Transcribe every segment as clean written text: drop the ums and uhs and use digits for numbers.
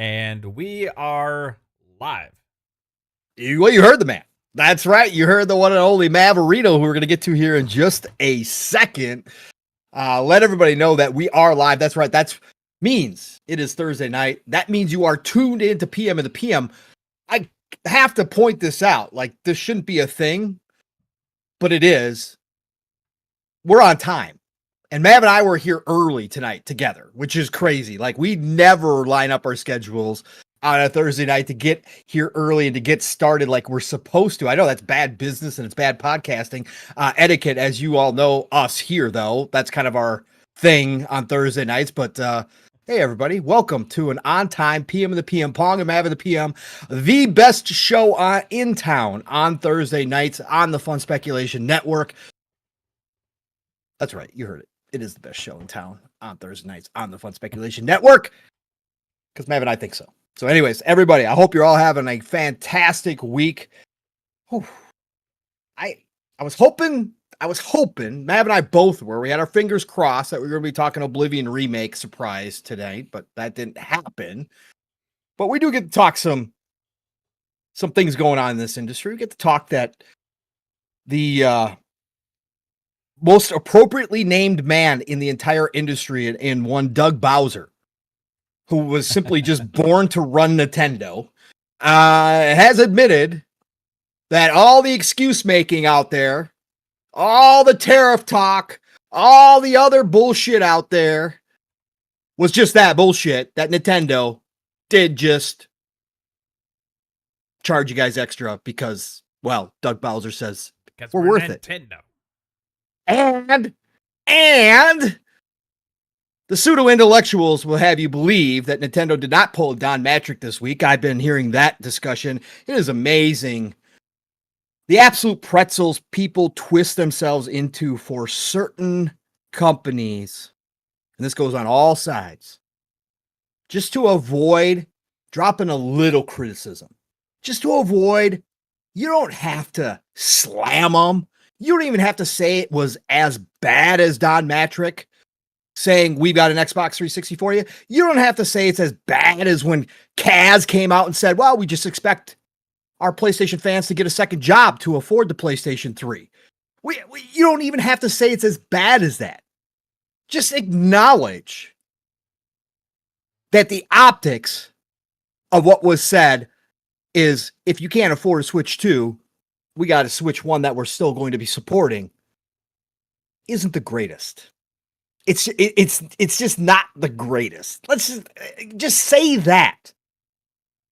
And we are live. You heard the man. That's right. You heard the one and only Maverito, who we're going to get to here in just a second. Let everybody know that we are live. That's right. That means it is Thursday night. That means you are tuned into PM and the PM. I have to point this out. Like, this shouldn't be a thing, but it is. We're on time. And Mav and I were here early tonight together, which is crazy. Like, we never line up our schedules on a Thursday night to get here early and to get started like we're supposed to. I know that's bad business and it's bad podcasting etiquette, as you all know us here, though. That's kind of our thing on Thursday nights. But hey, everybody, welcome to an on-time PM of the PM Pong and Mav of the PM, the best show in town on Thursday nights on the Fun Speculation Network. That's right, you heard it. It is the best show in town on Thursday nights on the Fun Speculation Network, because Mav and I think so. So anyways, everybody, I hope you're all having a fantastic week. Whew. I was hoping, Mav and I both were. We had our fingers crossed that we were going to be talking Oblivion Remake surprise today, but that didn't happen. But we do get to talk some things going on in this industry. We get to talk that the most appropriately named man in the entire industry in one Doug Bowser, who was simply just born to run Nintendo, has admitted that all the excuse making out there, all the tariff talk, all the other bullshit out there was just that bullshit that Nintendo did just charge you guys extra because, well, Doug Bowser says Because we're worth it. Nintendo. And the pseudo-intellectuals will have you believe that Nintendo did not pull Don Matrick this week. I've been hearing that discussion. It is amazing. The absolute pretzels people twist themselves into for certain companies, and this goes on all sides, just to avoid dropping a little criticism. Just to avoid, you don't have to slam them. You don't even have to say it was as bad as Don Matrick saying we've got an Xbox 360 for you. You don't have to say it's as bad as when Kaz came out and said, well, we just expect our PlayStation fans to get a second job to afford the PlayStation 3. You don't even have to say it's as bad as that. Just acknowledge that the optics of what was said is, if you can't afford a Switch 2, we got a Switch 1 that we're still going to be supporting, isn't the greatest. It's just not the greatest. Let's just say that.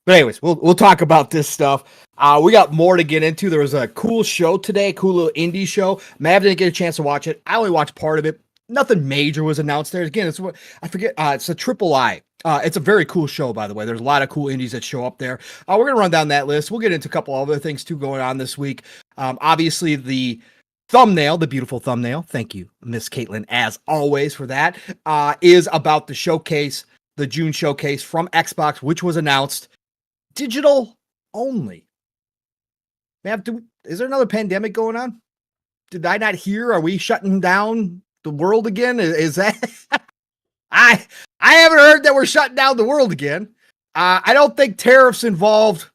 But anyways, we'll talk about this stuff. We got more to get into. There was a cool show today, cool little indie show. Mav didn't get a chance to watch it. I only watched part of it. Nothing major was announced there. Again, it's what I forget. It's a Triple I. It's a very cool show, by the way. There's a lot of cool indies that show up there. We're going to run down that list. We'll get into a couple other things, too, going on this week. Obviously, the thumbnail, the beautiful thumbnail, thank you, Miss Caitlin, as always, for that, is about the showcase, the June showcase from Xbox, which was announced digital only. Mav, is there another pandemic going on? Did I not hear? Are we shutting down the world again? Is that... I haven't heard that we're shutting down the world again. I don't think tariffs involved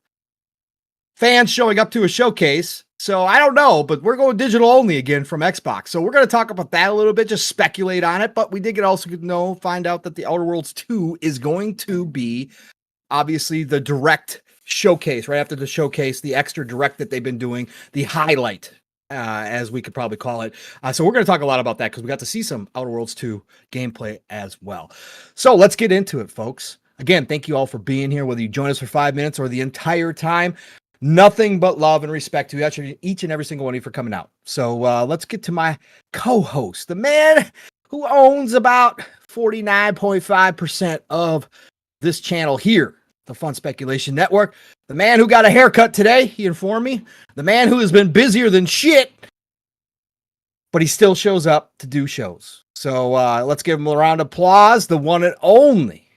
fans showing up to a showcase. So I don't know, but we're going digital only again from Xbox. So we're going to talk about that a little bit, just speculate on it. But we did find out that the Outer Worlds 2 is going to be obviously the direct showcase, right after the showcase, the extra direct that they've been doing, the highlight, as we could probably call it. So we're going to talk a lot about that because we got to see some Outer Worlds 2 gameplay as well. So let's get into it, folks. Again, thank you all for being here, whether you join us for 5 minutes or the entire time. Nothing but love and respect to each and every single one of you for coming out. So let's get to my co-host, the man who owns about 49.5% of this channel here, the Fun Speculation Network. The man who got a haircut today, he informed me. The man who has been busier than shit, but he still shows up to do shows. So let's give him a round of applause. The one and only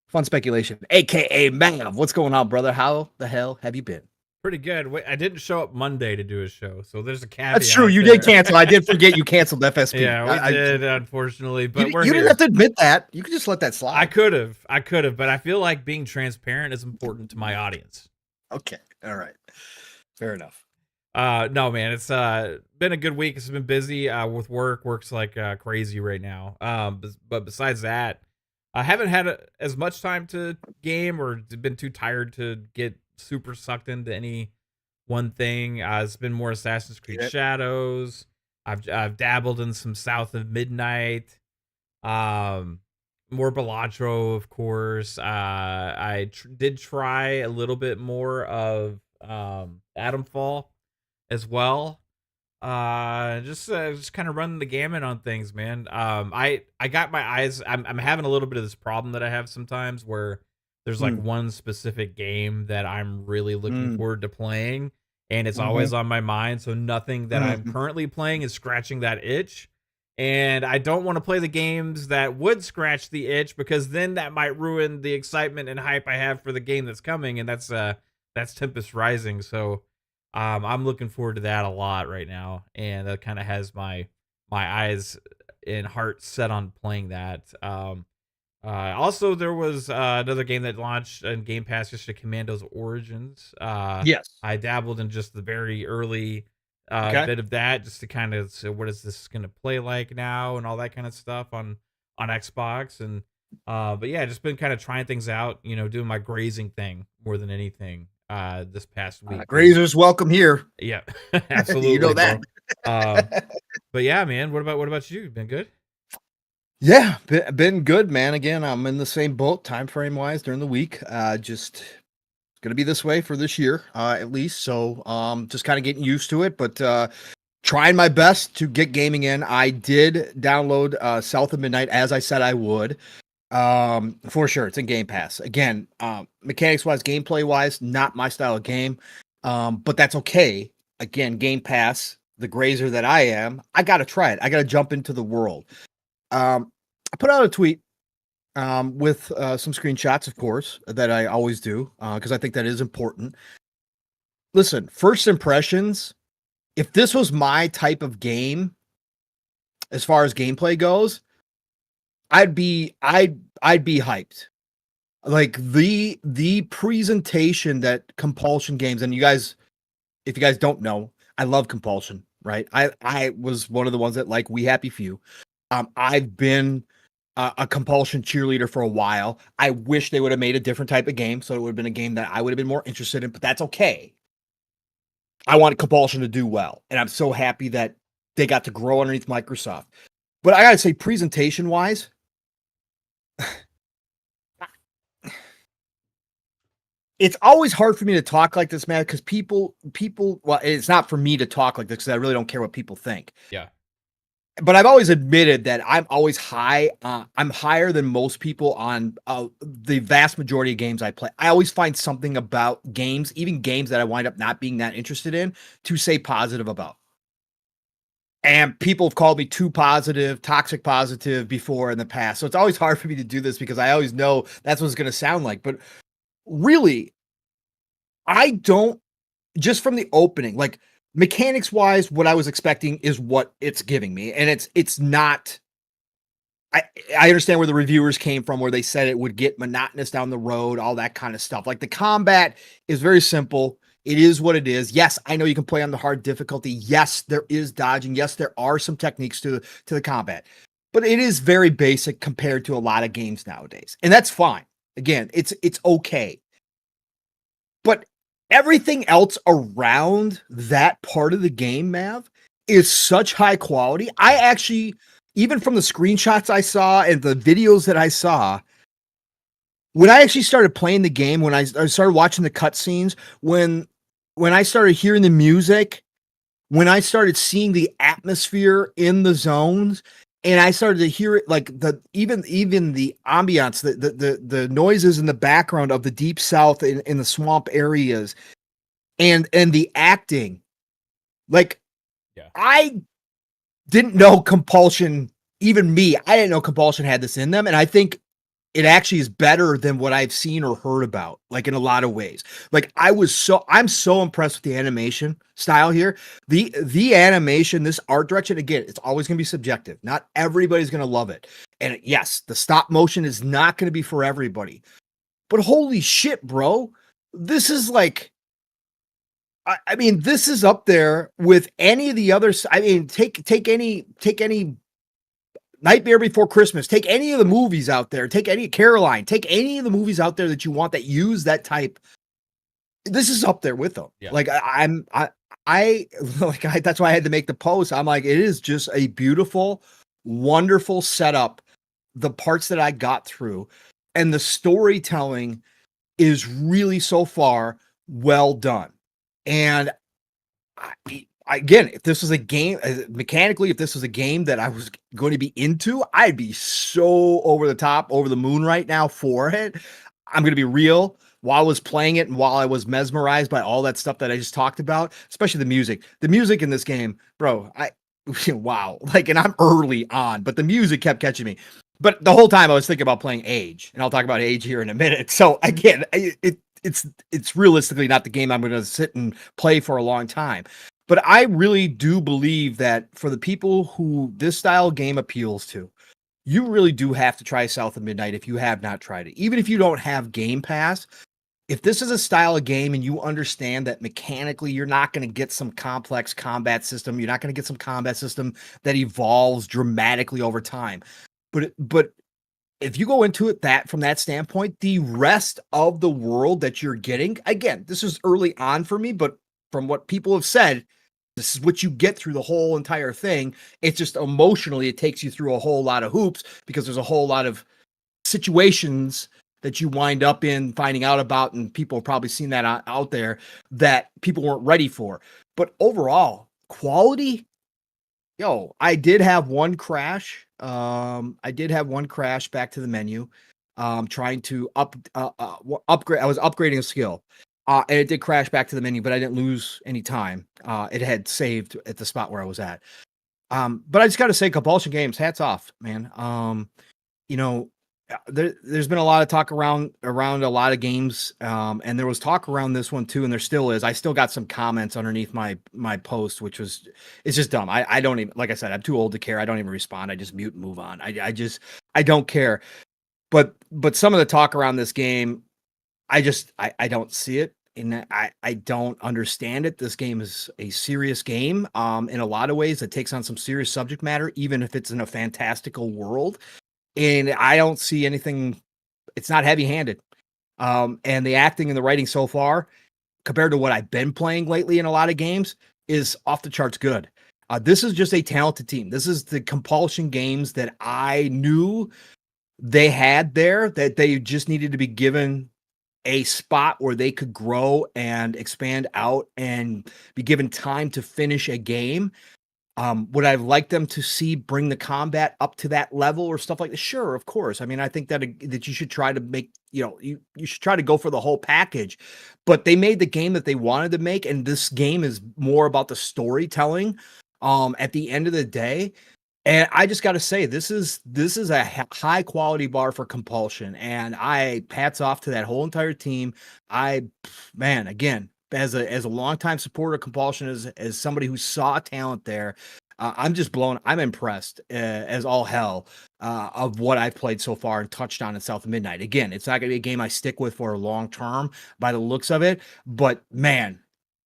Fun Speculation, a.k.a. Mav. What's going on, brother? How the hell have you been? Pretty good. Wait, I didn't show up Monday to do a show, so there's a That's true. caveat You did there. cancel. I did forget you canceled FSP. Yeah, we did, unfortunately, but we're you didn't here. have to admit that. You could just let that I slide. could have, but I feel like being transparent is important to my audience. Okay. All right. Fair enough. No, man, it's been a good week. It's been busy with work. Work's like crazy right now. But besides that, I haven't had as much time to game or been too tired to get super sucked into any one thing. It's been more Assassin's Creed Yep. Shadows. I've dabbled in some South of Midnight. More Balatro, of course. I did try a little bit more of Atomfall as well. Just kind of running the gamut on things, man. I got my eyes. I'm having a little bit of this problem that I have sometimes where there's like Mm. one specific game that I'm really looking Mm. forward to playing, and it's Mhm. always on my mind. So nothing that I'm Mhm. currently playing is scratching that itch. And I don't want to play the games that would scratch the itch because then that might ruin the excitement and hype I have for the game that's coming, and that's Tempest Rising. So I'm looking forward to that a lot right now, and that kind of has my eyes and heart set on playing that. Also, there was another game that launched in Game Pass yesterday, Commandos Origins. Yes. I dabbled in just the very early Okay. bit of that, just to kind of say what is this going to play like now, and all that kind of stuff on Xbox. And but yeah, just been kind of trying things out, doing my grazing thing more than anything this past week. Grazers welcome here. Yeah, You absolutely, know that. bro. But yeah, man, what about you? Been good? Yeah, been good, man. Again, I'm in the same boat time frame wise during the week. Just gonna be this way for this year, at least. So just kind of getting used to it, but trying my best to get gaming in. I did download South of Midnight as I said I would. For sure, it's in Game Pass. Again, mechanics wise, gameplay wise, not my style of game. But that's okay. Again, Game Pass, the grazer that I am, I gotta try it. I gotta jump into the world. I put out a tweet with some screenshots, of course, that I always do because I think that is important. Listen, first impressions. If this was my type of game, as far as gameplay goes, I'd be hyped. Like the presentation that Compulsion games, and you guys, if you guys don't know, I love Compulsion, right? I was one of the ones that like We Happy Few. I've been a Compulsion cheerleader for a while. I wish they would have made a different type of game, so it would have been a game that I would have been more interested in, but that's okay. I want Compulsion to do well, and I'm so happy that they got to grow underneath Microsoft. But I gotta say, presentation-wise, it's always hard for me to talk like this, man, because people, well, it's not for me to talk like this because I really don't care what people think. Yeah. But I've always admitted that I'm always high. I'm higher than most people on the vast majority of games I play. I always find something about games, even games that I wind up not being that interested in, to say positive about. And people have called me too positive, toxic positive before in the past. So it's always hard for me to do this because I always know that's what it's going to sound like. But really, I don't, just from the opening, like, mechanics wise, what I was expecting is what it's giving me. And it's not, I understand where the reviewers came from, where they said it would get monotonous down the road, all that kind of stuff. Like, the combat is very simple. It is what it is. Yes, I know you can play on the hard difficulty. Yes, there is dodging. Yes, there are some techniques to the combat, but it is very basic compared to a lot of games nowadays. And that's fine. Again, it's okay. But everything else around that part of the game, Mav, is such high quality. I actually, even from the screenshots I saw and the videos that I saw, when I actually started playing the game, when I started watching the cutscenes, when I started hearing the music, when I started seeing the atmosphere in the zones, and I started to hear it, like even the ambiance, the noises in the background of the deep south in the swamp areas, and the acting, like, Yeah. I didn't know Compulsion, even me, I didn't know Compulsion had this in them, and I think it actually is better than what I've seen or heard about, like in a lot of ways. Like I'm so impressed with the animation style here. The animation, this art direction, again, it's always going to be subjective. Not everybody's going to love it. And yes, the stop motion is not going to be for everybody. But holy shit, bro. This is like I mean, this is up there with any of the others. I mean, take any Nightmare Before Christmas. Take any of the movies out there. Take any Caroline. Take any of the movies out there that you want that use that type. This is up there with them. Yeah. Like that's why I had to make the post. I'm like, it is just a beautiful, wonderful setup. The parts that I got through and the storytelling is really so far well done. And again, if this was a game mechanically, if this was a game that I was going to be into, I'd be so over the top, over the moon right now for it. I'm going to be real. While I was playing it and while I was mesmerized by all that stuff that I just talked about, especially the music in this game, bro, wow. Like, and I'm early on, but the music kept catching me. But the whole time I was thinking about playing Age, and I'll talk about Age here in a minute. So again, it's realistically not the game I'm going to sit and play for a long time. But I really do believe that for the people who this style game appeals to, you really do have to try South of Midnight if you have not tried it. Even if you don't have Game Pass, if this is a style of game and you understand that mechanically you're not going to get some complex combat system, you're not going to get some combat system that evolves dramatically over time. But if you go into it from that standpoint, the rest of the world that you're getting, again, this is early on for me, but from what people have said, this is what you get through the whole entire thing. It's just emotionally, it takes you through a whole lot of hoops because there's a whole lot of situations that you wind up in finding out about, and people have probably seen that out there that people weren't ready for. But overall, quality, I did have one crash. I did have one crash back to the menu, trying to upgrade. I was upgrading a skill. And it did crash back to the menu, but I didn't lose any time. It had saved at the spot where I was at. But I just got to say, Compulsion Games, hats off, man. There's been a lot of talk around a lot of games, and there was talk around this one too, and there still is. I still got some comments underneath my post, which was, it's just dumb. I don't even, like I said, I'm too old to care. I don't even respond. I just mute and move on. I don't care. But some of the talk around this game, I don't see it. And I don't understand it. This game is a serious game in a lot of ways. It takes on some serious subject matter, even if it's in a fantastical world. And I don't see anything. It's not heavy-handed. And the acting and the writing so far, compared to what I've been playing lately in a lot of games, is off the charts good. This is just a talented team. This is the Compulsion Games that I knew they had there, that they just needed to be given a spot where they could grow and expand out and be given time to finish a game. Would I like them to see bring the combat up to that level or stuff like that? Sure, of course. I mean, I think that you should try to make, you should try to go for the whole package. But they made the game that they wanted to make, and this game is more about the storytelling at the end of the day. And I just got to say, this is a high quality bar for Compulsion, and hats off to that whole entire team. Again, as a longtime supporter of Compulsion, as somebody who saw talent there, I'm impressed as all hell of what I've played so far and touched on in South of Midnight. Again, it's not going to be a game I stick with for a long term by the looks of it, but man,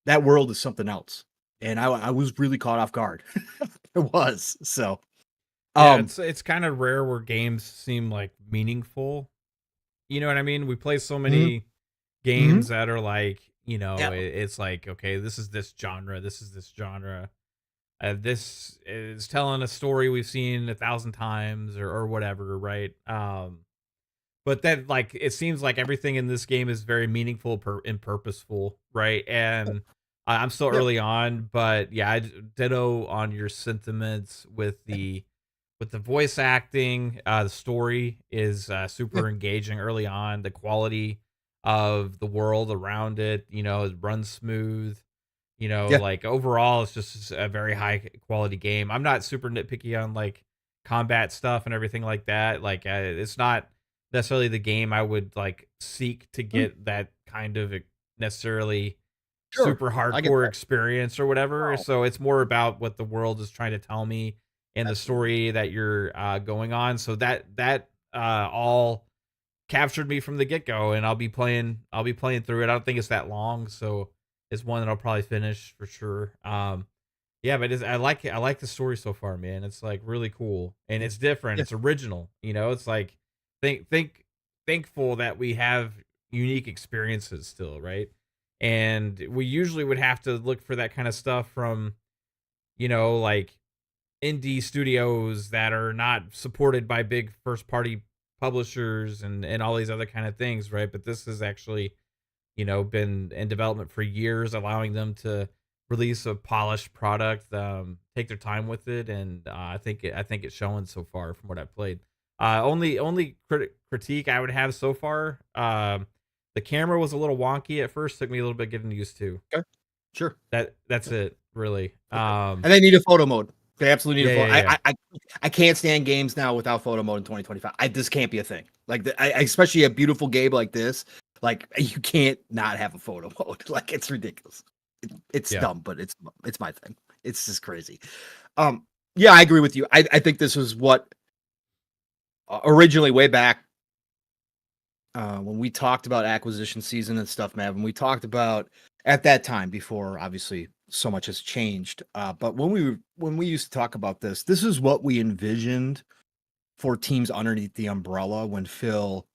that world is something else. And I was really caught off guard. It was. So yeah, it's kind of rare where games seem like meaningful. You know what I mean? We play so many games that are like, it's like, okay, this is this genre. This is this genre. This is telling a story we've seen 1,000 times or whatever, right? But then, like, it seems like everything in this game is very meaningful and purposeful, right? And I'm still early on, but yeah, I ditto on your sentiments with the voice acting. The story is super engaging early on. The quality of the world around it, it runs smooth. Like overall, it's just a very high quality game. I'm not super nitpicky on like combat stuff and everything like that. Like it's not necessarily the game I would like seek to Mm, get that kind of necessarily sure, super I get hardcore that. experience or whatever. No, So it's more about what the world is trying to tell me and the absolutely. story that you're going on. So that all captured me from the get go, and I'll be playing through it. I don't think it's that long, so it's one that I'll probably finish for sure. Yeah, but I like the story so far, man. It's like really cool and it's different. Yeah, It's original. It's like think thankful that we have unique experiences still, right? And we usually would have to look for that kind of stuff from, like indie studios that are not supported by big first party publishers and all these other kind of things, right? But this has actually, been in development for years, allowing them to release a polished product, take their time with it, and I think it's showing so far from what I've played. Only critique I would have so far, the camera was a little wonky at first. Took me a little bit getting used to. okay, sure. That's it, really. Okay. And they need a photo mode. They absolutely need a Yeah, photo. yeah, yeah, I can't stand games now without photo mode in 2025. This can't be a thing. Like especially a beautiful game like this. Like you can't not have a photo mode. Like it's ridiculous. It's yeah. dumb, but it's my thing. It's just crazy. Yeah, I agree with you. I think this was what originally way back when we talked about acquisition season and stuff, man. When we talked about at that time before, obviously, so much has changed. But when we used to talk about this is what we envisioned for teams underneath the umbrella when Phil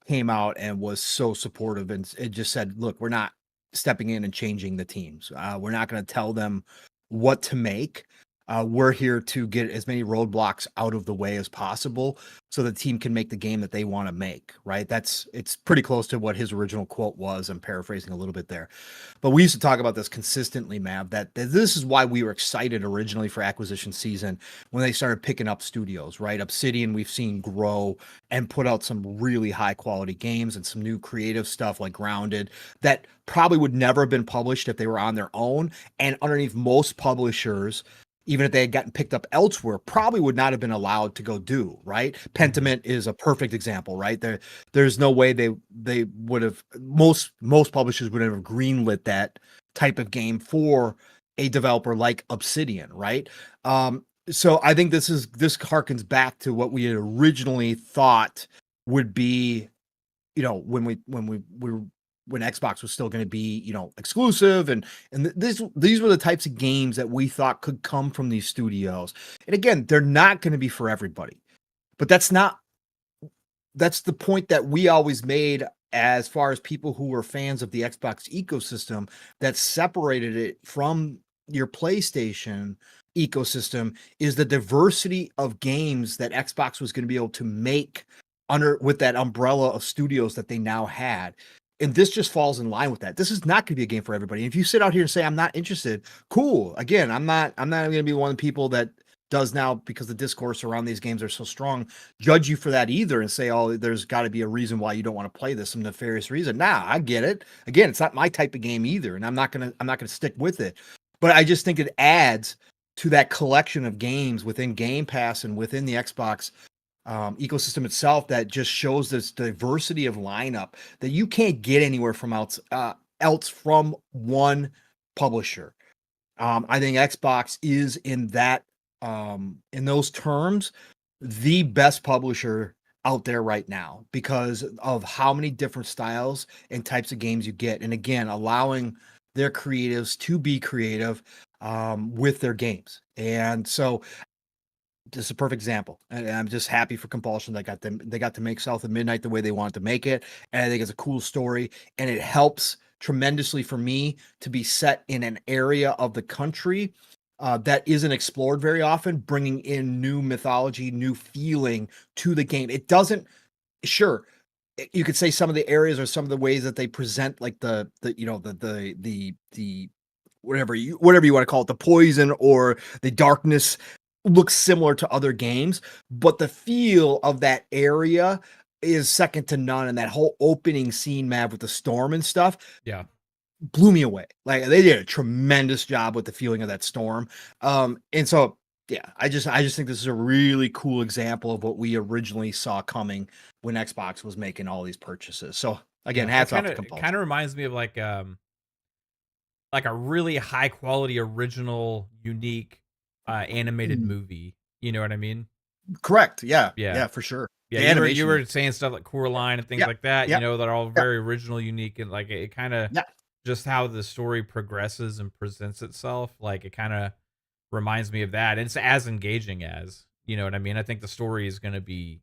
came out and was so supportive and it just said, "Look, we're not stepping in and changing the teams. We're not going to tell them what to make. We're here to get as many roadblocks out of the way as possible so the team can make the game that they want to make." Right? It's pretty close to what his original quote was. I'm paraphrasing a little bit there. But we used to talk about this consistently, Mav, that this is why we were excited originally for acquisition season when they started picking up studios, right? Obsidian, we've seen grow and put out some really high quality games and some new creative stuff like Grounded that probably would never have been published if they were on their own. And underneath most publishers, even if they had gotten picked up elsewhere, probably would not have been allowed to go do, right? Hmm. Pentiment is a perfect example, right? There's no way they would have most publishers would have greenlit that type of game for a developer like Obsidian, right? So I think this harkens back to what we had originally thought would be, when Xbox was still going to be, exclusive and these were the types of games that we thought could come from these studios. And again, they're not going to be for everybody. But that's the point that we always made as far as people who were fans of the Xbox ecosystem that separated it from your PlayStation ecosystem is the diversity of games that Xbox was going to be able to make under with that umbrella of studios that they now had. And this just falls in line with that. This is not going to be a game for everybody. And if you sit out here and say I'm not interested, cool. Again, I'm not going to be one of the people that does now, because the discourse around these games are so strong, judge you for that either and say, oh, there's got to be a reason why you don't want to play this, some nefarious reason. Nah, I get it. Again, it's not my type of game either, and I'm not gonna stick with it. But I just think it adds to that collection of games within Game Pass and within the Xbox ecosystem itself that just shows this diversity of lineup that you can't get anywhere from else from one publisher. I think Xbox is in those terms, the best publisher out there right now because of how many different styles and types of games you get. And again, allowing their creatives to be creative with their games. And so this is a perfect example. And I'm just happy for Compulsion. They got to make South of Midnight the way they wanted to make it. And I think it's a cool story. And it helps tremendously for me to be set in an area of the country that isn't explored very often, bringing in new mythology, new feeling to the game. It doesn't, sure, you could say some of the areas or some of the ways that they present, like the whatever you want to call it, the poison or the darkness looks similar to other games, but the feel of that area is second to none. And that whole opening scene, Mav, with the storm and stuff, Yeah. blew me away. Like they did a tremendous job with the feeling of that storm. And so Yeah, I just think this is a really cool example of what we originally saw coming when Xbox was making all these purchases. So again, Yeah, it hats off kind to of kind Compulsion. of reminds me of like a really high quality original unique animated Mm, movie. You know what I mean? correct. Yeah, Yeah. yeah, for sure. Yeah, The you animation is were saying stuff like Coraline and things yeah, like that, yeah, that are all yeah, very original, unique, and like it kind of yeah, just how the story progresses and presents itself, like it kind of reminds me of that. And it's as engaging as, you know what I mean? I think the story is going to be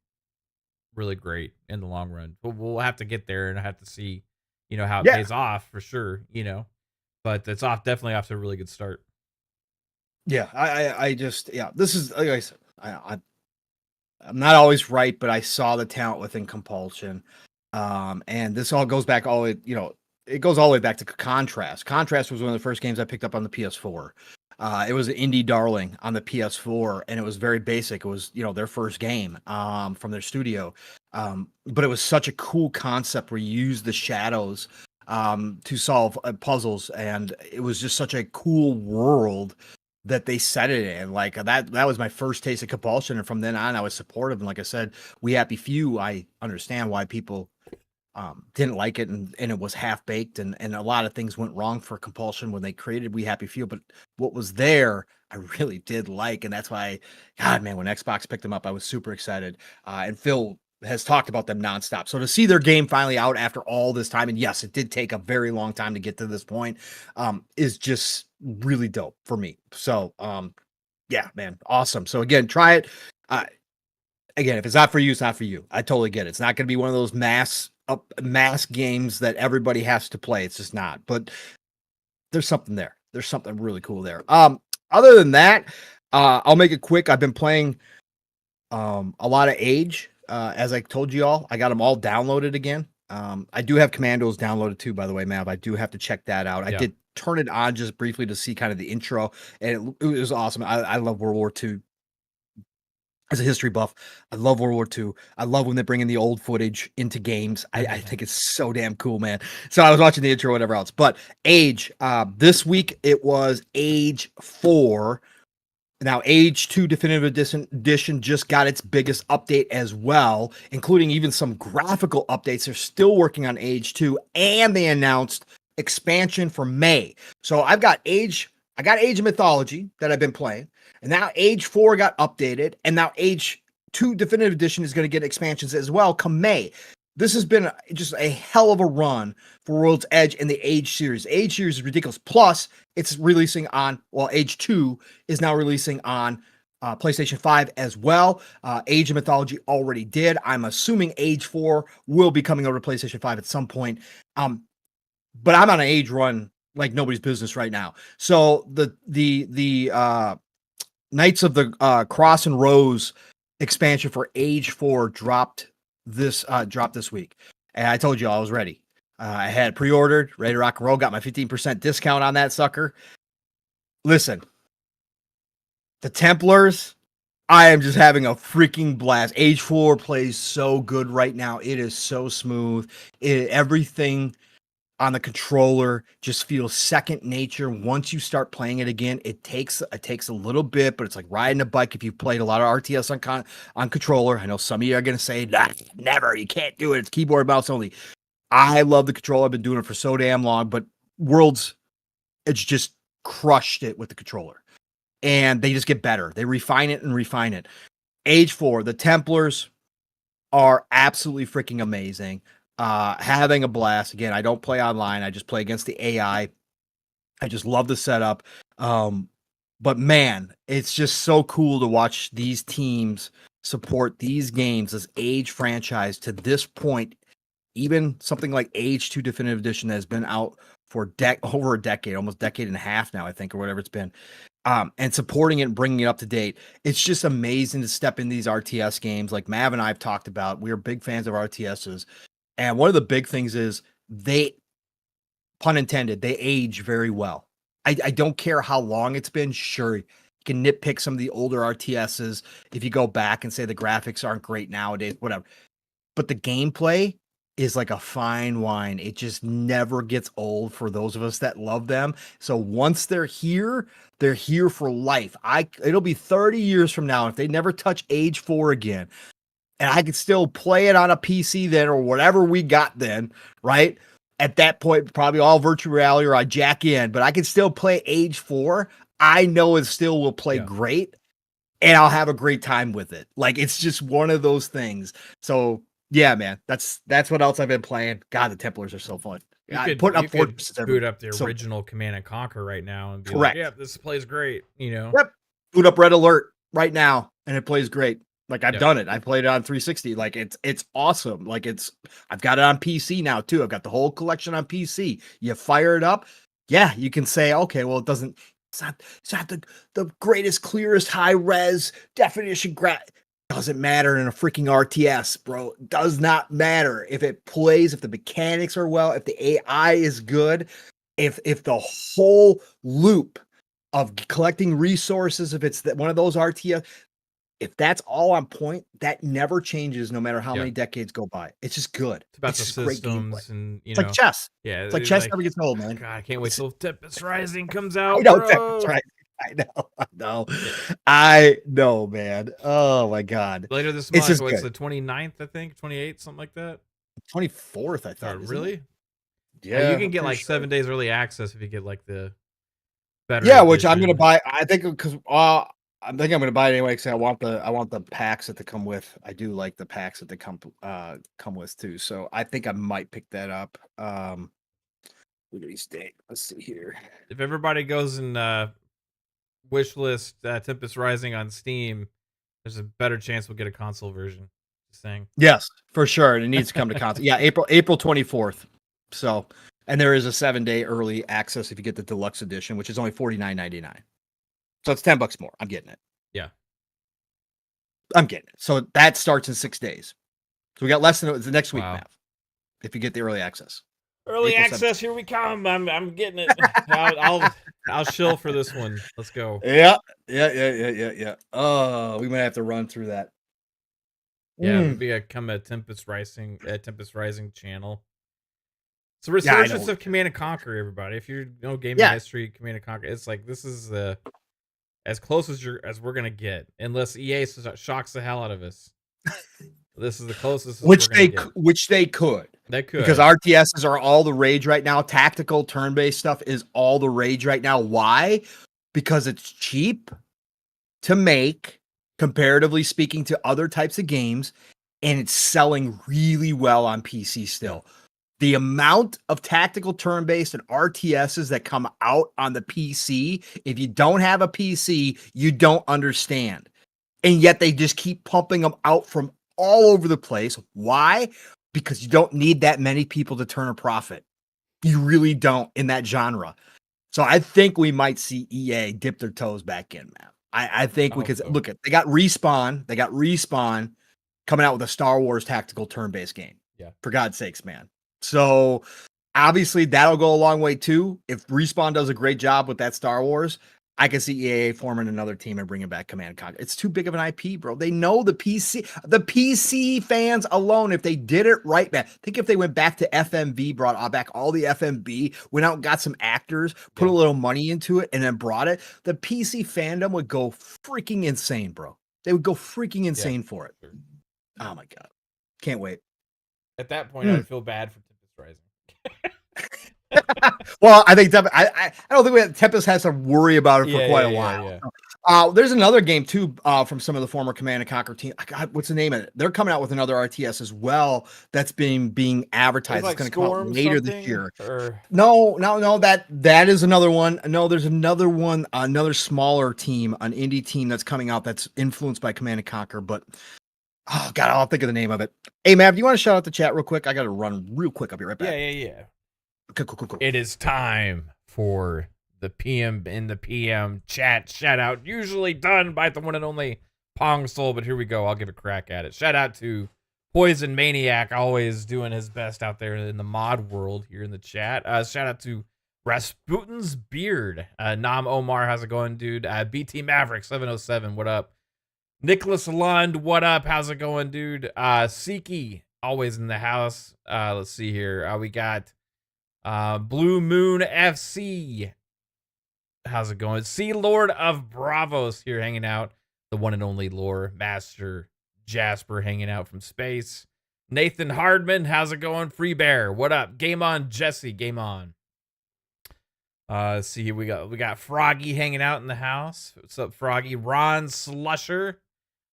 really great in the long run. But we'll have to get there and I have to see, how it yeah, pays off for sure. But it's definitely off to a really good start. yeah. I just yeah. This is like I said. I'm not always right, but I saw the talent within Compulsion. And this all goes back all the way, it goes all the way back to Contrast. Contrast was one of the first games I picked up on the PS4. It was an indie darling on the PS4, and it was very basic. It was, their first game from their studio. But it was such a cool concept where you use the shadows to solve puzzles, and it was just such a cool world that they set it in. Like that was my first taste of Compulsion, and from then on I was supportive. And like I said, We Happy Few, I understand why people didn't like it, and it was half baked, and a lot of things went wrong for Compulsion when they created We Happy Few. But what was there, I really did like, and that's why, God, man, when Xbox picked them up, I was super excited. And Phil has talked about them nonstop. So to see their game finally out after all this time, and yes, it did take a very long time to get to this point, is just really dope for me. So, yeah, man, awesome. So again, try it. Uh, Again, if it's not for you, it's not for you. I totally get it. It's not going to be one of those mass games that everybody has to play. It's just not. But there's something there. There's something really cool there. Other than that, I'll make it quick. I've been playing a lot of Age. As I told you all, I got them all downloaded again. I do have Commandos downloaded too, by the way, Mav. I do have to check that out. I Yeah. did turn it on just briefly to see kind of the intro, and it was awesome. I love World War II. As a history buff, I love World War II. I love when they bring in the old footage into games. I think it's so damn cool, man. So I was watching the intro, whatever else. But Age, this week it was Age 4. Now, Age 2 Definitive Edition just got its biggest update as well, including even some graphical updates. They're still working on Age 2, and they announced expansion for May. So I got Age of Mythology that I've been playing, and now Age 4 got updated, and now Age 2 Definitive Edition is going to get expansions as well come May. This has been just a hell of a run for World's Edge and the Age series. Age series is ridiculous. Plus, it's releasing on, Age 2 is now releasing on PlayStation 5 as well. Age of Mythology already did. I'm assuming Age 4 will be coming over to PlayStation 5 at some point. But I'm on an Age run like nobody's business right now. So the Knights of the Cross and Rose expansion for Age 4 dropped this week. And I told you I was ready. I had pre-ordered, ready to rock and roll, got my 15% discount on that sucker. Listen, the Templars, I am just having a freaking blast. Age 4 plays so good right now. It is so smooth. Everything on the controller just feels second nature. Once you start playing it again, it takes a little bit, but it's like riding a bike if you've played a lot of RTS on controller. I know some of you are going to say, nah, never, you can't do it. It's keyboard mouse only. I love the controller. I've been doing it for so damn long, but it's just crushed it with the controller. And they just get better. They refine it and refine it. Age 4, the Templars are absolutely freaking amazing. Having a blast. Again, I don't play online. I just play against the AI. I just love the setup. But man, it's just so cool to watch these teams support these games as Age franchise to this point. Even something like Age 2 Definitive Edition that has been out for over a decade, almost decade and a half now, I think, or whatever it's been. And supporting it and bringing it up to date. It's just amazing to step in these RTS games. Like Mav and I have talked about, we are big fans of RTSs. And one of the big things is they, pun intended, they age very well. I don't care how long it's been. Sure, you can nitpick some of the older RTSs if you go back and say the graphics aren't great nowadays, whatever. But the gameplay is like a fine wine. It just never gets old for those of us that love them. So once they're here for life. It'll be 30 years from now if they never touch age 4 again. And I could still play it on a PC then or whatever we got then, right? At that point, probably all virtual reality or I jack in, but I can still play age 4. I know it still will play great and I'll have a great time with it. Like it's just one of those things. So yeah, man, that's what else I've been playing. God, the Templars are so fun. You could boot up the original Command and Conquer right now and be like, yeah, this plays great, Yep. Boot up Red Alert right now and it plays great. Like I've done it. I played it on 360. Like it's awesome. Like I've got it on PC now too. I've got the whole collection on PC. You fire it up. Yeah, you can say, okay, well, it's not the greatest, clearest high res definition doesn't matter in a freaking RTS, bro. It does not matter if it plays, if the mechanics are well, if the AI is good, if the whole loop of collecting resources, if it's one of those RTS, if that's all on point, that never changes no matter how many decades go by. It's just good. It's about the systems and it's like chess. Yeah, it's like chess never gets old, man. God, I can't wait till Tempest Rising comes out. I know, Tempest Rising. I know, man. Oh my God. Later this month, it's the 29th, I think, 28th, something like that. 24th, I thought. Really? Yeah. You can get like 7 days early access if you get like the better. Yeah, which I'm gonna buy. I think because I'm gonna buy it anyway because I want the packs that they come with. I do like the packs that they come with too. So I think I might pick that up. Let's see here. If everybody goes and wish list Tempest Rising on Steam, there's a better chance we'll get a console version. Just saying. Yes, for sure. It needs to come to console. Yeah, April 24th. So, and there is a 7-day early access if you get the deluxe edition, which is only $49.99. So it's $10 more. I'm getting it. Yeah, I'm getting it. So that starts in 6 days. So we got less than the next week, Matt. If you get the early access. Early April access, 17th. Here we come. I'm getting it. I'll chill for this one. Let's go. Yeah. Oh, we might have to run through that. Yeah, maybe I come at Tempest Rising channel. It's a resurgence of Command and Conquer, everybody. If you know gaming history, Command and Conquer, it's like this is as close as we're gonna get, unless EA shocks the hell out of us. This is the closest. Which they could. They could. Because RTSs are all the rage right now. Tactical turn-based stuff is all the rage right now. Why? Because it's cheap to make, comparatively speaking to other types of games, and it's selling really well on PC still. The amount of tactical turn-based and RTSs that come out on the PC, if you don't have a PC, you don't understand. And yet they just keep pumping them out from all over the place. Why? Because you don't need that many people to turn a profit. You really don't in that genre. So I think we might see EA dip their toes back in, man. I think we could look at they got Respawn. They got Respawn coming out with a Star Wars tactical turn-based game. Yeah. For God's sakes, man. So obviously that'll go a long way too. If Respawn does a great job with that Star Wars, I can see EA forming another team and bringing back Command & Conquer. It's too big of an IP, bro. They know the PC fans alone, if they did it right, man. Think if they went back to FMV, brought back all the FMV, went out and got some actors, put a little money into it, and then brought it, the PC fandom would go freaking insane, bro. They would go freaking insane for it. Sure. Oh my God. Can't wait. At that point, I'd feel bad for Tempest Rising. Well, I think I don't think Tempest has to worry about it for quite a while. Yeah. There's another game too from some of the former Command & Conquer team. God, what's the name of it? They're coming out with another RTS as well. That's being advertised. It's going to come out later this year. No. That is another one. No, there's another one. Another smaller team, an indie team that's coming out that's influenced by Command & Conquer, but. Oh God, I'll think of the name of it. Hey, Mav, do you want to shout out the chat real quick? I got to run real quick. I'll be right back. Yeah. Okay, cool. It is time for the PM in the PM chat shout out, usually done by the one and only Pong Soul, but here we go. I'll give a crack at it. Shout out to Poison Maniac, always doing his best out there in the mod world here in the chat. Shout out to Rasputin's Beard. Nam Omar, how's it going, dude? BT Maverick 707, what up? Nicholas Lund, what up? How's it going, dude? Siki always in the house. Let's see here. We got Blue Moon FC. How's it going? Sea Lord of Bravos here hanging out. The one and only lore master Jasper hanging out from space. Nathan Hardman, how's it going? Free Bear, what up? Game on, Jesse. Game on. Let's see here. We got Froggy hanging out in the house. What's up, Froggy? Ron Slusher.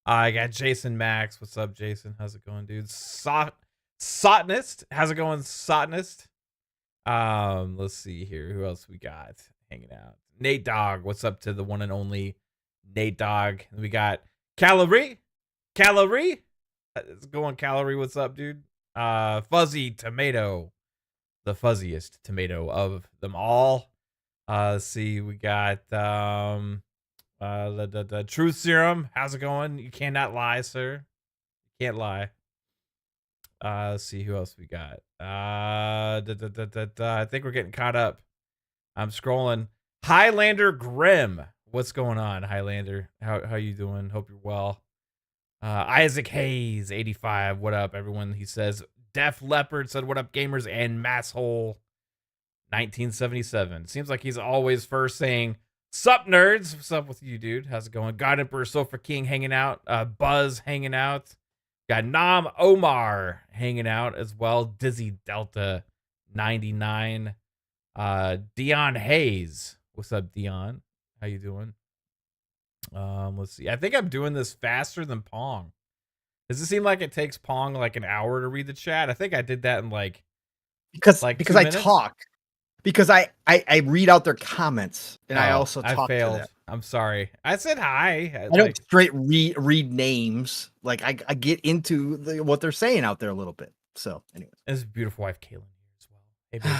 I got Jason Max. What's up, Jason? How's it going, dude? Sotinist. How's it going, Sotinist? Let's see here. Who else we got hanging out? Nate Dogg. What's up to the one and only Nate Dogg? We got Calorie. It's going Calorie. What's up, dude? Fuzzy Tomato. The fuzziest tomato of them all. Let's see. We got the Truth Serum. How's it going? You cannot lie, sir. You can't lie. Let's see who else we got. I think we're getting caught up. I'm scrolling. Highlander Grim. What's going on, Highlander? How you doing? Hope you're well. Isaac Hayes, 85. What up, everyone? He says Def Leopard said, "What up, gamers?" And Masshole 1977. Seems like he's always first saying, "Sup, nerds?" What's up with you, dude? How's it going? God Emperor Sofa King hanging out. Buzz hanging out. Got Nam Omar hanging out as well. Dizzy Delta 99. Dion Hayes. What's up, Dion? How you doing? Let's see. I think I'm doing this faster than Pong. Does it seem like it takes Pong like an hour to read the chat? I think I did that in because 2 I minutes? talk. Because I read out their comments and I also talk to them. I'm sorry. I said hi. I don't straight read names. Like I get into what they're saying out there a little bit. So, anyways, and his beautiful wife Caitlin here as well. Hey, baby.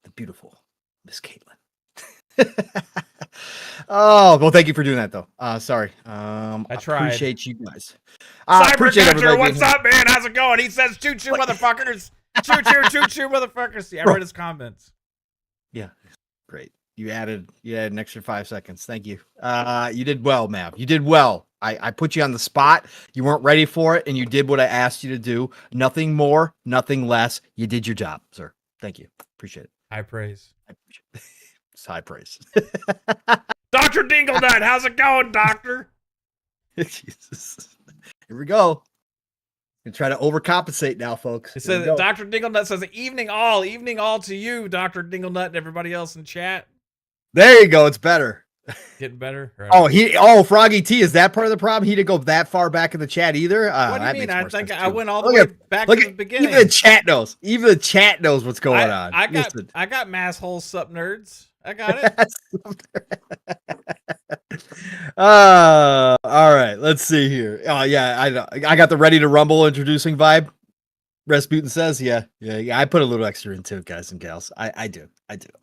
The beautiful Miss Caitlin. Oh, well, thank you for doing that though. Sorry. I tried. Appreciate you guys. Cyber what's up, man? How's it going? He says, "Choo choo, motherfuckers! Choo choo, motherfuckers!" See, I read his comments. Yeah, great. You added an extra 5 seconds. Thank you. You did well, Mav. You did well. I put you on the spot. You weren't ready for it, and you did what I asked you to do. Nothing more, nothing less. You did your job, sir. Thank you. Appreciate it. High praise. I appreciate it. It's high praise. Dr. Dinglenut, how's it going, Doctor? Jesus. Here we go. And try to overcompensate now, folks. It says Dr. Dinglenut says evening all to you, Dr. Dinglenut, and everybody else in chat. There you go. It's better. Getting better. Right. Froggy T. Is that part of the problem? He didn't go that far back in the chat either. What do you mean? I think I went all the way back to the beginning. Even the chat knows. Even the chat knows what's going on. I got Masshole Sup Nerds. I got it. All right. Let's see here. Oh yeah, I know. I got the Ready to Rumble introducing vibe. Rasputin says, yeah. I put a little extra into it, guys and gals. I do.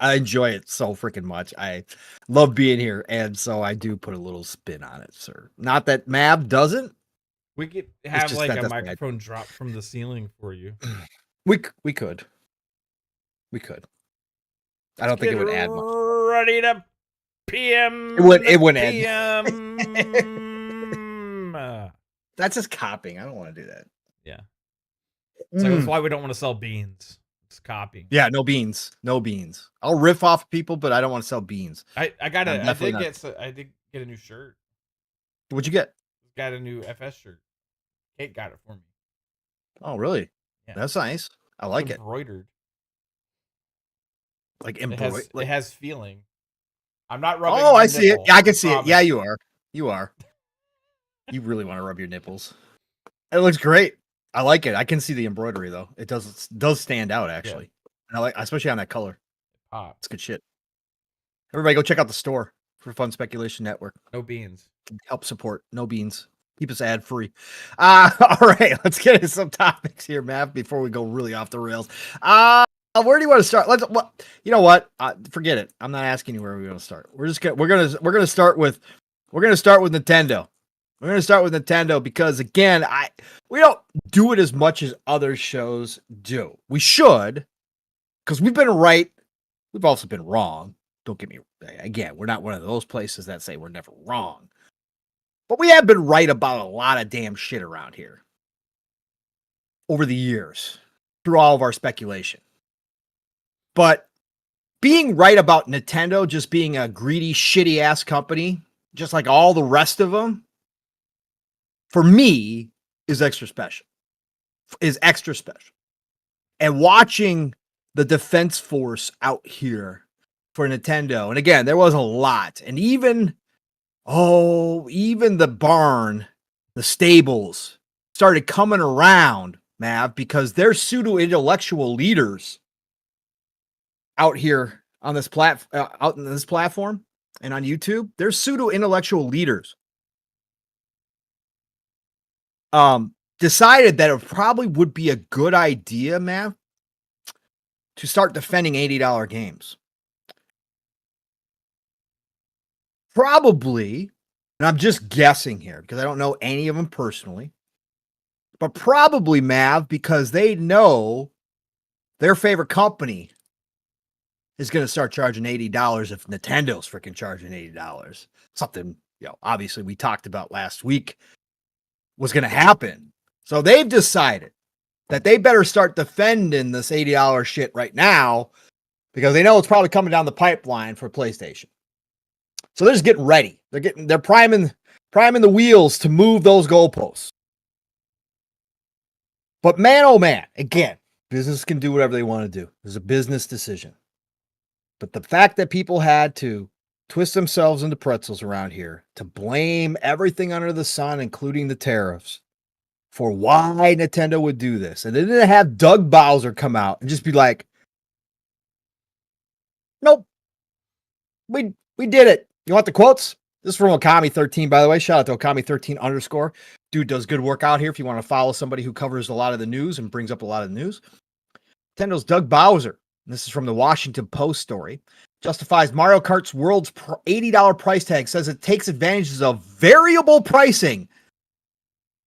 I enjoy it so freaking much. I love being here, and so I do put a little spin on it, sir. Not that Mab doesn't. We could have like a microphone drop from the ceiling for you. We could. I don't think it would add much. Ready to PM. It wouldn't add. That's just copying. I don't want to do that. Yeah. So that's why we don't want to sell beans. It's copying. Yeah, no beans. I'll riff off people, but I don't want to sell beans. I did get a new shirt. What'd you get? Got a new FS shirt. Kate got it for me. Oh, really? Yeah. That's nice. I like it. Embroidered. Like embroidered. It has feeling. I'm not rubbing. Oh, I see it. Yeah, I can see it. Yeah, you are. You really want to rub your nipples. It looks great. I like it. I can see the embroidery though. It does stand out actually. Yeah. And I like, especially on that color. It's good shit. Everybody go check out the store for Fun Speculation Network. No beans. Help support. No beans. Keep us ad free. All right, let's get into some topics here, Matt, before we go really off the rails. Where do you want to start? You know what? Forget it. I'm not asking you where we're going to start. We're going to start with Nintendo. We're going to start with Nintendo because again, we don't do it as much as other shows do. We should, because we've been right. We've also been wrong. Don't get me again. We're not one of those places that say we're never wrong, but we have been right about a lot of damn shit around here. over the years through all of our speculation. But being right about Nintendo just being a greedy, shitty ass company, just like all the rest of them, for me is extra special. And watching the defense force out here for Nintendo, and again, there was a lot, and even the barn, the stables started coming around, Mav, because they're pseudo-intellectual leaders out here on this out in this platform and on YouTube. They're pseudo-intellectual leaders. Decided that it probably would be a good idea, Mav, to start defending $80 games. Probably, and I'm just guessing here because I don't know any of them personally, but probably, Mav, because they know their favorite company is going to start charging $80 if Nintendo's freaking charging $80. Something, obviously we talked about last week was going to happen. So they've decided that they better start defending this $80 shit right now because they know it's probably coming down the pipeline for PlayStation. So they're just getting ready. They're priming the wheels to move those goalposts. But man, oh man, again, business can do whatever they want to do. It's a business decision. But the fact that people had to twist themselves into pretzels around here to blame everything under the sun, including the tariffs, for why Nintendo would do this. And they didn't have Doug Bowser come out and just be like, nope, we did it. You want the quotes? This is from Okami13, by the way. Shout out to Okami13_. Dude does good work out here if you want to follow somebody who covers a lot of the news and brings up a lot of the news. Nintendo's Doug Bowser, this is from the Washington Post story, justifies Mario Kart's world's $80 price tag, says it takes advantages of variable pricing.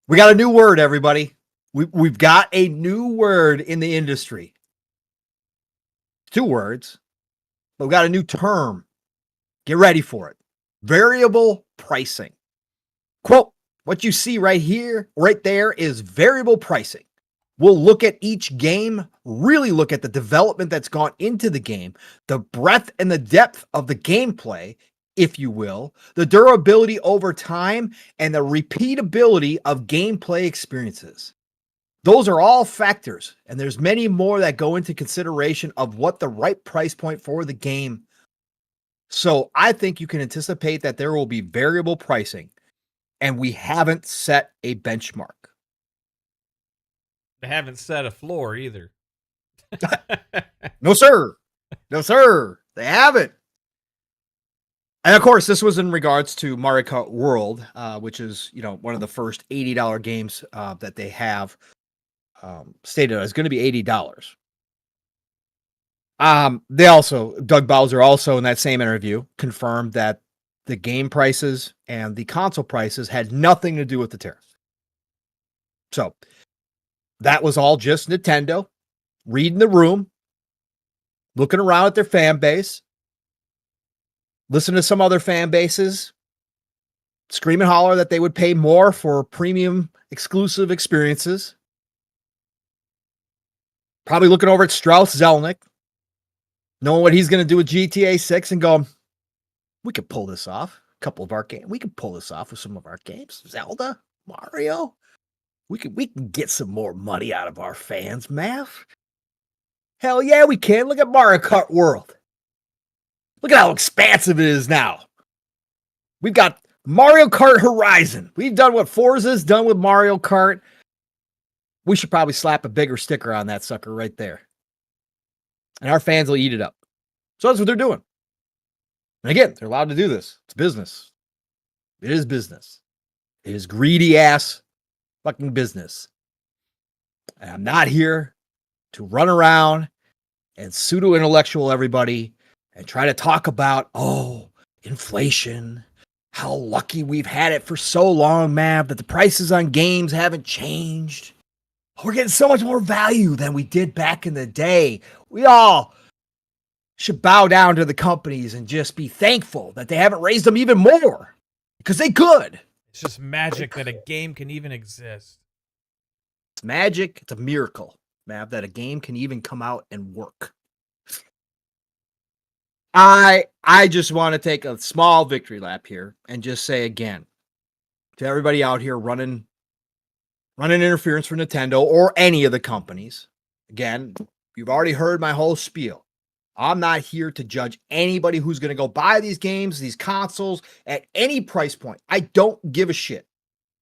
We got a new word, everybody. We've got a new word in the industry. 2 words, but we got a new term. Get ready for it. Variable pricing. Quote, what you see right there is variable pricing. We'll look at each game, really look at the development that's gone into the game, the breadth and the depth of the gameplay, if you will, the durability over time, and the repeatability of gameplay experiences. Those are all factors, and there's many more that go into consideration of what the right price point for the game. So I think you can anticipate that there will be variable pricing, and we haven't set a benchmark. They haven't set a floor either. No, sir. No, sir. They haven't. And of course, this was in regards to Mario Kart World, which is, one of the first $80 games that they have stated is going to be $80. Doug Bowser also in that same interview confirmed that the game prices and the console prices had nothing to do with the tariffs. So that was all just Nintendo reading the room, looking around at their fan base, listen to some other fan bases, scream and holler that they would pay more for premium exclusive experiences. Probably looking over at Strauss Zelnick, knowing what he's going to do with GTA 6 and going, we could pull this off. A couple of our games. We could pull this off with some of our games. Zelda, Mario. We can get some more money out of our fans, Mav. Hell yeah, we can. Look at Mario Kart World. Look at how expansive it is now. We've got Mario Kart Horizon. We've done what Forza's done with Mario Kart. We should probably slap a bigger sticker on that sucker right there. And our fans will eat it up. So that's what they're doing. And again, they're allowed to do this. It's business. It is business. It is greedy ass fucking business. And I'm not here to run around and pseudo-intellectual everybody and try to talk about, inflation, how lucky we've had it for so long, Mav, that the prices on games haven't changed. We're getting so much more value than we did back in the day. We all should bow down to the companies and just be thankful that they haven't raised them even more because they could. It's just magic that a game can even exist. It's magic. It's a miracle, Mav, that a game can even come out and work. I just want to take a small victory lap here and just say again to everybody out here running interference for Nintendo or any of the companies. Again, you've already heard my whole spiel. I'm not here to judge anybody who's going to go buy these games, these consoles at any price point. I don't give a shit.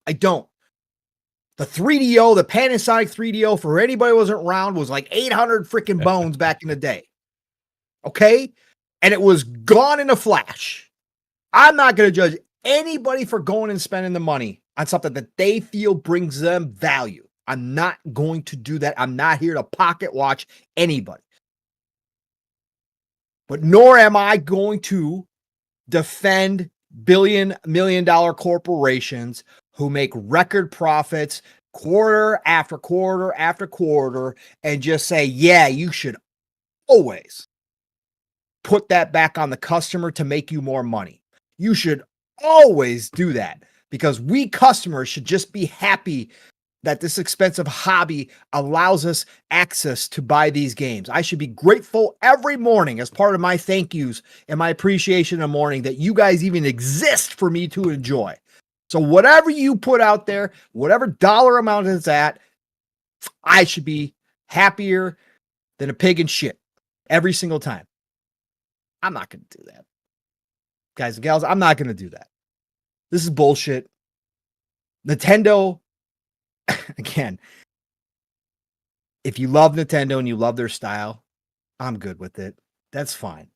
I don't. The 3DO, the Panasonic 3DO, for anybody who wasn't around, was like 800 freaking bones back in the day. Okay? And it was gone in a flash. I'm not going to judge anybody for going and spending the money on something that they feel brings them value. I'm not going to do that. I'm not here to pocket watch anybody. But nor am I going to defend million-dollar corporations who make record profits quarter after quarter after quarter and just say, yeah, you should always put that back on the customer to make you more money. You should always do that because we customers should just be happy that this expensive hobby allows us access to buy these games. I should be grateful every morning as part of my thank yous and my appreciation in the morning that you guys even exist for me to enjoy. So whatever you put out there, whatever dollar amount it's at, I should be happier than a pig in shit every single time. I'm not going to do that. Guys and gals, I'm not going to do that. This is bullshit. Nintendo, again, if you love Nintendo and you love their style, I'm good with it. That's fine.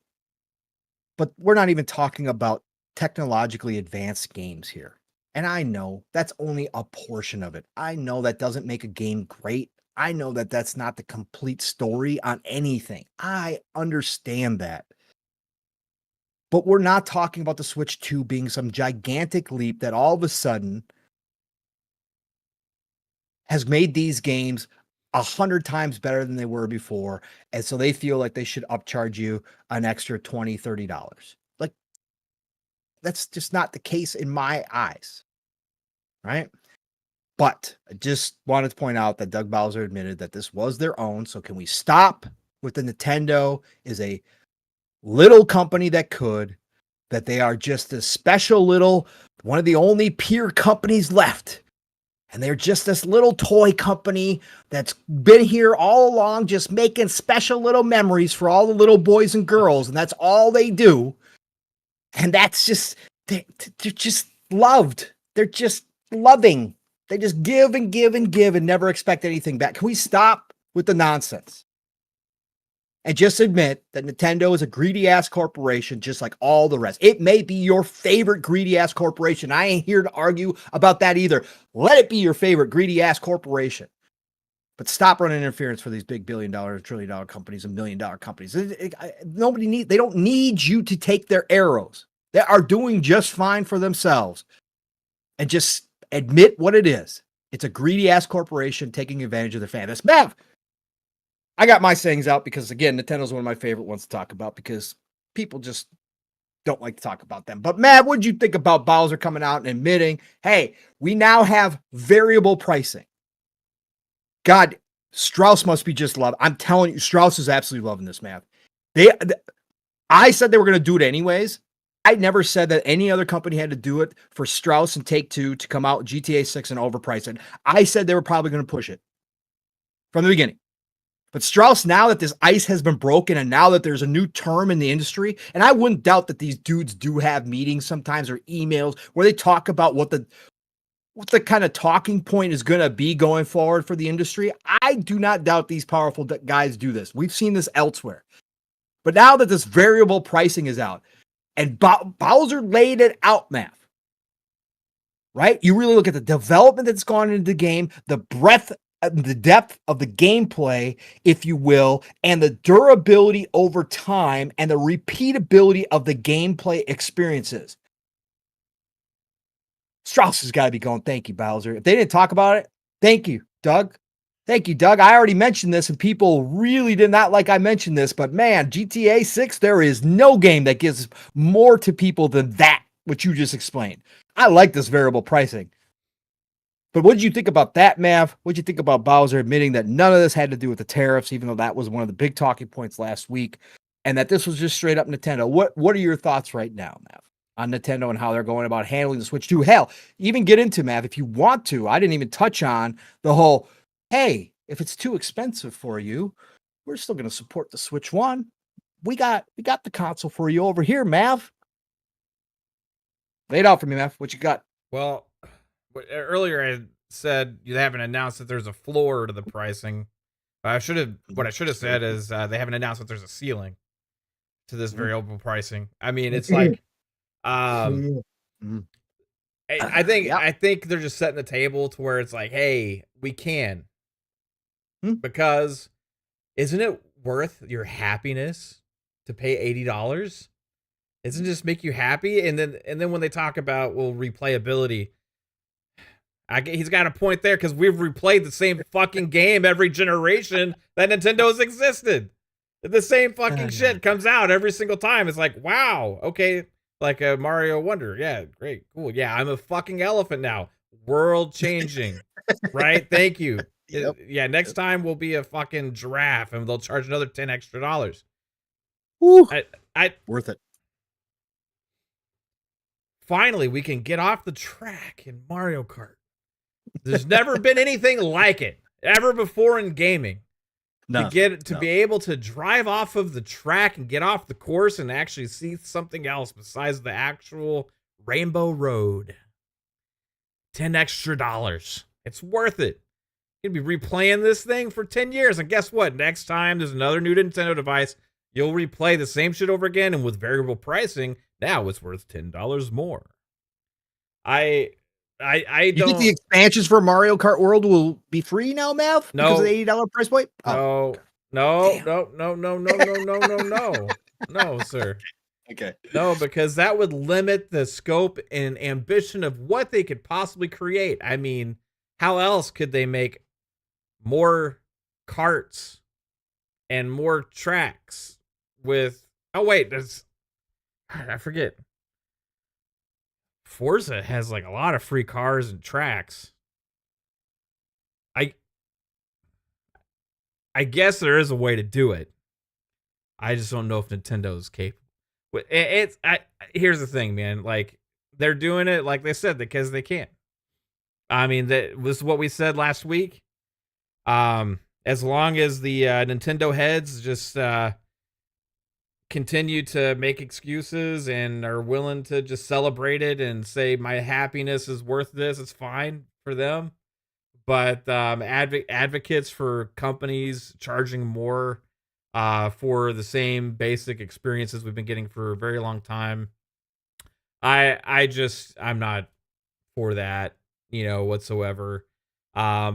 But we're not even talking about technologically advanced games here. And I know that's only a portion of it. I know that doesn't make a game great. I know that that's not the complete story on anything. I understand that. But we're not talking about the Switch 2 being some gigantic leap that all of a sudden has made these games 100 times better than they were before. And so they feel like they should upcharge you an extra $20, $30. Like, that's just not the case in my eyes. Right? But I just wanted to point out that Doug Bowser admitted that this was their own. So can we stop with the Nintendo is a little company that they are just a special little, one of the only peer companies left. And they're just this little toy company that's been here all along, just making special little memories for all the little boys and girls. And that's all they do. And that's just, they're just loved. They're just loving. They just give and give and give and never expect anything back. Can we stop with the nonsense? And just admit that Nintendo is a greedy-ass corporation just like all the rest. It may be your favorite greedy-ass corporation. I ain't here to argue about that either. Let it be your favorite greedy-ass corporation. But stop running interference for these big billion-dollar, trillion-dollar companies and million-dollar companies. They don't need you to take their arrows. They are doing just fine for themselves. And just admit what it is. It's a greedy-ass corporation taking advantage of their fans. Mav! I got my sayings out because, again, Nintendo's one of my favorite ones to talk about because people just don't like to talk about them. But, Matt, what did you think about Bowser coming out and admitting, hey, we now have variable pricing? God, Strauss must be just love. I'm telling you, Strauss is absolutely loving this, Matt. I said they were going to do it anyways. I never said that any other company had to do it for Strauss and Take-Two to come out with GTA 6 and overprice it. I said they were probably going to push it from the beginning. But Strauss, now that this ice has been broken and now that there's a new term in the industry, and I wouldn't doubt that these dudes do have meetings sometimes or emails where they talk about what the kind of talking point is going to be going forward for the industry. I do not doubt these powerful guys do this. We've seen this elsewhere. But now that this variable pricing is out and Bowser laid it out, Matt, right? You really look at the development that's gone into the game, the breadth, the depth of the gameplay, if you will, and the durability over time and the repeatability of the gameplay experiences. Strauss has got to be going, thank you, Bowser. If they didn't talk about it, thank you, Doug. Thank you, Doug. I already mentioned this and people really did not like I mentioned this, but man, GTA 6, there is no game that gives more to people than that, what you just explained. I like this variable pricing. But what did you think about that, Mav? What did you think about Bowser admitting that none of this had to do with the tariffs, even though that was one of the big talking points last week, and that this was just straight up Nintendo? What are your thoughts right now, Mav, on Nintendo and how they're going about handling the Switch 2? Hell, even get into, Mav, if you want to. I didn't even touch on the whole, hey, if it's too expensive for you, we're still going to support the Switch 1. We got the console for you over here, Mav. Lay it out for me, Mav. What you got? Well, earlier I said you haven't announced that there's a floor to the pricing. What I should have said is they haven't announced that there's a ceiling to this variable pricing. I mean, it's like, I think they're just setting the table to where it's like, hey, we can, because isn't it worth your happiness to pay $80? Doesn't it just make you happy? And then when they talk about replayability, he's got a point there, because we've replayed the same fucking game every generation that Nintendo's existed. The same fucking shit comes out every single time. It's like, wow, okay, like a Mario Wonder. Yeah, great, cool. Yeah, I'm a fucking elephant now. World changing, right? Thank you. Yep. Yeah, next time we'll be a fucking giraffe, and they'll charge another $10 extra. Woo. I worth it. Finally, we can get off the track in Mario Kart. There's never been anything like it ever before in gaming. To be able to drive off of the track and get off the course and actually see something else besides the actual Rainbow Road. $10 extra. It's worth it. You'd be replaying this thing for 10 years. And guess what? Next time there's another new Nintendo device, you'll replay the same shit over again. And with variable pricing, now it's worth $10 more. I don't. You think the expansions for Mario Kart World will be free now, Mav? No. Because of the $80 price point? No, no, sir. Okay. No, because that would limit the scope and ambition of what they could possibly create. I mean, how else could they make more carts and more tracks with... Oh, wait, I forget. Forza has like a lot of free cars and tracks. I guess there is a way to do it. I just don't know if Nintendo's capable. Here's the thing, man. Like, they're doing it, like they said, because they can. I mean, that was what we said last week. As long as the Nintendo heads just continue to make excuses and are willing to just celebrate it and say my happiness is worth this, it's fine for them. But advocates for companies charging more for the same basic experiences we've been getting for a very long time, I'm not for that, whatsoever.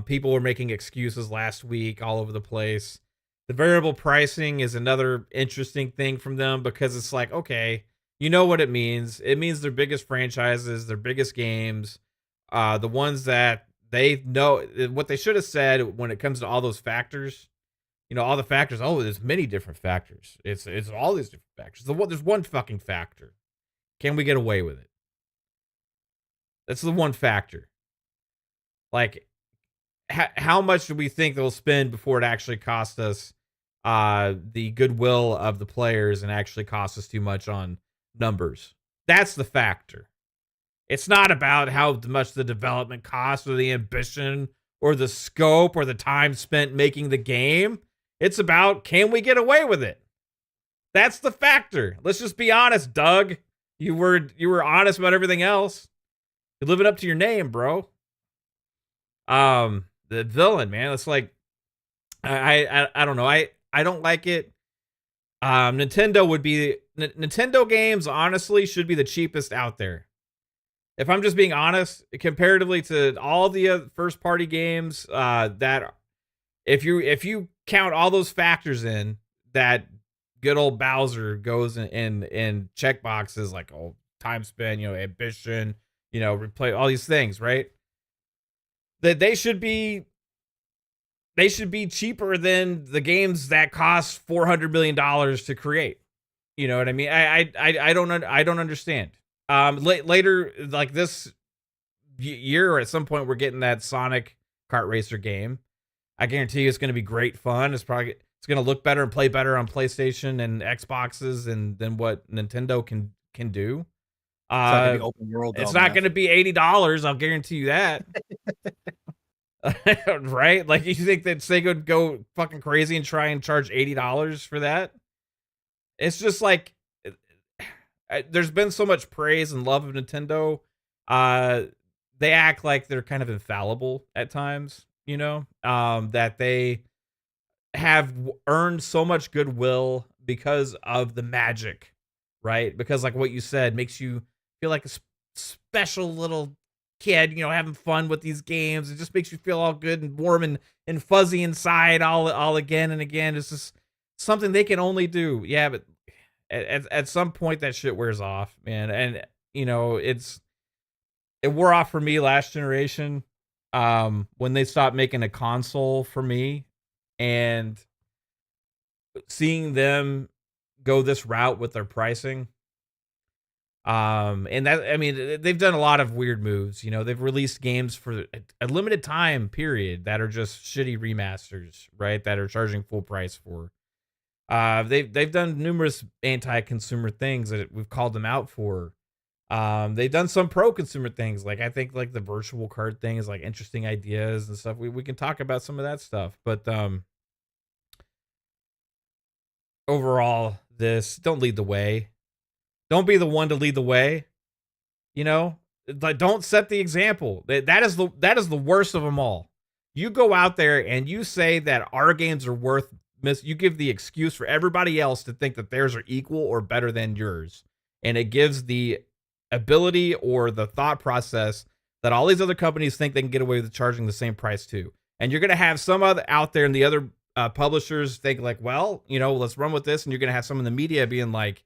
People were making excuses last week all over the place. The variable pricing is another interesting thing from them, because it's like, okay, you know what it means. It means their biggest franchises, their biggest games, the ones that they know. What they should have said when it comes to all those factors, all the factors. Oh, there's many different factors. It's all these different factors. There's one fucking factor. Can we get away with it? That's the one factor. Like, how much do we think they'll spend before it actually costs us the goodwill of the players and actually costs us too much on numbers? That's the factor. It's not about how much the development costs or the ambition or the scope or the time spent making the game. It's about, can we get away with it? That's the factor. Let's just be honest, Doug. You were honest about everything else. You're living up to your name, bro. The villain, man. It's like, I don't know. I don't like it. Nintendo games, honestly, should be the cheapest out there. If I'm just being honest, comparatively to all the first party games, that if you count all those factors in, that good old Bowser goes in check boxes like, oh, time spent, ambition, replay, all these things, right? That they should be cheaper than the games that cost $400 million to create. You know what I mean? I don't understand. Later, like this year or at some point we're getting that Sonic kart racer game. I guarantee you it's going to be great fun. It's going to look better and play better on PlayStation and Xboxes and than what Nintendo can do. It's not gonna be open world It's though, not man. going to be $80. I'll guarantee you that. Right? Like you think that Sega would go fucking crazy and try and charge $80 for that? It's just like there's been so much praise and love of Nintendo. Uh, they act like they're kind of infallible at times, that they have earned so much goodwill because of the magic, right? Because like what you said makes you feel like a special little kid, having fun with these games. It just makes you feel all good and warm and fuzzy inside all again and again. It's just something they can only do. Yeah, but at some point that shit wears off, man. And it wore off for me last generation. When they stopped making a console for me and seeing them go this route with their pricing. And that, I mean, they've done a lot of weird moves. They've released games for a limited time period that are just shitty remasters, right? That are charging full price for. They've done numerous anti-consumer things that we've called them out for. They've done some pro-consumer things, like I think like the virtual card thing is like interesting ideas and stuff. We can talk about some of that stuff, but overall, don't lead the way. Don't be the one to lead the way. Like don't set the example. That is the worst of them all. You go out there and you say that our games are worth you give the excuse for everybody else to think that theirs are equal or better than yours. And it gives the ability or the thought process that all these other companies think they can get away with charging the same price too. And you're going to have some other out there and the other publishers think like, well, let's run with this. And you're going to have some in the media being like,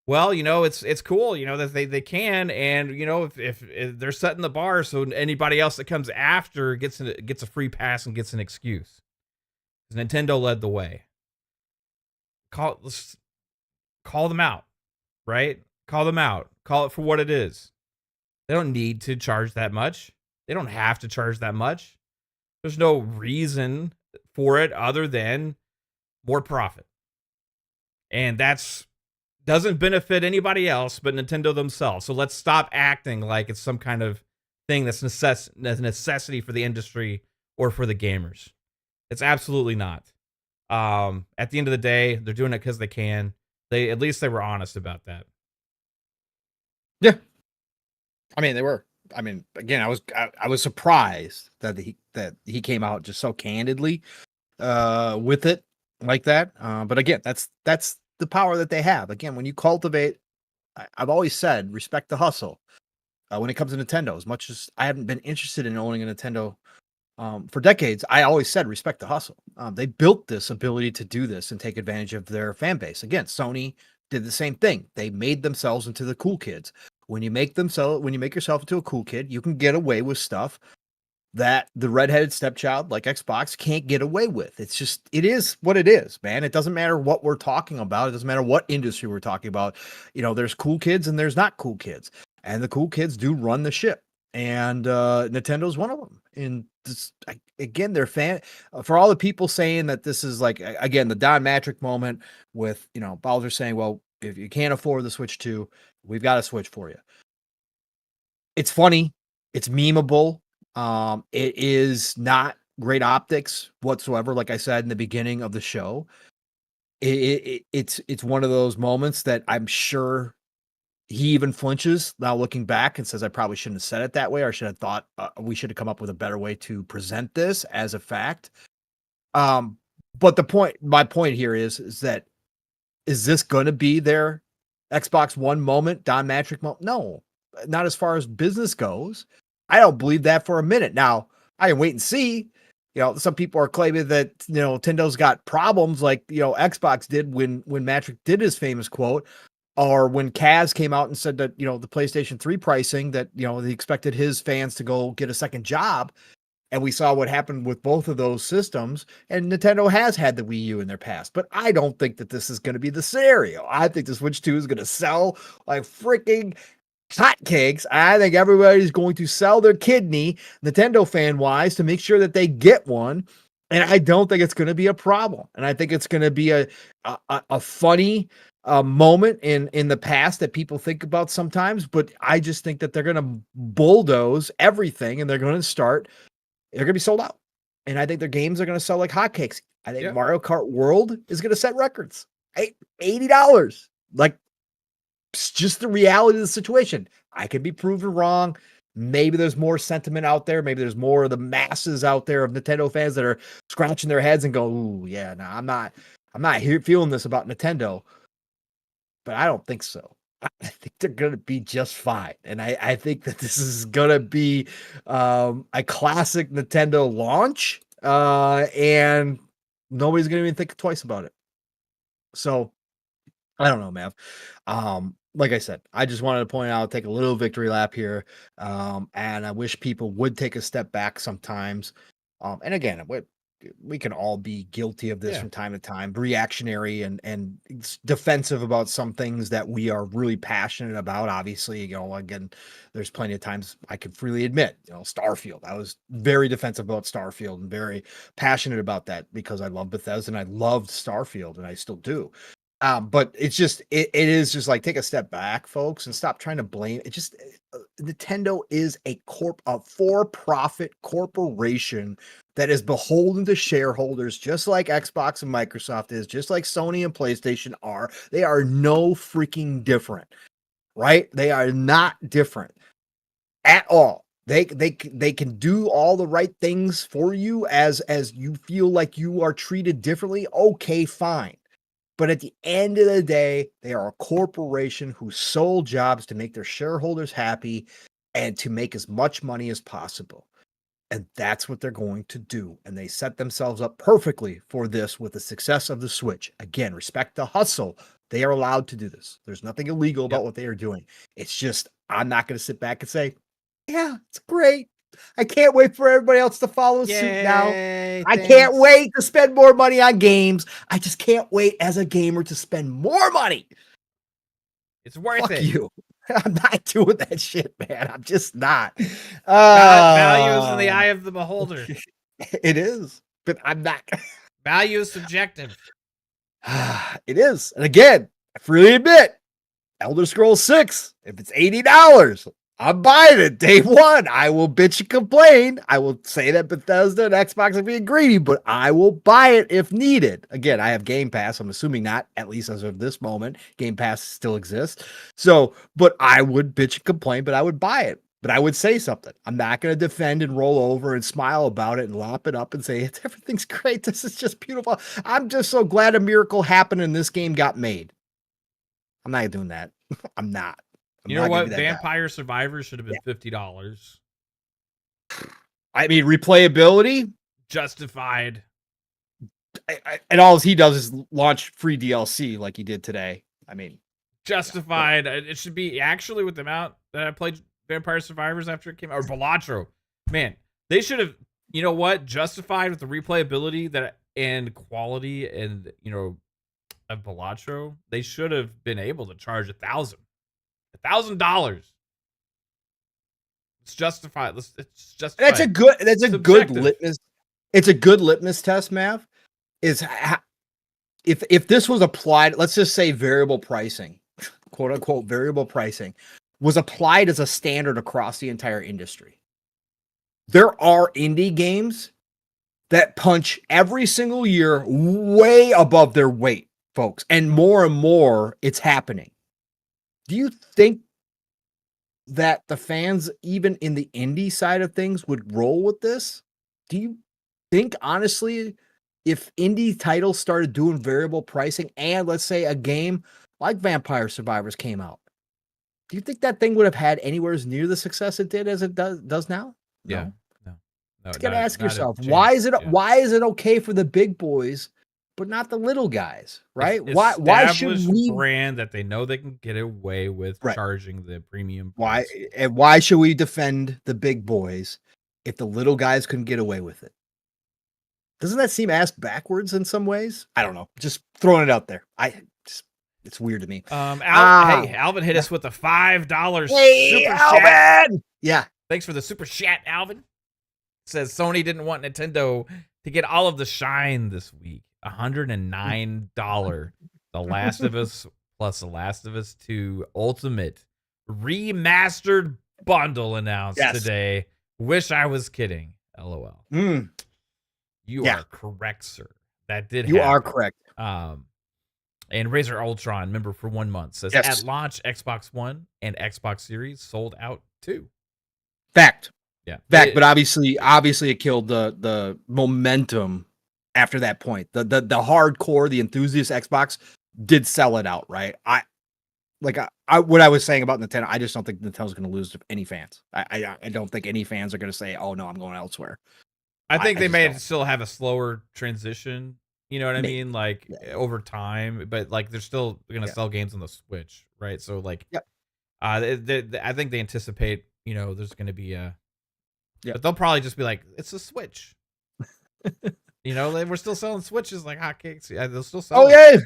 well, it's cool, that they can. And, if they're setting the bar so anybody else that comes after gets a free pass and gets an excuse. Nintendo led the way. Let's call them out, right? Call them out. Call it for what it is. They don't need to charge that much. They don't have to charge that much. There's no reason for it other than more profit. And that's doesn't benefit anybody else but Nintendo themselves. So let's stop acting like it's some kind of thing that's necessity for the industry or for the gamers. It's absolutely not. At the end of the day, they're doing it because they can. At least they were honest about that. Yeah, I mean they were. I mean, again, I was surprised that he came out just so candidly with it like that. But again, that's the power that they have. Again, when you cultivate, I've always said, respect the hustle. When it comes to Nintendo, as much as I haven't been interested in owning a Nintendo for decades, I always said respect the hustle. They built this ability to do this and take advantage of their fan base. Again, Sony did the same thing. They made themselves into the cool kids. When you make yourself into a cool kid, you can get away with stuff that the redheaded stepchild like Xbox can't get away with. It is what it is, man. It doesn't matter what we're talking about. It doesn't matter what industry we're talking about. There's cool kids and there's not cool kids. And the cool kids do run the ship. And Nintendo's one of them. And again, they're for all the people saying that this is like, again, the Don Matrick moment with, Bowser saying, well, if you can't afford the Switch 2, we've got a Switch for you. It's funny. It's memeable. It is not great optics whatsoever. Like I said in the beginning of the show, it's one of those moments that I'm sure he even flinches now looking back and says, I probably shouldn't have said it that way. Or I should have thought we should have come up with a better way to present this as a fact. But my point here is that, is this going to be their Xbox One moment, Don Matrick moment? No, not as far as business goes. I don't believe that for a minute. Now, I can wait and see. Some people are claiming that, Nintendo's got problems like, Xbox did when Matrick did his famous quote, or when Kaz came out and said that, the PlayStation 3 pricing that, he expected his fans to go get a second job. And we saw what happened with both of those systems. And Nintendo has had the Wii U in their past. But I don't think that this is going to be the scenario. I think the Switch 2 is going to sell like freaking hotcakes. I think everybody's going to sell their kidney, Nintendo fan wise, to make sure that they get one. And I don't think it's going to be a problem. And I think it's going to be a funny moment in the past that people think about sometimes. But I just think that they're going to bulldoze everything and they're going to be sold out. And I think their games are going to sell like hotcakes. I think Mario Kart World is going to set records. $80. Like, it's just the reality of the situation. I can be proven wrong. Maybe there's more sentiment out there. Maybe there's more of the masses out there of Nintendo fans that are scratching their heads and go, "Ooh, yeah, no, I'm not here feeling this about Nintendo." But I don't think so. I think they're gonna be just fine, and I think that this is gonna be a classic Nintendo launch, and nobody's gonna even think twice about it. So I don't know, Mav. Like I said, I just wanted to point out, take a little victory lap here. And I wish people would take a step back sometimes. And again, we can all be guilty of this from time to time, reactionary and defensive about some things that we are really passionate about. Obviously, again, there's plenty of times I can freely admit, Starfield. I was very defensive about Starfield and very passionate about that because I love Bethesda and I loved Starfield and I still do. But it's just, it is just like, take a step back, folks, and stop trying to blame. It just, Nintendo is a for-profit corporation that is beholden to shareholders, just like Xbox and Microsoft is, just like Sony and PlayStation are. They are no freaking different, right? They are not different at all. They can do all the right things for you as you feel like you are treated differently. Okay, fine. But at the end of the day, they are a corporation whose sole job is to make their shareholders happy and to make as much money as possible. And that's what they're going to do. And they set themselves up perfectly for this with the success of the Switch. Again, respect the hustle. They are allowed to do this. There's nothing illegal about what they are doing. It's just, I'm not going to sit back and say, yeah, it's great. I can't wait for everybody else to follow suit now. I can't wait to spend more money on games. I just can't wait as a gamer to spend more money. It's worth Fuck it. You. I'm not doing that shit, man. I'm just not. Value is in the eye of the beholder. It is, but I'm not. Value is subjective. It is. And again, I freely admit, Elder Scrolls 6, if it's $80, I'm buying it day one. I will bitch and complain. I will say that Bethesda and Xbox are being greedy, but I will buy it if needed. Again, I have Game Pass. I'm assuming not, at least as of this moment. Game Pass still exists. So, but I would bitch and complain, but I would buy it. But I would say something. I'm not going to defend and roll over and smile about it and lop it up and say, everything's great. This is just beautiful. I'm just so glad a miracle happened and this game got made. I'm not doing that. I'm not. You know what? Vampire Survivors should have been $50. I mean, replayability? Justified. And all he does is launch free DLC like he did today. I mean, Justified. It should be actually with the amount that I played Vampire Survivors after it came out. Or Balatro. Man, they should have, you know what? Justified with the replayability that and quality and, of Balatro. They should have been able to charge $1,000. It's justified. It's justified. That's a good litmus. It's a good litmus test, Mav. If this was applied, let's just say variable pricing, quote unquote variable pricing, was applied as a standard across the entire industry. There are indie games that punch every single year way above their weight, folks, and more it's happening. Do you think that the fans, even in the indie side of things, would roll with this? Do you think, honestly, if indie titles started doing variable pricing and let's say a game like Vampire Survivors came out, do you think that thing would have had anywhere near the success it did as it does now? No. You gotta ask yourself, why is it okay for the big boys but not the little guys, right? Why should we brand that they know they can get away with charging the premium price? Why should we defend the big boys if the little guys couldn't get away with it? Doesn't that seem ass backwards in some ways? I don't know. Just throwing it out there. It's weird to me. Hey, Alvin hit us with a $5 Hey, super Alvin! chat. Yeah. Thanks for the super chat, Alvin. Says Sony didn't want Nintendo to get all of the shine this week. $109. The Last of Us plus The Last of Us 2 Ultimate Remastered Bundle announced today. Wish I was kidding. LOL. You are correct, sir. That did happen. You are correct. And Razer Ultron, member for 1 month, says at launch, Xbox One and Xbox Series sold out too. Fact. Yeah. Fact. But obviously it killed the momentum after that point. The hardcore, the enthusiast Xbox did sell it out, right? What I was saying about Nintendo, I just don't think Nintendo's going to lose to any fans. I don't think any fans are going to say, "Oh no, I'm going elsewhere." I think they may still have a slower transition. You know what I mean? Like over time, but like they're still going to sell games on the Switch, right? So like, I think they anticipate, there's going to be but they'll probably just be like, it's a Switch. We're still selling Switches like hotcakes. Yeah, they'll still sell. Oh yeah,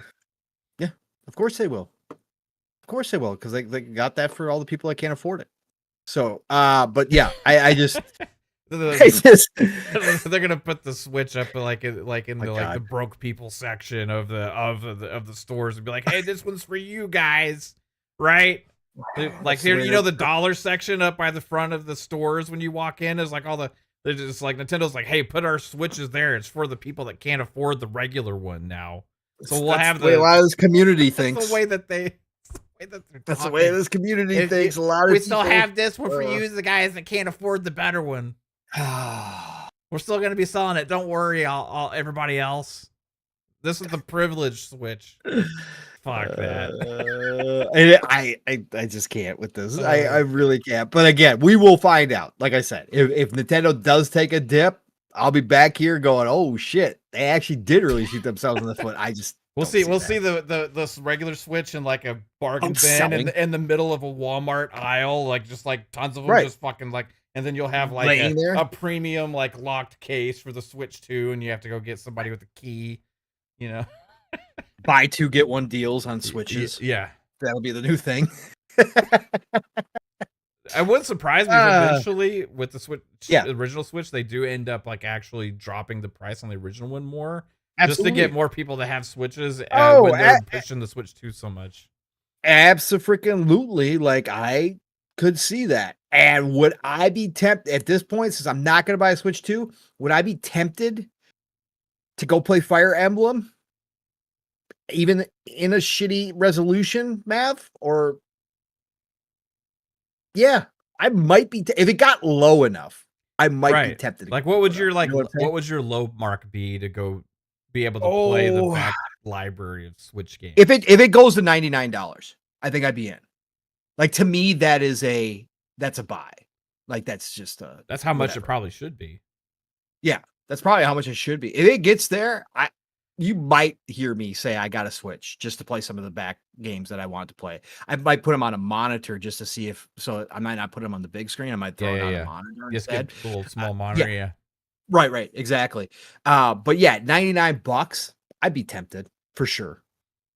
yeah. Of course they will. Of course they will, because they got that for all the people that can't afford it. So, but yeah, I just. They're gonna put the Switch up like in the broke people section of the stores and be like, hey, this one's for you guys, right? Like here, the dollar section up by the front of the stores when you walk in is like they're just like Nintendo's like, hey, put our Switches there. It's for the people that can't afford the regular one now. So we'll have the way a lot of this community thinks. That's the way that that's the way this community thinks. A lot of we still have this one for you, the guys that can't afford the better one. We're still going to be selling it. Don't worry, all everybody else. This is the privileged Switch. Fuck that. I just can't with this. I really can't. But again, we will find out. Like I said, if Nintendo does take a dip, I'll be back here going, oh shit, they actually did really shoot themselves in the foot. We'll see the regular Switch in like a bargain bin in the middle of a Walmart aisle, like just like tons of them, just fucking like. And then you'll have like a premium like locked case for the Switch 2, and you have to go get somebody with a key, Buy 2 get 1 deals on Switches. Yeah, that'll be the new thing. It wouldn't surprise me if eventually with the Switch, original Switch, they do end up like actually dropping the price on the original one more, just to get more people to have Switches. When they're pushing the Switch 2 so much. Absolutely, like I could see that. And would I be tempted at this point, since I'm not going to buy a Switch 2, would I be tempted to go play Fire Emblem? Even in a shitty resolution, Mav? Or I might be if it got low enough, I might be tempted. Like what would your what would your low mark be to go be able to play the back library of Switch games? If it goes to $99, I think I'd be in. Like to me, that's a buy. Like that's just that's how much it probably should be. Yeah, that's probably how much it should be. If it gets there, you might hear me say I got to switch just to play some of the back games that I want to play. I might put them on a monitor just to see so I might not put them on the big screen. I might throw it on a monitor instead. Just get a little small monitor, Right, exactly. But yeah, $99, I'd be tempted for sure.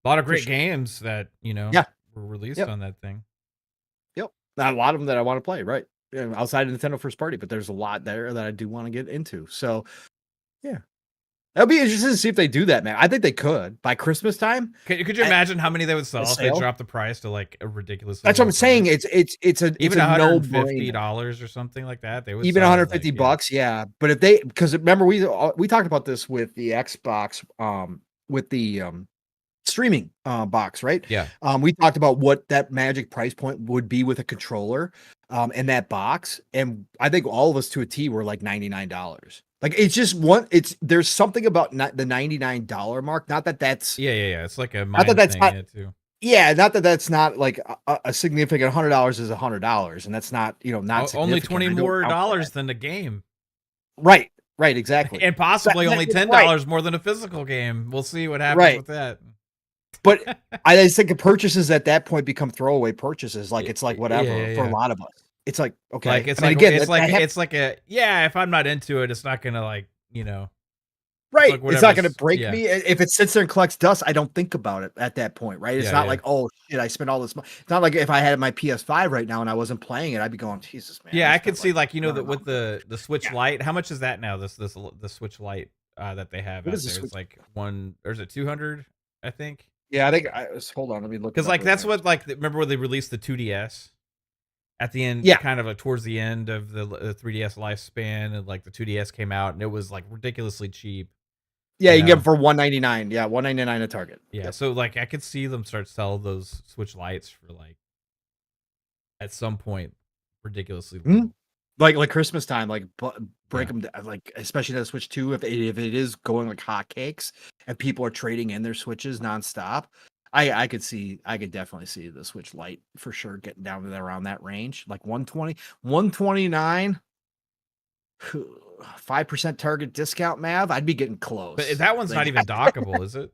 A lot of great games that, were released on that thing. Yep. Not a lot of them that I want to play, right? Outside of Nintendo first party, but there's a lot there that I do want to get into. So, yeah. That'll be interesting to see if they do that, man. I think they could by Christmas time. Could you imagine how many they would sell if they dropped the price to like a ridiculous? That's what I'm saying. It's even $150 or something like that. They would even $150, yeah. But if because remember we talked about this with the Xbox, with the streaming box, right? Yeah. We talked about what that magic price point would be with a controller, in that box, and I think all of us to a T were like $99. Like it's just there's something about the $99 mark. Not that that's It's like a not that that's thing, not too. Yeah, not that that's not like a significant $100 is $100, and that's not not only $20 more than the game. Right, exactly, and possibly only $10 more than a physical game. We'll see what happens with that. But I just think the purchases at that point become throwaway purchases. Like it's like whatever for a lot of us. It's like okay, like it's if I'm not into it, it's not gonna like Right. like It's not gonna whatever's break yeah. me. If it sits there and collects dust, I don't think about it at that point, right? It's Yeah, not yeah. like, "Oh, shit, I spent all this money." It's not like if I had my PS5 right now and I wasn't playing it, I'd be going, "Jesus, man, Yeah, I I could spent see like like, $200." that with the Switch Yeah. Lite, how much is that now? The Switch Lite, that they have What out is the there? It's Switch? like 1 or is it 200, I think? Yeah, I think hold on, let me look it Because up like, right that's now. what, like, remember when they released the 2DS? At the end, Yeah. kind of, towards the end of the 3DS lifespan, and, like, the 2DS came out, and it was, like, ridiculously cheap, Yeah, you you can get them know? for 199. Yeah, 199 at Target. Yeah, Yep. so, like, I could see them start sell those Switch Lites for, like, at some point, ridiculously Mhm. low. Like Christmas time, like, break Yeah. them like, especially the Switch 2, if it is going like hotcakes and people are trading in their Switches nonstop, I could definitely see the Switch Lite for sure getting down to that around that range, like 120, 129, 5% Target discount, Mav, I'd be getting But close. that one's Like not even dockable, is it?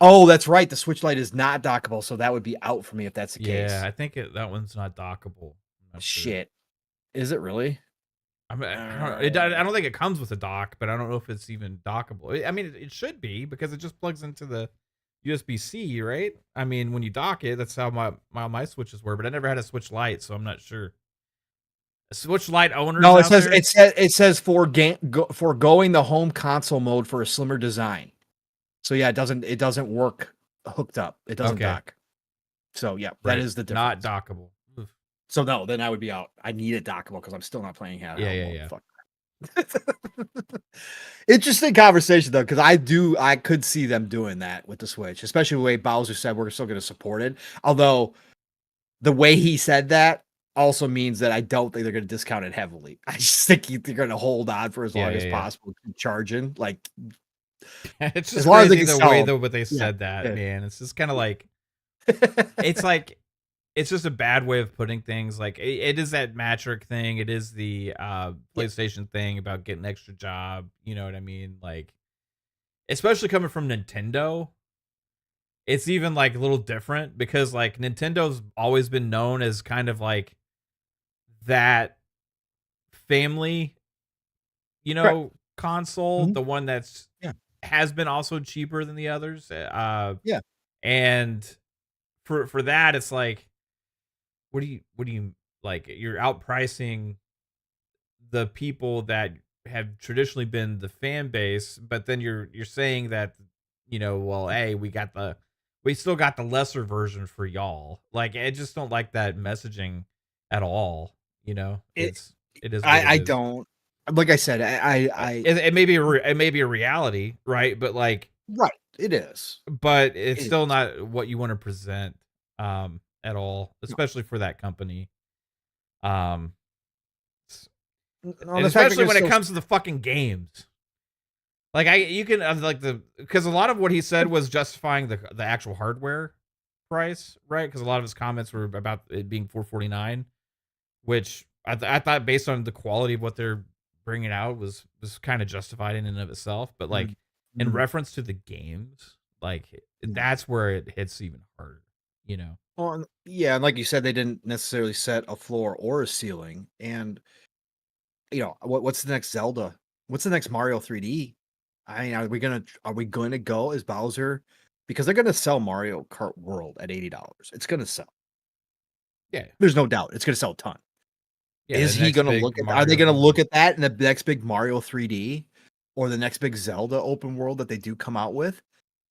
oh, that's right, the Switch Lite is not dockable, so that would be out for me if that's the Yeah, case. I think that one's not dockable. I'm not sure. Shit. Is it really? I mean, I Uh, don't think it comes with a dock, but I don't know if it's even dockable. I mean, it should be because it just plugs into the USB-C, right? I mean, when you dock it, that's how my Switches were, but I never had a Switch Lite, so I'm not sure. Switch Lite owners No, out there? it says foregoing the home console mode for a slimmer design. So yeah, it doesn't work hooked up. It doesn't Okay, dock. So yeah, that right. is the Not difference. dockable. Oof. So no, then I would be out. I need a dockable because I'm still not playing Yeah, handheld yeah, mode. yeah. Fuck. Interesting conversation though, because I could see them doing that with the Switch, especially the way Bowser said we're still going to support it. Although the way he said that also means that I don't think they're going to discount it heavily. I just think they're going to hold on for as Yeah, long yeah, as yeah. possible, keep charging, like It's as just long as they crazy can the way sell 'em. that what they Yeah, said that, yeah. man. It's just kinda like it's just a bad way of putting things. Like it is that Matric thing. It is the Yeah, PlayStation thing about getting an extra job. You know what I mean? Like especially coming from Nintendo, it's even like a little different because like Nintendo's always been known as kind of like that family, correct. console, Mhm. the one that's Yeah, has been also cheaper than the others. yeah, And for that, it's like what do you like? You're outpricing the people that have traditionally been the fan base, but then you're saying that well, hey, we still got the lesser version for y'all. Like I just don't like that messaging at all. it It is what it I is. don't like I said, It may be it may be a reality, right? But like, right, it is. but it's It still is. not what you want to present at all, No. especially for that company. Um, s- No, and the fact that especially you're when it still comes to the fucking games. Like you can like because a lot of what he said was justifying the actual hardware price, right? Because a lot of his comments were about it being 449, which I thought based on the quality of what they're bringing out was kind of justified in and of itself. But mm, like in mm, reference to the games, like mm. that's where it hits even harder. You know? Well, yeah, and like you said, they didn't necessarily set a floor or a ceiling. And what's the next Zelda? What's the next Mario 3D? I mean, are we gonna go as Bowser? Because they're gonna sell Mario Kart World at $80. It's gonna sell. Yeah, There's no doubt. It's gonna sell a ton. yeah. The Is he next gonna big look at are they Mario gonna game. look at that in the next big Mario 3D or the next big Zelda open world that they do come out with?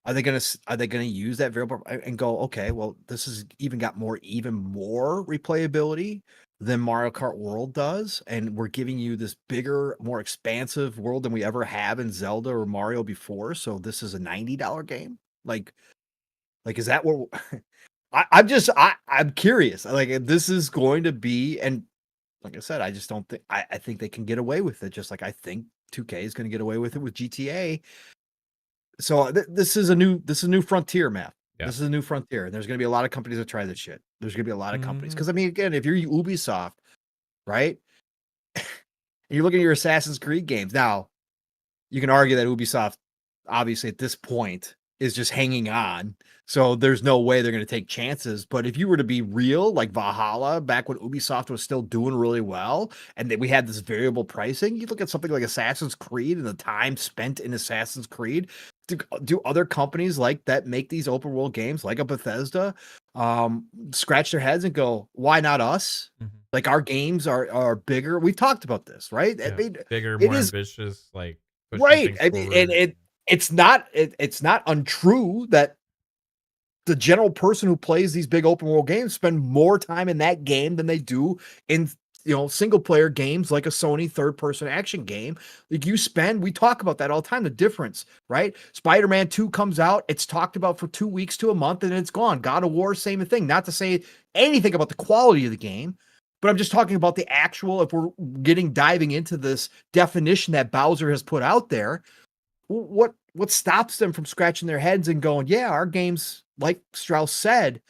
Are they gonna use that variable and go, okay, well, this has even more replayability than Mario Kart World does, and we're giving you this bigger, more expansive world than we ever have in Zelda or Mario before. So this is a $90 game. Like is that what I'm curious. Like this is going to be, and like I said, I just don't think I think they can get away with it, just like I think 2K is going to get away with it with GTA. So this is a new frontier, Matt. Yeah. This is a new frontier, and there's going to be a lot of companies that try this shit. There's going to be a lot of companies Hmm. because I mean, again, if you're Ubisoft, right, and you're looking at your Assassin's Creed games now, you can argue that Ubisoft, obviously at this point, is just hanging on. So there's no way they're going to take chances. But if you were to be real, like Valhalla, back when Ubisoft was still doing really well, and then we had this variable pricing, you look at something like Assassin's Creed and the time spent in Assassin's Creed. Do other companies like that make these open world games like a Bethesda scratch their heads and go, why not us? Mm-hmm. Like our games are bigger. We've talked about this, right? Yeah. I mean, Bigger, it more is ambitious, like pushing right. things I mean, forward. and it's not untrue that the general person who plays these big open world games spend more time in that game than they do in single player games like a Sony third person action game. Like we talk about that all the time, the difference, right? Spider-Man 2 comes out, it's talked about for 2 weeks to a month and it's gone. God of War, same thing. Not to say anything about the quality of the game, but I'm just talking about the actual, if we're diving into this definition that Bowser has put out there, what stops them from scratching their heads and going, yeah, our games, like Strauss said,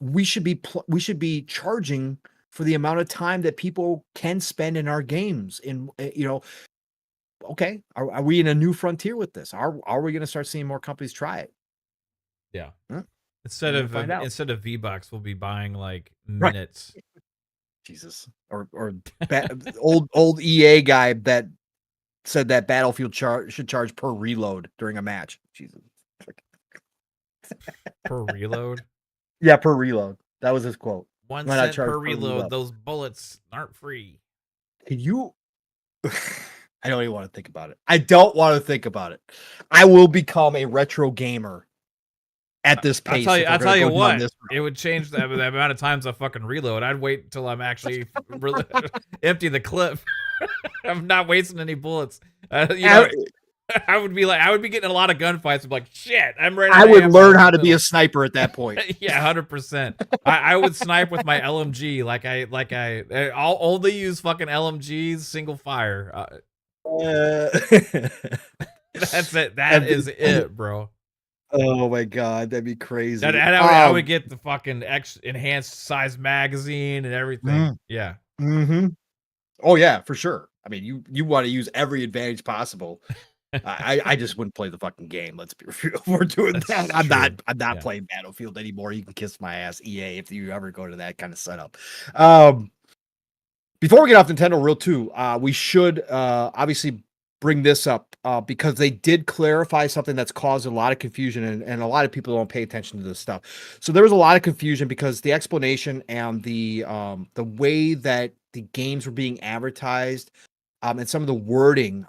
we should be charging for the amount of time that people can spend in our games. Okay, are we in a new frontier with this? Are we going to start seeing more companies try it? Yeah. Huh? Instead find out. of V-Bucks, we'll be buying like Right. minutes. Jesus, or old EA guy that said that Battlefield should charge per reload during a match. Jesus. Per reload? Yeah, per reload. That was his quote. 1 Why not cent charge per reload. Those bullets aren't free. Can you? I don't even want to think about it. I don't want to think about it. I will become a retro gamer at this pace. I'll tell you what. It would change the amount of times I fucking reload. I'd wait until I'm actually empty the clip. I'm not wasting any bullets. I would be getting a lot of gunfights. I'm like, shit, I'm ready. I would learn how to be a sniper at that point. Yeah, 100%. I would snipe with my LMG. I'll only use fucking LMGs, single fire. That's it. That is it, bro. Oh my god, that'd be crazy. I would get the fucking enhanced size magazine and everything. Yeah. Mm-hmm. Oh yeah, for sure. I mean, you want to use every advantage possible. I just wouldn't play the fucking game. Let's be real. We're doing that. I'm not playing Battlefield anymore. You can kiss my ass, EA, if you ever go to that kind of setup. Before we get off Nintendo real too, we should obviously bring this up because they did clarify something that's caused a lot of confusion and a lot of people don't pay attention to this stuff. So there was a lot of confusion because the explanation and the way that the games were being advertised and some of the wording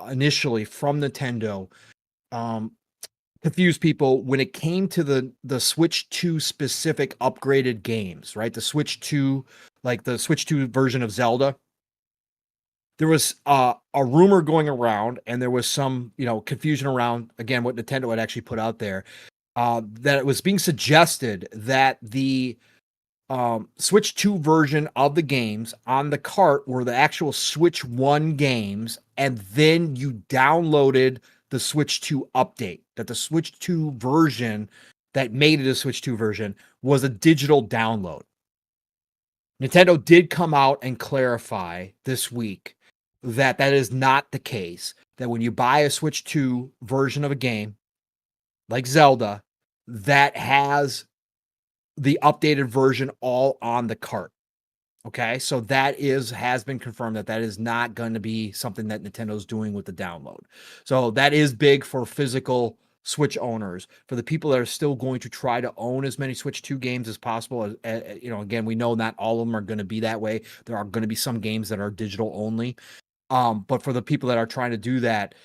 initially from Nintendo confused people when it came to the Switch 2 specific upgraded games, right? The Switch 2, like the Switch 2 version of Zelda. There was a rumor going around, and there was some, confusion around, again, what Nintendo had actually put out there, that it was being suggested that the Switch 2 version of the games on the cart were the actual Switch 1 games, and then you downloaded the Switch 2 update, that the Switch 2 version that made it a Switch 2 version was a digital download. Nintendo did come out and clarify this week that is not the case, that when you buy a Switch 2 version of a game like Zelda, that has the updated version all on the cart. Okay, so that has been confirmed that is not going to be something that Nintendo's doing with the download. So that is big for physical Switch owners, for the people that are still going to try to own as many Switch 2 games as possible. Again, we know not all of them are going to be that way. There are going to be some games that are digital only. But for the people that are trying to do that,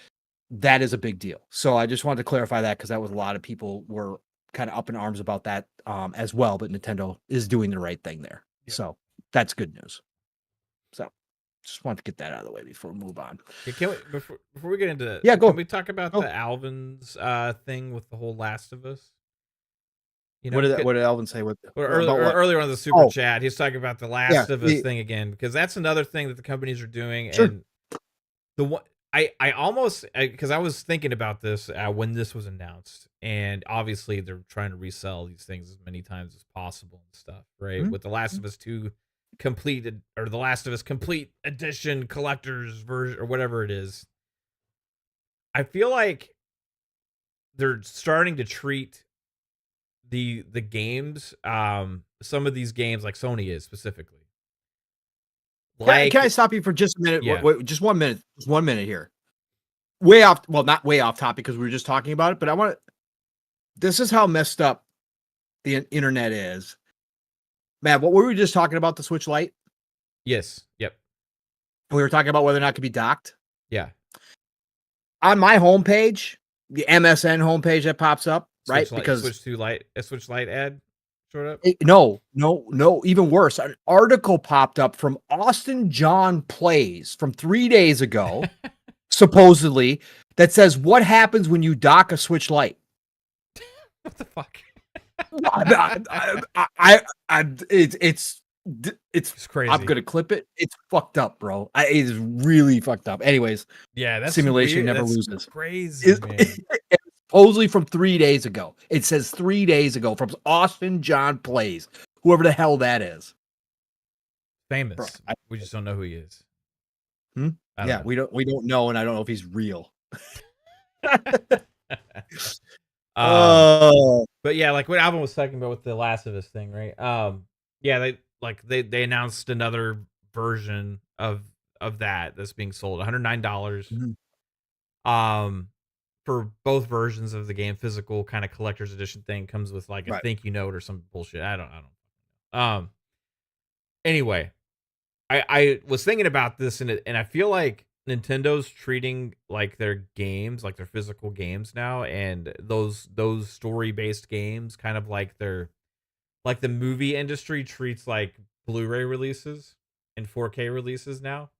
that is a big deal. So I just wanted to clarify that because that was a lot of people were kind of up in arms about that as well. But Nintendo is doing the right thing there. Yeah. So that's good news. So just wanted to get that out of the way before we move on. Yeah, can we, before we get into go. Can we talk about the Alvin's thing with the whole Last of Us? What did Alvin say? Earlier on the super chat, he's talking about the Last of Us thing again, because that's another thing that the companies are doing. Sure. And the one I almost, because I was thinking about this when this was announced, and obviously they're trying to resell these things as many times as possible and stuff, right? Mm-hmm. With the Last of Us 2 completed, or the Last of Us Complete Edition collector's version, or whatever it is. I feel like they're starting to treat the games, some of these games like Sony is specifically. Can I Like, stop you for just a minute? yeah. Wait, just 1 minute. Just 1 minute here. Way off. Well, not way off topic because we were just talking about it, but I want to. This is how messed up the internet is, man. What were we just talking about? The Switch Lite. Yes. Yep. We were talking about whether or not it could be docked. Yeah. On my homepage, the MSN homepage that pops up, right? Switch Lite, Because Switch Lite ad showed up. no, even worse. An article popped up from Austin John Plays from 3 days ago, supposedly, that says what happens when you dock a Switch Lite. What the fuck? It's crazy. I'm gonna clip it. It's fucked up, bro. It is really fucked up. Anyways, Yeah, that's simulation weird. never That's loses. crazy, man. It's supposedly from 3 days ago. It says 3 days ago from Austin John Plays, whoever the hell that is. Famous. Bro, We just don't know who he is. Yeah, we don't know, and I don't know if he's real. But yeah, like what Alvin was talking about with the Last of Us thing, right? Yeah, they announced another version of that's being sold, $109. For both versions of the game, physical kind of collector's edition thing comes with like a Right. thank you note or some bullshit. I don't. Anyway, I was thinking about this and I feel like Nintendo's treating like their games, like their physical games now, and those story-based games kind of like like the movie industry treats like Blu-ray releases and 4K releases now.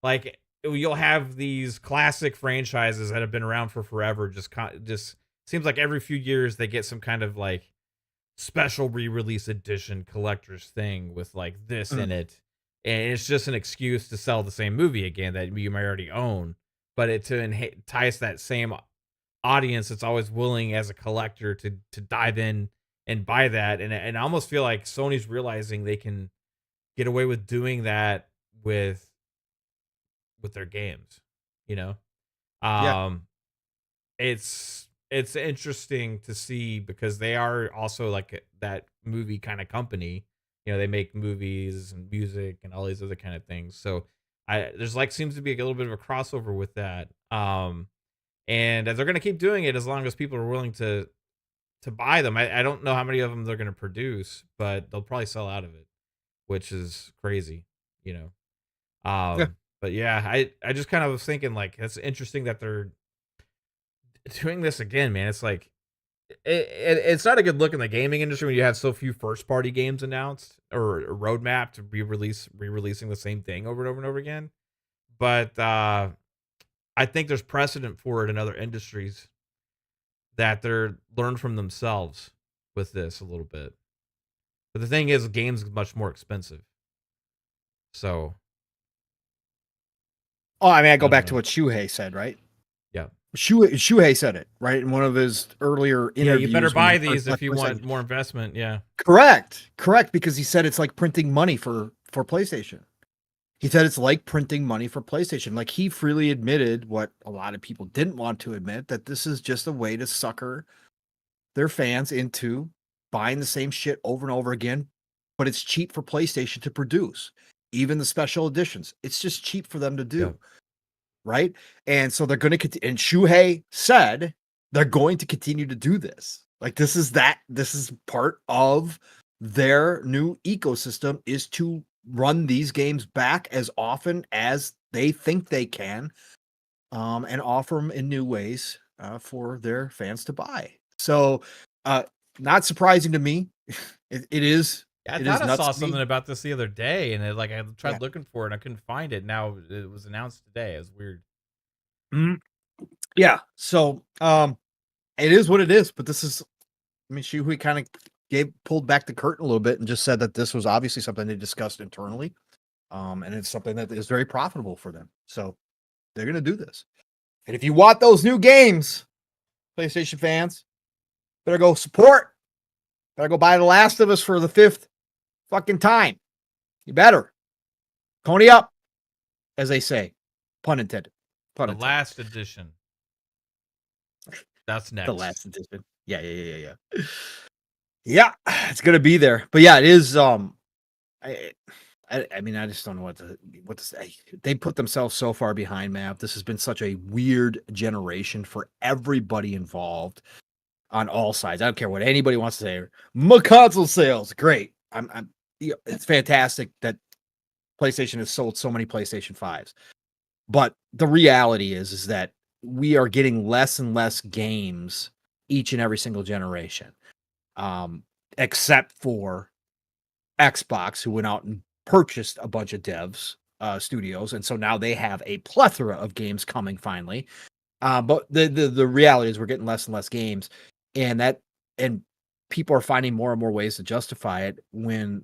Like you'll have these classic franchises that have been around for forever. Just seems like every few years they get some kind of like special re-release edition collector's thing with like this in it, and it's just an excuse to sell the same movie again that you may already own, but to entice that same audience that's always willing as a collector to dive in and buy that. And I almost feel like Sony's realizing they can get away with doing that with their games, you know. Yeah. It's interesting to see because they are also like that movie kind of company. You know, they make movies and music and all these other kind of things. So there's like seems to be a little bit of a crossover with that. And they're going to keep doing it as long as people are willing to buy them. I don't know how many of them they're going to produce, but they'll probably sell out of it, which is crazy, you know. Yeah. But yeah, I just kind of was thinking like it's interesting that they're doing this again, man. It's like it's not a good look in the gaming industry when you have so few first party games announced or a roadmap to be re-releasing the same thing over and over and over again. But I think there's precedent for it in other industries that they're learn from themselves with this a little bit. But the thing is, games much more expensive. So, I mean, I go don't back know. to what Shuhei said, right? Yeah. Shuhei said it, right? In one of his earlier interviews. Yeah, you better when buy he first these if left you PlayStation. want more investment. Yeah. Correct, because he said it's like printing money for PlayStation. He said it's like printing money for PlayStation. Like he freely admitted what a lot of people didn't want to admit, that this is just a way to sucker their fans into buying the same shit over and over again, but it's cheap for PlayStation to produce. Even the special editions, it's just cheap for them to do. Yeah. Right? And so they're going to and Shuhei said they're going to continue to do this. Like this is part of their new ecosystem, is to run these games back as often as they think they can, and offer them in new ways for their fans to buy. So not surprising to me. It is. I It thought is I nuts saw to me. something about this the other day, and I tried Yeah. looking for it, and I couldn't find it. Now it was announced today. It was weird. Yeah. So it is what it is, but this is, I mean, Shuhei kind of pulled back the curtain a little bit and just said that this was obviously something they discussed internally. And it's something that is very profitable for them. So they're going to do this. And if you want those new games, PlayStation fans, better go support. Better go buy The Last of Us for the 5th fucking time. You better. Pony up, as they say. Pun intended. The last edition. That's The next. last edition. Yeah. Yeah, it's gonna be there. But yeah, it is. I, I mean, I just don't know what to say. They put themselves so far behind, man. This has been such a weird generation for everybody involved on all sides. I don't care what anybody wants to say. My console sales, great. It's fantastic that PlayStation has sold so many PlayStation 5s. But the reality is that we are getting less and less games each and every single generation. Except for Xbox, who went out and purchased a bunch of devs, studios, and so now they have a plethora of games coming finally. But the reality is we're getting less and less games, and and people are finding more and more ways to justify it when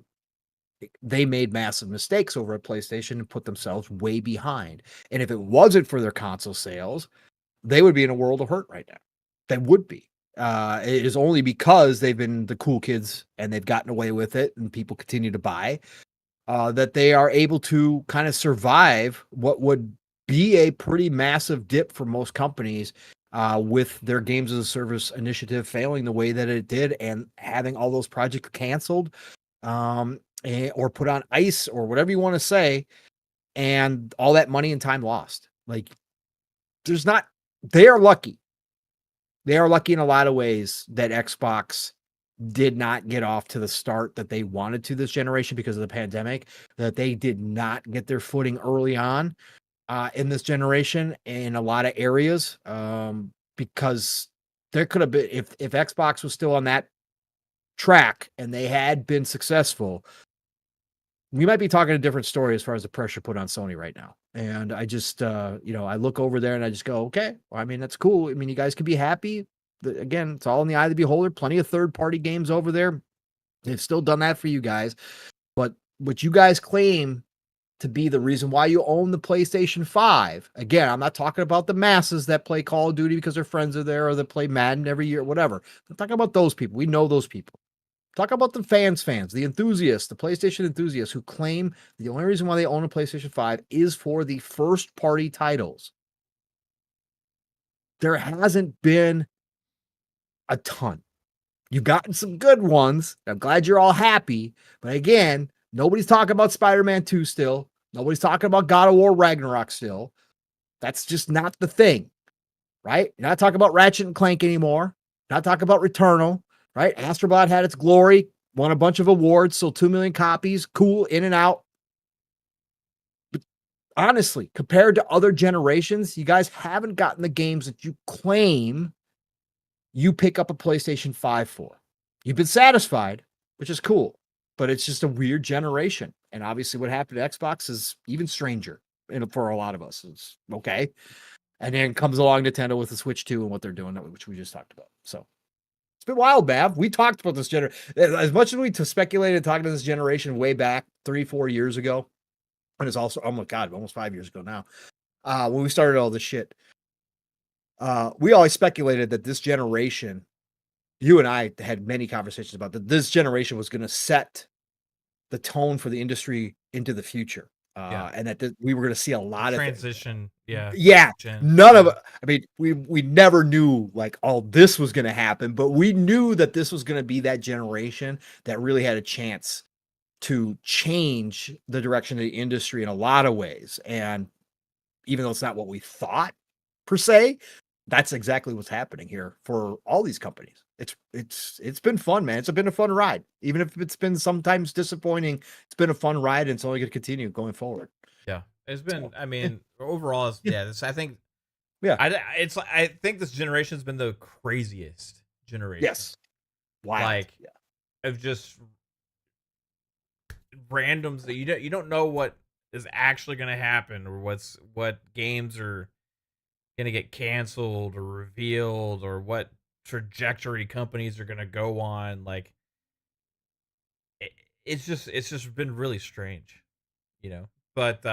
they made massive mistakes over at PlayStation and put themselves way behind. And if it wasn't for their console sales, they would be in a world of hurt right now. They would be. It is only because they've been the cool kids and they've gotten away with it and people continue to buy that they are able to kind of survive what would be a pretty massive dip for most companies with their games as a service initiative failing the way that it did and having all those projects canceled or put on ice or whatever you want to say, and all that money and time lost. Like, there's not, they are lucky. They are lucky in a lot of ways that Xbox did not get off to the start that they wanted to this generation because of the pandemic, that they did not get their footing early on in this generation in a lot of areas. Because there could have been, if Xbox was still on that track and they had been successful, we might be talking a different story as far as the pressure put on Sony right now. And I just, I look over there and I just go, okay, well, I mean, that's cool. I mean, you guys can be happy. Again, it's all in the eye of the beholder. Plenty of third-party games over there. They've still done that for you guys. But what you guys claim to be the reason why you own the PlayStation 5, again, I'm not talking about the masses that play Call of Duty because their friends are there or that play Madden every year, whatever. I'm talking about those people. We know those people. Talk about the fans, the enthusiasts, the PlayStation enthusiasts who claim the only reason why they own a PlayStation 5 is for the first party titles. There hasn't been a ton. You've gotten some good ones. I'm glad you're all happy. But again, nobody's talking about Spider-Man 2 still. Nobody's talking about God of War Ragnarok still. That's just not the thing, right? You're not talking about Ratchet and Clank anymore. Not talking about Returnal, right? Astrobot had its glory, won a bunch of awards, sold 2 million copies, cool, in and out. But honestly, compared to other generations, you guys haven't gotten the games that you claim you pick up a PlayStation 5 for. You've been satisfied, which is cool, but it's just a weird generation. And obviously what happened to Xbox is even stranger for a lot of us. It's okay. And then comes along Nintendo with the Switch 2 and what they're doing, which we just talked about. So it's been wild, Bav. We talked about this generation. As much as we speculated talking to this generation way back 3-4 years ago, and it's also, oh my God, almost 5 years ago now, when we started all this shit, we always speculated that this generation, you and I had many conversations about that this generation was going to set the tone for the industry into the future. And that we were going to see a lot of transition. Yeah. Gen, None of it. I mean, we never knew like all this was going to happen, but we knew that this was going to be that generation that really had a chance to change the direction of the industry in a lot of ways. And even though it's not what we thought per se, that's exactly what's happening here for all these companies. It's been fun, man. It's been a fun ride. Even if it's been sometimes disappointing, it's been a fun ride and it's only going to continue going forward. Yeah, it's been. So, I mean, overall, I think. Yeah. I think this generation's been the craziest generation. Yes. Wild. Like, of just randoms that you don't know what is actually going to happen or what games are going to get canceled or revealed or what trajectory companies are going to go on. Like, it's just been really strange, you know. But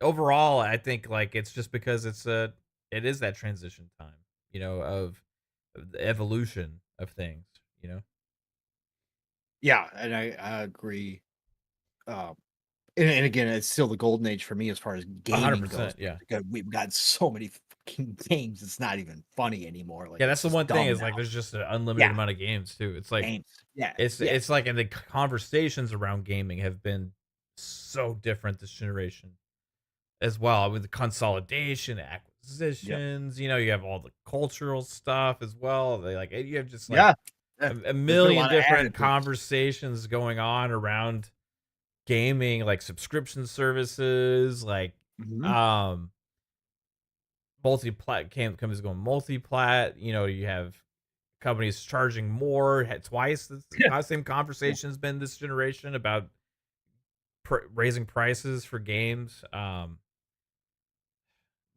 overall, I think like it's just because it is that transition time, you know, of the evolution of things, you know. Yeah, and I agree. And again, it's still the golden age for me as far as gaming goes. 100%, yeah. We've got so many games, it's not even funny anymore. Like, Yeah, it's that's the just one thing dumb is now. like there's just an unlimited Yeah, amount of games too. It's like games. Yeah, it's yeah, it's like and the conversations around gaming have been so different this generation as well with the consolidation, yep, acquisitions. You have all the cultural stuff as well. They like you have just like yeah. Yeah. a There's been a million lot of different attitudes. conversations going on around gaming, like subscription services, like Mhm. um multi-plat companies going multi-plat. You have companies charging more. Had twice Yeah, the same yeah, conversation's been this generation about raising prices for games.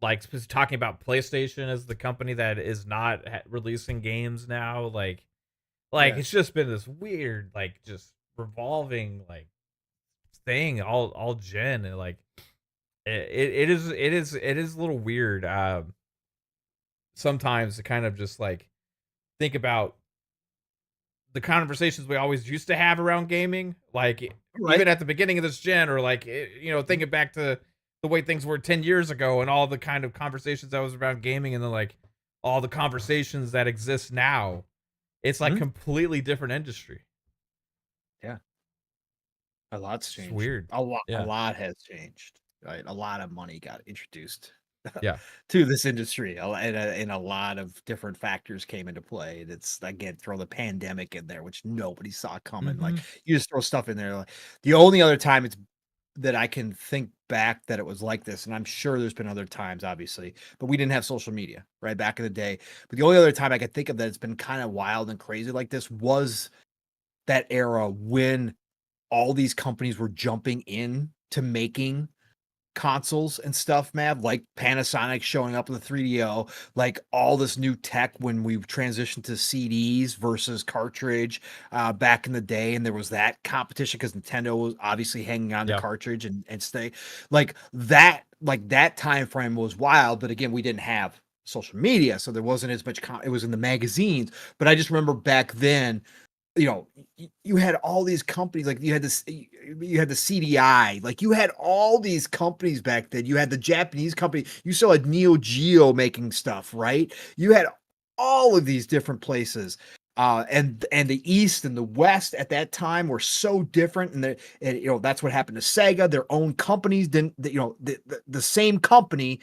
Like talking about PlayStation as the company that is not releasing games now. Like yeah. it's just been this weird, like just revolving like thing all gen and like it is a little weird sometimes to kind of just like think about the conversations we always used to have around gaming, like Right. even at the beginning of this gen, or like Mhm. thinking back to the way things were 10 years ago, and all the kind of conversations that was around gaming, and then like all the conversations that exist now. It's like Mhm. completely different industry. Yeah. A lot's It's just changed. weird. A Yeah, lot has changed. Right. A lot of money got introduced yeah. to this industry, and a lot of different factors came into play. And it's again throw the pandemic in there, which nobody saw coming. Like Hmm. you just throw stuff in there. Like, the only other time it's that I can think back that it was like this, and I'm sure there's been other times, obviously, but we didn't have social media right back in the day. But the only other time I could think of that it's been kind of wild and crazy like this was that era when all these companies were jumping in to making consoles and stuff, man, like Panasonic showing up with the 3DO, like all this new tech when we transitioned to CDs versus cartridge back in the day. And there was that competition because Nintendo was obviously hanging on to Yeah. cartridge and stay like that time frame was wild. But again, we didn't have social media, so there wasn't as much it was in the magazines. But I just remember back then, you had all these companies, like you had the CDI, like you had all these companies back then. You had the Japanese company, you still had Neo Geo making stuff, right? You had all of these different places. And the East and the West at that time were so different, and that's what happened to Sega. Their own companies didn't, the same company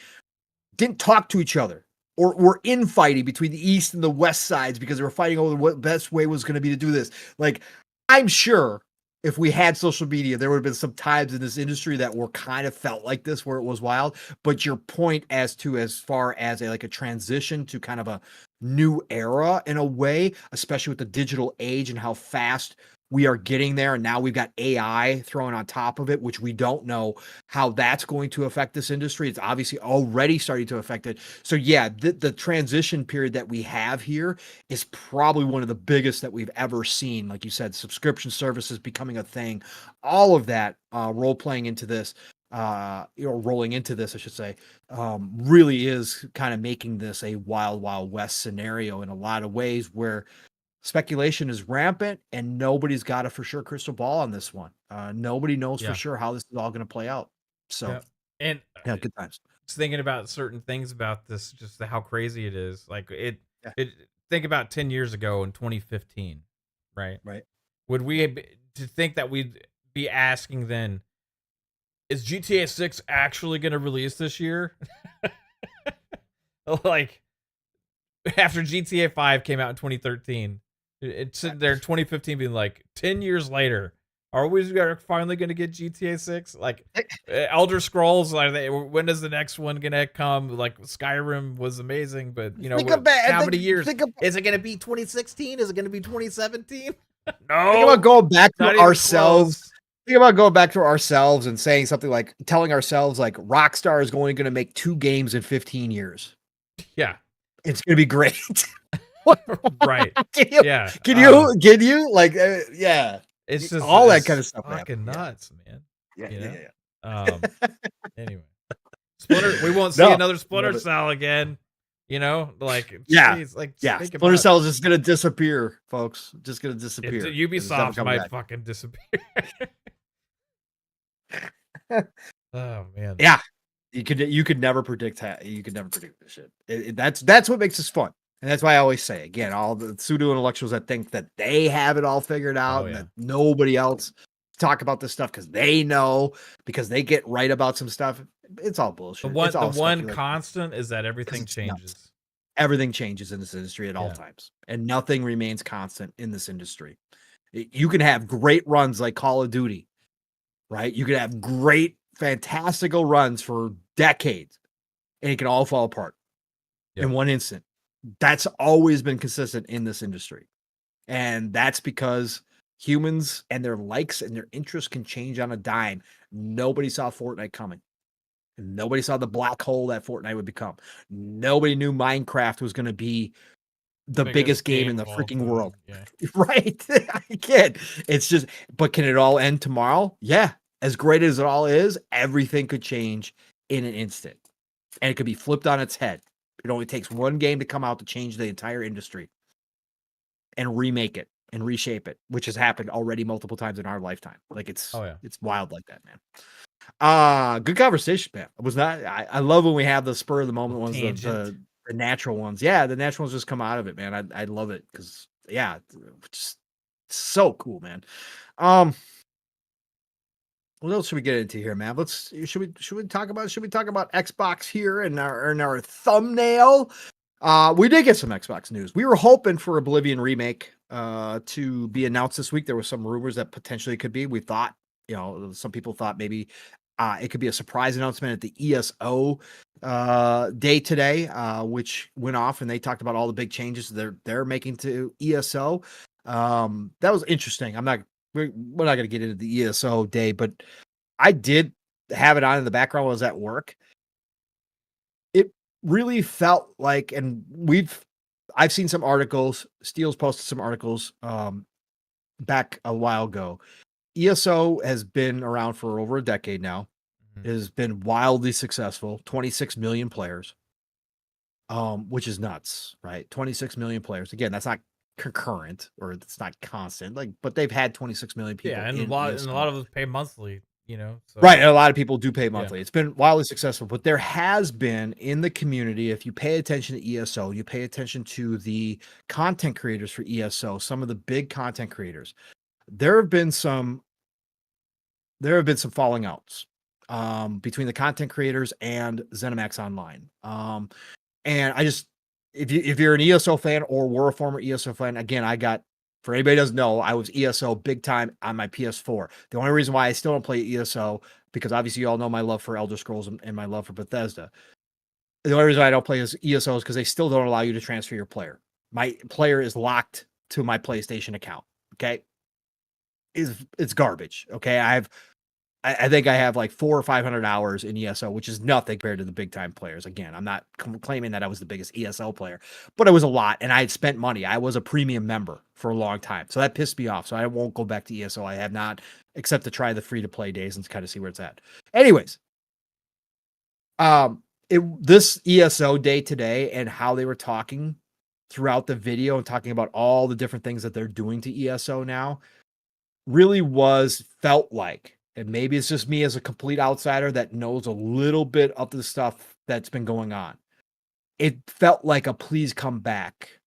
didn't talk to each other or were infighting between the east and the west sides because they were fighting over what best way was going to be to do this. Like, I'm sure if we had social media, there would have been some times in this industry that were kind of felt like this, where it was wild. But your point as far as a transition to kind of a new era in a way, especially with the digital age and how fast we are getting there. And now we've got AI thrown on top of it, which we don't know how that's going to affect this industry. It's obviously already starting to affect it. So yeah, the transition period that we have here is probably one of the biggest that we've ever seen. Like you said, subscription services becoming a thing, all of that rolling into this, I should say, really is kind of making this a wild, wild west scenario in a lot of ways where speculation is rampant and nobody's got a for sure crystal ball on this one. Nobody knows for Yeah. sure how this is all going to play out. So, Yeah. And yeah, good times. just thinking about certain things about this, just how crazy it is. Like Yeah, it. Think about 10 years ago in 2015, right? right. Would to think that we'd be asking then, is GTA 6 actually going to release this year? Like after GTA 5 came out in 2013, it's sitting there in 2015 being like 10 years later, are we finally going to get GTA 6? Like Elder Scrolls, when is the next one going to come? Like Skyrim was amazing, but Think about how many years? think, Is it going to be 2016? Is it going to be 2017? think about No, going back to not even ourselves. close. Think about going back to ourselves and saying something like telling ourselves like Rockstar is only going to make 2 games in 15 years. Yeah, It's going to be great. What? right. Can you Yeah. can you like yeah, It's just all that kind of it's stuff happened. fucking Yeah. nuts, man. Yeah, You yeah, know? yeah, yeah. Anyway. Splinter, we won't see No, another Splinter love it. Cell again. Like, Yeah, jeez, like just yeah. think Splinter about Cell is just gonna disappear, folks. Just gonna it. disappear. It's never Ubisoft coming might back. fucking disappear. Oh man. Yeah, You could never predict you could never predict this shit. That's what makes this fun. And that's why I always say, again, all the pseudo intellectuals that think that they have it all figured out and that nobody else talk about this stuff because they know, because they get right about some stuff. It's all bullshit. The one constant is that everything changes. Nuts. Everything changes in this industry at all times, and nothing remains constant in this industry. You can have great runs like Call of Duty, right? You can have great, fantastical runs for decades, and it can all fall apart in one instant. That's always been consistent in this industry. And that's because humans and their likes and their interests can change on a dime. Nobody saw Fortnite coming. Nobody saw the black hole that Fortnite would become. Nobody knew Minecraft was going to be the biggest game in the freaking world. Yeah. Right? I can't. It's just, but can it all end tomorrow? Yeah. As great as it all is, everything could change in an instant. And it could be flipped on its head. It only takes one game to come out to change the entire industry and remake it and reshape it, which has happened already multiple times in our lifetime. Like it's wild like that, man. Good conversation, man. I love when we have the spur of the moment ones, the natural ones. Yeah, the natural ones just come out of it, man. I love it because just so cool, man. What else should we get into here, man? Should we talk about Xbox here in our thumbnail? We did get some Xbox news. We were hoping for Oblivion remake to be announced this week. There were some rumors that potentially it could be. We thought, some people thought maybe it could be a surprise announcement at the ESO day today, which went off, and they talked about all the big changes they're making to ESO. That was interesting. We're not going to get into the ESO day, but I did have it on in the background while I was at work. It really felt like, and I've seen some articles, Steele's posted some articles back a while ago. ESO has been around for over a decade now. It has been wildly successful, 26 million players, which is nuts, right? 26 million players. Again, that's not concurrent, or it's not constant, but they've had 26 million people. Yeah, and a lot of them pay monthly, so. Right, and a lot of people do pay monthly. It's been wildly successful, but there has been in the community, if you pay attention to ESO, you pay attention to the content creators for ESO, some of the big content creators, there have been some falling outs between the content creators and ZeniMax Online. And I just, if you're an ESO fan or were a former ESO fan, again, for anybody who doesn't know, I was ESO big time on my PS4. The only reason why I still don't play ESO, because obviously you all know my love for Elder Scrolls and my love for Bethesda. The only reason I don't play ESO is because they still don't allow you to transfer your player. My player is locked to my PlayStation account. Okay. It's garbage. Okay. I think I have like 400 or 500 hours in ESO, which is nothing compared to the big time players. Again, I'm not claiming that I was the biggest ESO player, but it was a lot, and I had spent money. I was a premium member for a long time, so that pissed me off. So I won't go back to ESO. I have not, except to try the free to play days and kind of see where it's at. Anyways, this ESO day today and how they were talking throughout the video and talking about all the different things that they're doing to ESO now really felt like. And maybe it's just me as a complete outsider that knows a little bit of the stuff that's been going on. It felt like a please come back.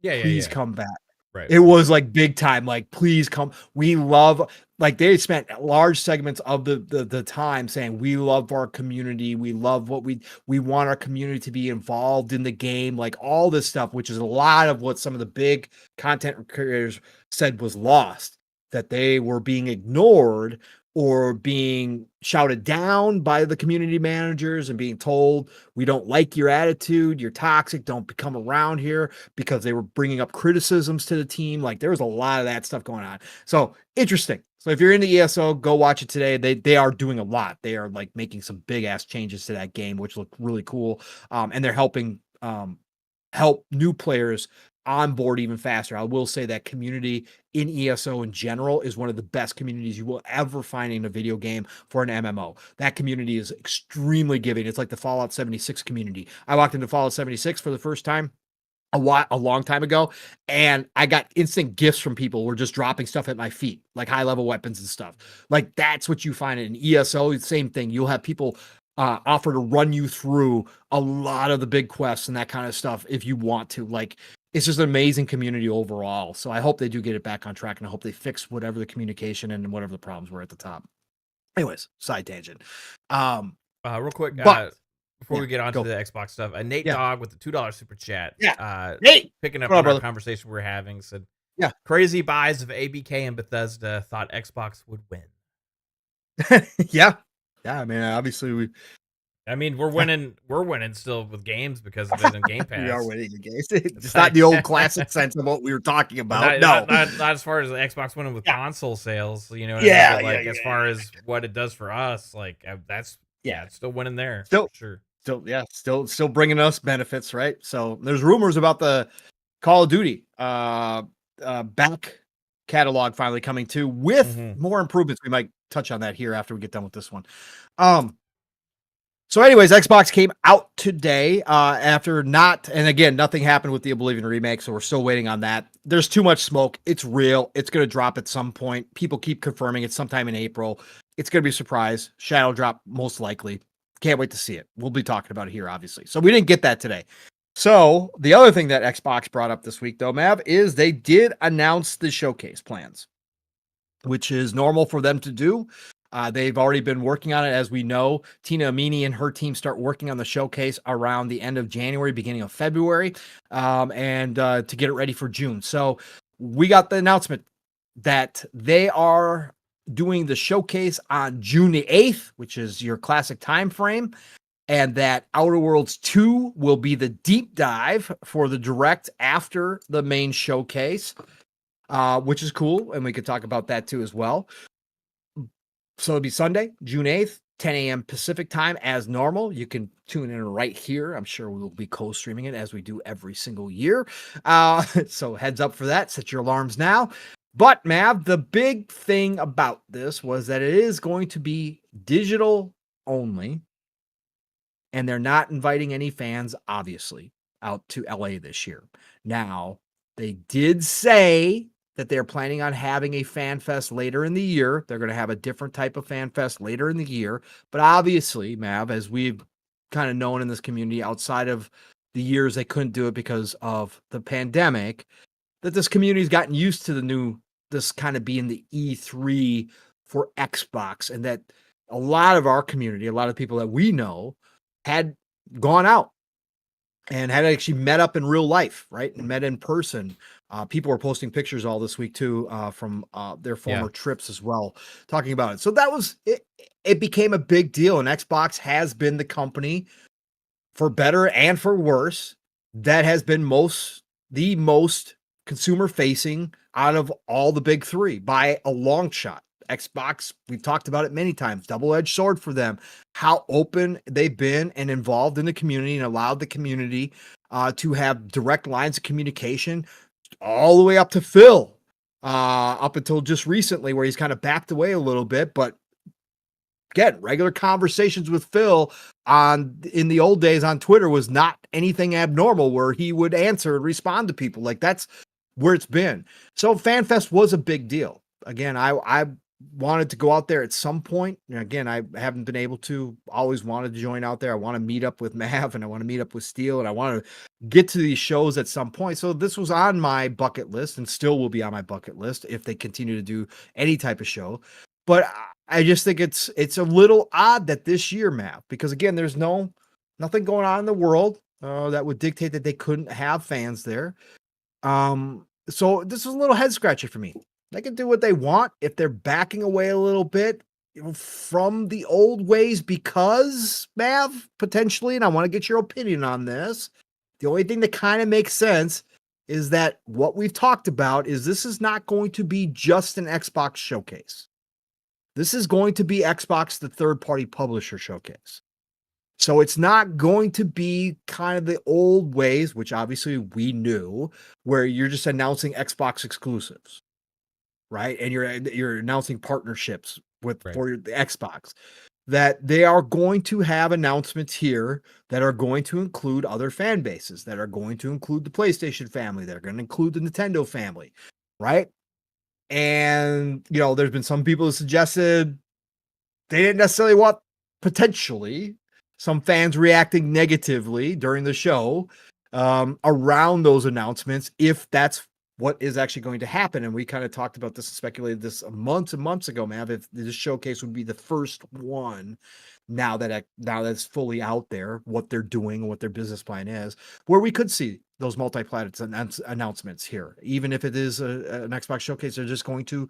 Please come back. Right. It was like big time. Like, please come. We love, like they spent large segments of the time saying, we love our community. We love what we want our community to be involved in the game. Like all this stuff, which is a lot of what some of the big content creators said was lost, that they were being ignored or being shouted down by the community managers and being told, we don't like your attitude, you're toxic, don't come around here, because they were bringing up criticisms to the team. Like there was a lot of that stuff going on. So interesting. So if you're in the ESO, go watch it today. They are doing a lot. They are like making some big ass changes to that game, which look really cool. And they're helping help new players onboard even faster. I will say that community in ESO in general is one of the best communities you will ever find in a video game for an MMO. That community is extremely giving. It's like the Fallout 76 community. I walked into Fallout 76 for the first time a long time ago, and I got instant gifts from people who were just dropping stuff at my feet, like high level weapons and stuff. Like that's what you find in ESO. Same thing. You'll have people offer to run you through a lot of the big quests and that kind of stuff if you want to. Like, it's just an amazing community overall. So I hope they do get it back on track, and I hope they fix whatever the communication and whatever the problems were at the top. Anyways, side tangent. Real quick, But before we get on to go. the Xbox stuff, Nate Yeah. Dogg with the $2 super chat. Nate, Picking up what up, on our brother? conversation we're having, said, Yeah. crazy buys of ABK and Bethesda, thought Xbox would win. Yeah. I mean, obviously we're winning still with games because of it in Game Pass. we are winning the games. It's not the old classic sense of what we were talking about. Not as far as the Xbox winning with console sales, you know what I mean? But, like, as far as what it does for us, like, that's it's still winning there. Still, sure. Still bringing us benefits, right? So there's rumors about the Call of Duty back catalog finally coming too with more improvements. We might touch on that here after we get done with this one. So anyways, Xbox came out today after nothing happened with the Oblivion remake, so we're still waiting on that. There's too much smoke. It's real. It's going to drop at some point. People keep confirming it sometime in April. It's going to be a surprise. Shadow drop most likely. Can't wait to see it. We'll be talking about it here, obviously. So we didn't get that today. So the other thing that Xbox brought up this week, though, Mav, is they did announce the showcase plans, which is normal for them to do. They've already been working on it. As we know, Tina Amini and her team start working on the showcase around the end of January, beginning of February, and to get it ready for June. So we got the announcement that they are doing the showcase on June the 8th, which is your classic time frame, and that Outer Worlds 2 will be the deep dive for the direct after the main showcase, which is cool, and we could talk about that too as well. So it'll be Sunday, June 8th, 10 a.m. Pacific time as normal. You can tune in right here. I'm sure we will be co-streaming it as we do every single year. So heads up for that. Set your alarms now. But Mav, the big thing about this was that it is going to be digital only. And they're not inviting any fans, obviously, out to LA this year. Now, they did say that they're planning on having a fan fest later in the year. They're going to have a different type of fan fest later in the year. But obviously, Mav, as we've kind of known in this community outside of the years they couldn't do it because of the pandemic, that this community's gotten used to this kind of being the E3 for Xbox, and that a lot of our community, a lot of people that we know, had gone out and had actually met up in real life, right? And met in person. People were posting pictures all this week too, from their former trips as well, talking about it. So that was it. It became a big deal, and Xbox has been the company, for better and for worse, that has been the most consumer facing out of all the big three by a long shot. Xbox, we've talked about it many times, double-edged sword for them, how open they've been and involved in the community and allowed the community to have direct lines of communication all the way up to Phil, up until just recently where he's kind of backed away a little bit. But again, regular conversations with Phil in the old days on Twitter was not anything abnormal, where he would answer and respond to people. Like, that's where it's been. So FanFest was a big deal. Again, I wanted to go out there at some point. And again, I haven't been able to. Always wanted to join out there. I want to meet up with Mav, and I want to meet up with Steele, and I want to get to these shows at some point. So this was on my bucket list, and still will be on my bucket list if they continue to do any type of show. But I just think it's a little odd that this year, Mav, because again, there's nothing going on in the world that would dictate that they couldn't have fans there. So this was a little head scratcher for me. They can do what they want if they're backing away a little bit from the old ways, because, Mav, potentially, and I want to get your opinion on this, the only thing that kind of makes sense is that what we've talked about is this is not going to be just an Xbox showcase. This is going to be Xbox, the third-party publisher showcase. So it's not going to be kind of the old ways, which obviously we knew, where you're just announcing Xbox exclusives, right? And you're announcing partnerships for the Xbox. That they are going to have announcements here that are going to include other fan bases, that are going to include the PlayStation family, that are going to include the Nintendo family, right? And, there's been some people who suggested they didn't necessarily want, potentially, some fans reacting negatively during the show around those announcements, if that's what is actually going to happen. And we kind of talked about this and speculated this months and months ago, man, if this showcase would be the first one now that it's fully out there, what they're doing and what their business plan is, where we could see those multi-planet announcements here. Even if it is an Xbox showcase, they're just going to,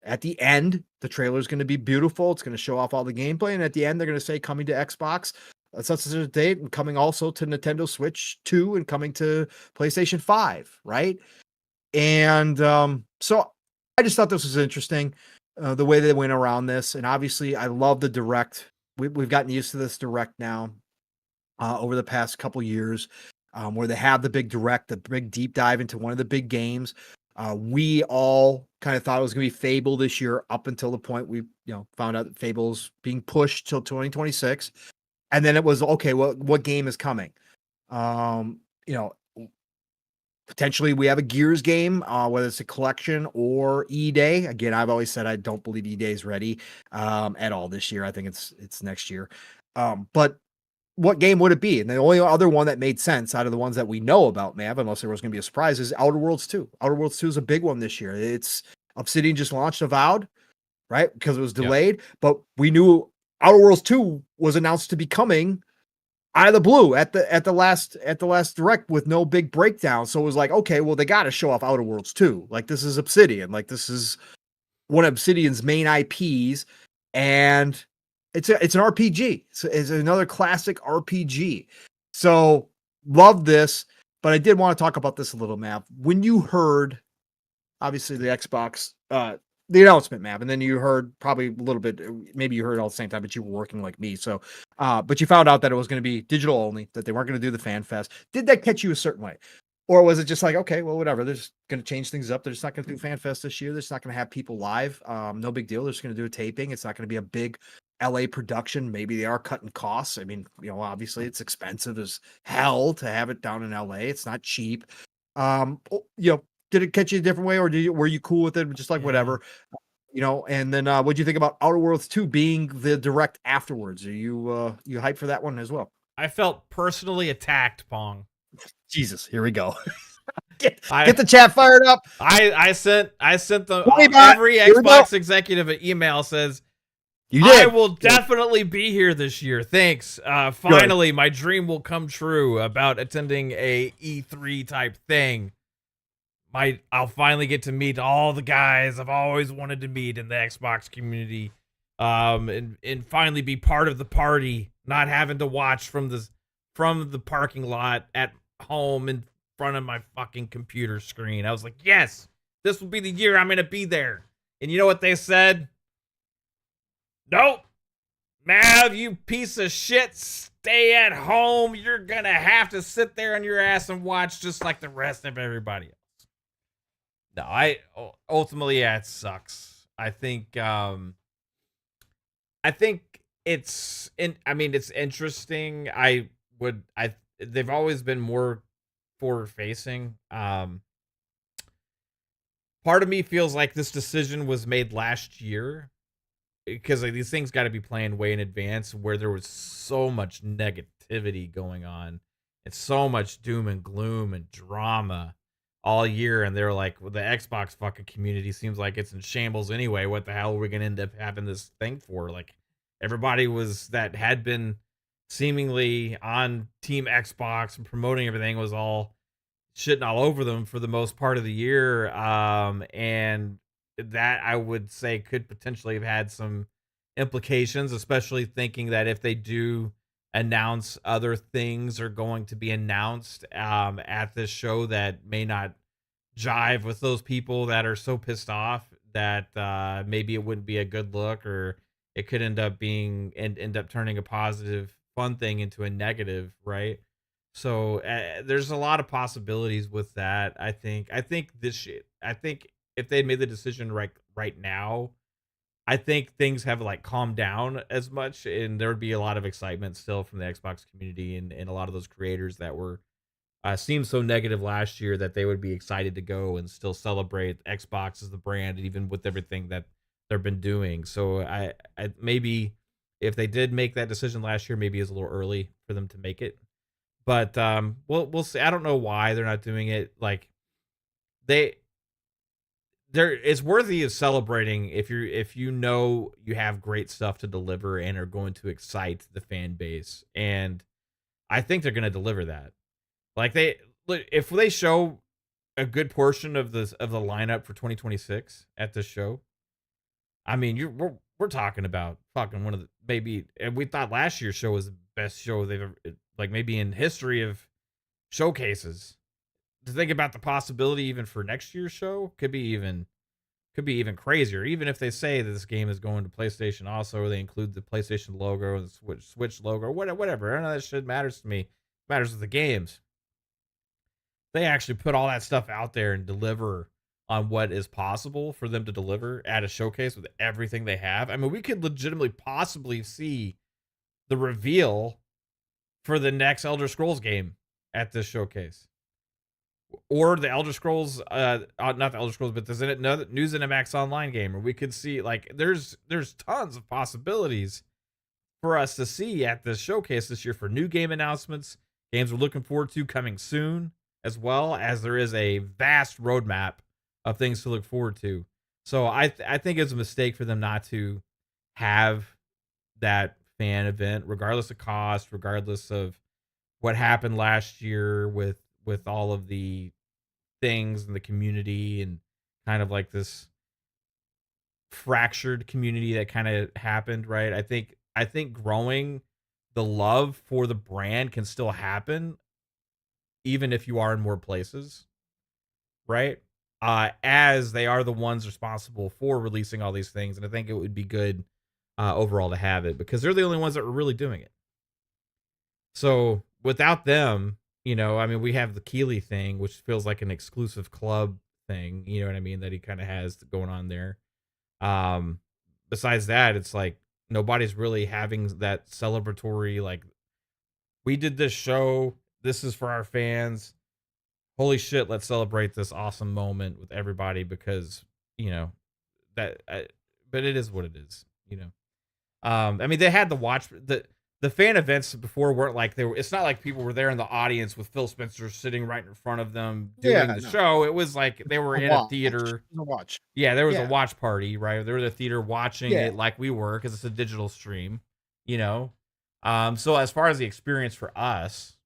at the end, the trailer is going to be beautiful. It's going to show off all the gameplay. And at the end, they're going to say coming to Xbox such as a date, and coming also to Nintendo Switch 2 and coming to PlayStation 5, right? And so I just thought this was interesting, the way they went around this. And obviously, I love the Direct. We've gotten used to this Direct now over the past couple years, where they have the big Direct, the big deep dive into one of the big games. We all kind of thought it was going to be Fable this year, up until the point we found out that Fable's being pushed till 2026. And then it was, okay, well, what game is coming? Potentially we have a Gears game, whether it's a collection or E-Day. Again, I've always said I don't believe E-Day is ready at all this year. I think it's next year. But what game would it be? And the only other one that made sense out of the ones that we know about, Mav, unless there was going to be a surprise, is Outer Worlds 2. Outer Worlds 2 is a big one this year. It's Obsidian just launched Avowed, right? Because it was delayed, but we knew Outer Worlds 2 was announced to be coming out of the blue at the last Direct with no big breakdown. So it was like, okay, well, they got to show off Outer Worlds 2. Like, this is Obsidian. Like, this is one of Obsidian's main IPs, and it's an RPG. It's another classic RPG. So love this, but I did want to talk about this a little, Mav. When you heard, obviously, the Xbox, the announcement, Mav, and then you heard probably a little bit, maybe you heard it all at the same time, but you were working like me. So, but you found out that it was going to be digital only, that they weren't going to do the Fan Fest. Did that catch you a certain way? Or was it just like, okay, well, whatever, they're just going to change things up. They're just not going to do Fan Fest this year. They're just not going to have people live. No big deal. They're just going to do a taping. It's not going to be a big LA production. Maybe they are cutting costs. I mean, obviously it's expensive as hell to have it down in LA. It's not cheap. Did it catch you a different way, or were you cool with it? Just like, whatever, and then what'd you think about Outer Worlds 2 being the Direct afterwards? Are you hyped for that one as well? I felt personally attacked, Pong. Jesus, here we go. Get the chat fired up. I sent every Xbox executive an email says, you did. I will definitely be here this year. Thanks. Finally, my dream will come true about attending a E3 type thing. I'll finally get to meet all the guys I've always wanted to meet in the Xbox community, and finally be part of the party, not having to watch from the parking lot at home in front of my fucking computer screen. I was like, yes, this will be the year I'm gonna be there. And you know what they said? Nope, Mav, you piece of shit, stay at home. You're gonna have to sit there on your ass and watch just like the rest of everybody else. No, ultimately, it sucks. I think it's interesting. They've always been more forward facing. Part of me feels like this decision was made last year, because like these things got to be planned way in advance, where there was so much negativity going on and so much doom and gloom and drama all year, and they're like, well, the Xbox fucking community seems like it's in shambles anyway. What the hell are we gonna end up having this thing for? Like, everybody that had been seemingly on Team Xbox and promoting everything was all shitting all over them for the most part of the year, and that, I would say, could potentially have had some implications, especially thinking that if they do announce other things are going to be announced at this show that may not jive with those people that are so pissed off, that maybe it wouldn't be a good look, or it could end up turning a positive fun thing into a negative, right? So there's a lot of possibilities with that. I think if they made the decision right now, I think things have like calmed down as much, and there would be a lot of excitement still from the Xbox community and a lot of those creators that were seemed so negative last year, that they would be excited to go and still celebrate Xbox as the brand, even with everything that they've been doing. So I maybe if they did make that decision last year, maybe it's a little early for them to make it. But we'll see. I don't know why they're not doing it. Like they there it's worthy of celebrating if you know you have great stuff to deliver and are going to excite the fan base. And I think they're going to deliver that. Like if they show a good portion of the lineup for 2026 at this show, I mean, we're talking about fucking one of the maybe. And we thought last year's show was the best show they've ever, like, maybe in history of showcases. To think about the possibility even for next year's show could be even crazier. Even if they say that this game is going to PlayStation also, or they include the PlayStation logo and the Switch logo, whatever. None of that shit matters to me. It matters with the games. They actually put all that stuff out there and deliver on what is possible for them to deliver at a showcase with everything they have. I mean, we could legitimately possibly see the reveal for the next Elder Scrolls game at this showcase. Or the Elder Scrolls, not the Elder Scrolls, but there's another New ZeniMax Online game, or we could see, like, there's tons of possibilities for us to see at this showcase this year for new game announcements, games we're looking forward to coming soon, as well as there is a vast roadmap of things to look forward to. So I think it's a mistake for them not to have that fan event, regardless of cost, regardless of what happened last year with all of the things in the community and kind of like this fractured community that kind of happened, right? I think growing the love for the brand can still happen even if you are in more places, right? As they are the ones responsible for releasing all these things, and I think it would be good overall to have it because they're the only ones that were really doing it. So without them, I mean, we have the Keeley thing, which feels like an exclusive club thing, you know what I mean, that he kind of has going on there. Besides that, it's like nobody's really having that celebratory, like, we did this show, this is for our fans. Holy shit, let's celebrate this awesome moment with everybody because, that but it is what it is. I mean, they had the fan events before weren't like it's not like people were there in the audience with Phil Spencer sitting right in front of them doing the show. It was like they were in a theater. Watch. Yeah, there was a watch party, right? They were in the theater watching it like we were because it's a digital stream, So as far as the experience for us,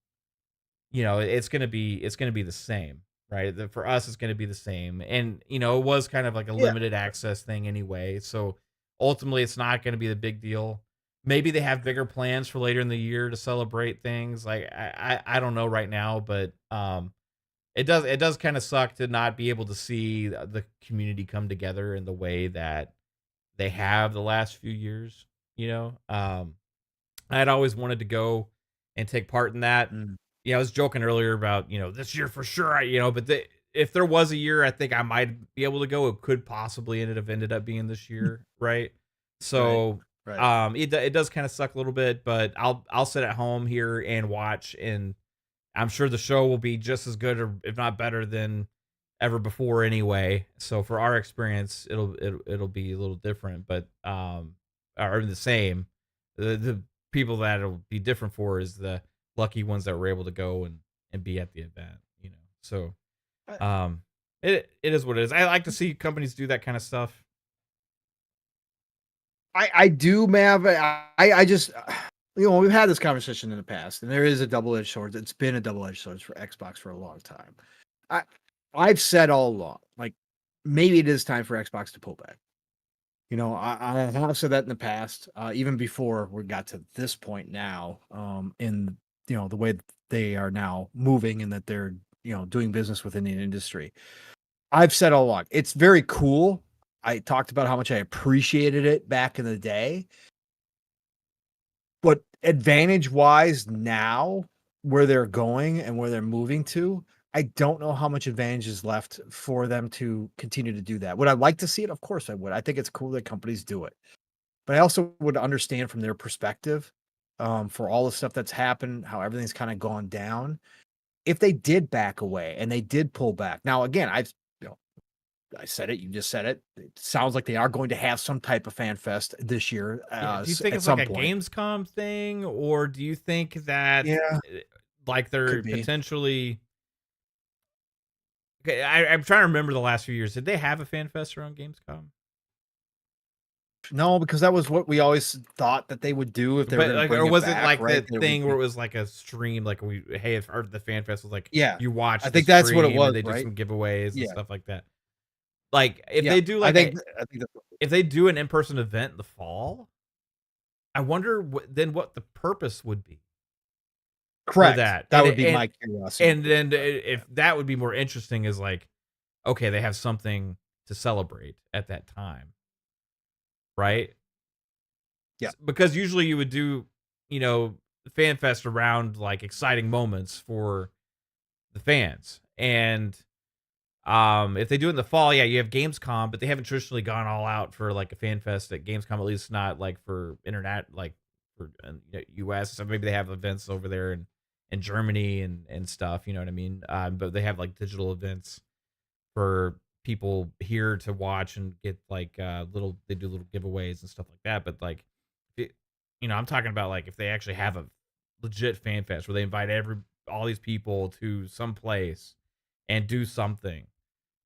it's gonna be the same, right? For us, it's gonna be the same, and it was kind of like a limited access thing anyway. So ultimately, it's not gonna be the big deal. Maybe they have bigger plans for later in the year to celebrate things. Like I don't know right now, but it does kind of suck to not be able to see the community come together in the way that they have the last few years. I'd always wanted to go and take part in that. I was joking earlier about this year for sure. But if there was a year, I think I might be able to go. It could possibly ended up being this year, right? So. Right. It does kind of suck a little bit, but I'll sit at home here and watch, and I'm sure the show will be just as good, or if not better than ever before anyway. So for our experience, it'll be a little different, but or the same. The people that it'll be different for is the lucky ones that were able to go and be at the event. So it is what it is. I like to see companies do that kind of stuff. I do, Mav. I just, we've had this conversation in the past, and there is a double-edged sword. It's been a double-edged sword for Xbox for a long time. I've said all along, like, maybe it is time for Xbox to pull back. I have said that in the past, even before we got to this point now, in the way they are now moving and that they're doing business within the industry. I've said all along, it's very cool. I talked about how much I appreciated it back in the day. But advantage-wise now, where they're going and where they're moving to, I don't know how much advantage is left for them to continue to do that. Would I like to see it? Of course I would. I think it's cool that companies do it. But I also would understand from their perspective, for all the stuff that's happened, how everything's kind of gone down. If they did back away and they did pull back. Now, again, I said it. You just said it. It sounds like they are going to have some type of fan fest this year. Yeah. Do you think At it's like some a point. Gamescom thing, or do you think that Yeah, like could they're be. potentially? Okay, I'm trying to remember the last few years. Did they have a fan fest around Gamescom? No, because that was what we always thought that they would do if they were But going to like, bring or it was it back, like right? that There would thing where be, it was like a stream, like or the fan fest was like yeah, you watch I the think that's what it stream was, and they do right? some giveaways and Yeah, stuff like that. Like if yeah. they do like I think that's if they do an in-person event in the fall, I wonder then what the purpose would be for correct. that. That would be my curiosity. And then if that would be more interesting is like, okay, they have something to celebrate at that time, right? Yeah, Because usually you would do, fan fest around like exciting moments for the fans. And if they do it in the fall, yeah, you have Gamescom, but they haven't traditionally gone all out for like a fan fest at Gamescom, at least not like for internet, like for US. So maybe they have events over there in Germany and stuff, you know what I mean? But they have like digital events for people here to watch and get like they do little giveaways and stuff like that. But like, I'm talking about like if they actually have a legit fan fest where they invite all these people to some place and do something.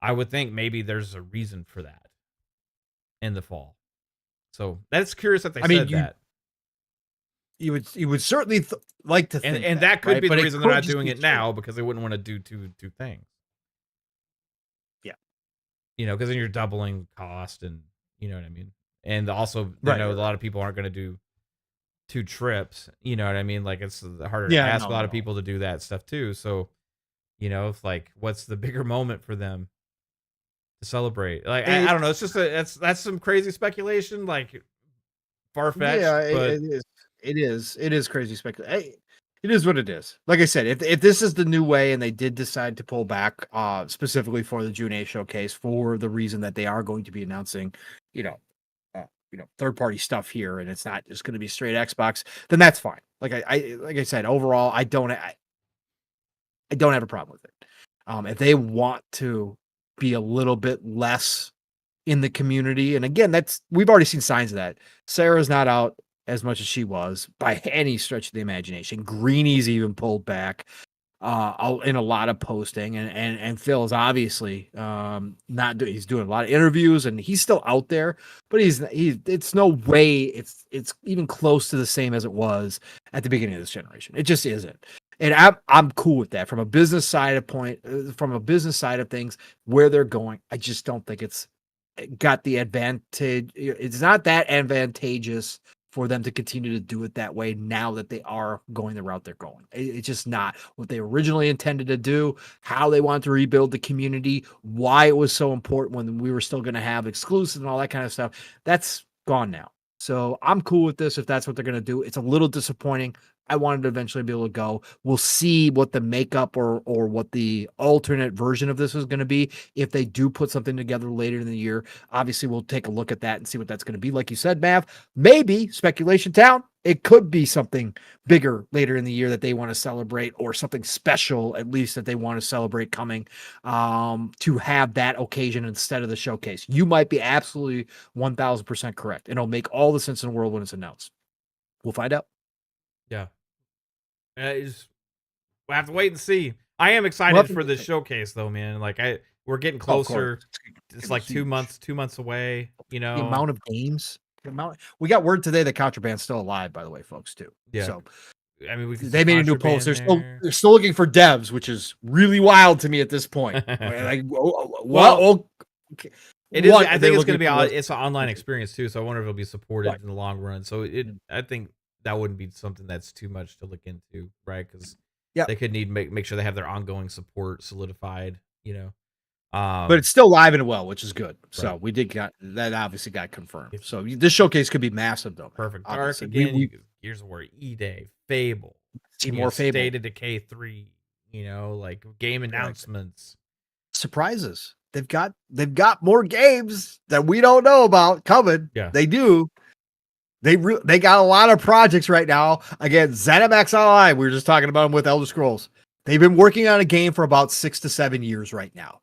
I would think maybe there's a reason for that in the fall. So that's curious that they I mean, said that. you would certainly like to think And that could right? be But the it reason they're could not just doing be it now because they wouldn't want to do two things. Yeah. Because then you're doubling cost and you know what I mean. And also, Right, a right. lot of people aren't going to do 2 trips. You know what I mean? Like it's harder to Yeah, ask a no, lot of no. people to do that stuff too. So, if like what's the bigger moment for them to celebrate? Like I don't know. It's just that's some crazy speculation, like far fetched, Yeah, but it is. It is crazy speculation. It is what it is. Like I said, if this is the new way and they did decide to pull back specifically for the June 8th showcase for the reason that they are going to be announcing, you know, third party stuff here and it's not just going to be straight Xbox, then that's fine. Like I said, overall, I don't have a problem with it. If they want to be a little bit less in the community, and again, we've already seen signs of that. Sarah's not out as much as she was by any stretch of the imagination. Greeny's even pulled back in a lot of posting, and Phil is obviously not doing. He's doing a lot of interviews, and he's still out there, but he's it's no way it's even close to the same as it was at the beginning of this generation. It just isn't. And I'm cool with that from a business side of things where they're going. I just don't think it's got the advantage. It's not that advantageous for them to continue to do it that way now that they are going the route they're going. It's just not what they originally intended to do, how they wanted to rebuild the community, why it was so important when we were still going to have exclusives and all that kind of stuff. That's gone now. So I'm cool with this if that's what they're going to do. It's a little disappointing. I wanted to eventually be able to go. We'll see what the makeup or what the alternate version of this is going to be if they do put something together later in the year. Obviously, we'll take a look at that and see what that's going to be. Like you said, Mav, maybe Speculation Town, it could be something bigger later in the year that they want to celebrate, or something special at least that they want to celebrate coming to have that occasion instead of the showcase. You might be absolutely 1000% correct, and it'll make all the sense in the world when it's announced. We'll find out. yeah. We'll have to wait and see. I am excited for this showcase though, man. Like we're getting closer. It's like 2 months away, The amount of games. We got word today that Contraband's still alive, by the way, folks, too. Yeah. So I mean, they made a new post. They're still looking for devs, which is really wild to me at this point. Like, well, okay. It is. I think it's going to be it's an online experience too. So I wonder if it'll be supported in the long run. So I think that wouldn't be something that's too much to look into, right? Because they could make sure they have their ongoing support solidified. But it's still live and well, which is good. So we got that obviously got confirmed. So this showcase could be massive, though. Perfect. Dark again. Gears of War, E-Day, Fable. See more Fable. State of Decay 3. Like game announcements. Surprises. They've got more games that we don't know about coming. Yeah, they do. They got a lot of projects right now. Again, ZeniMax Online. We were just talking about them with Elder Scrolls. They've been working on a game for about 6 to 7 years right now.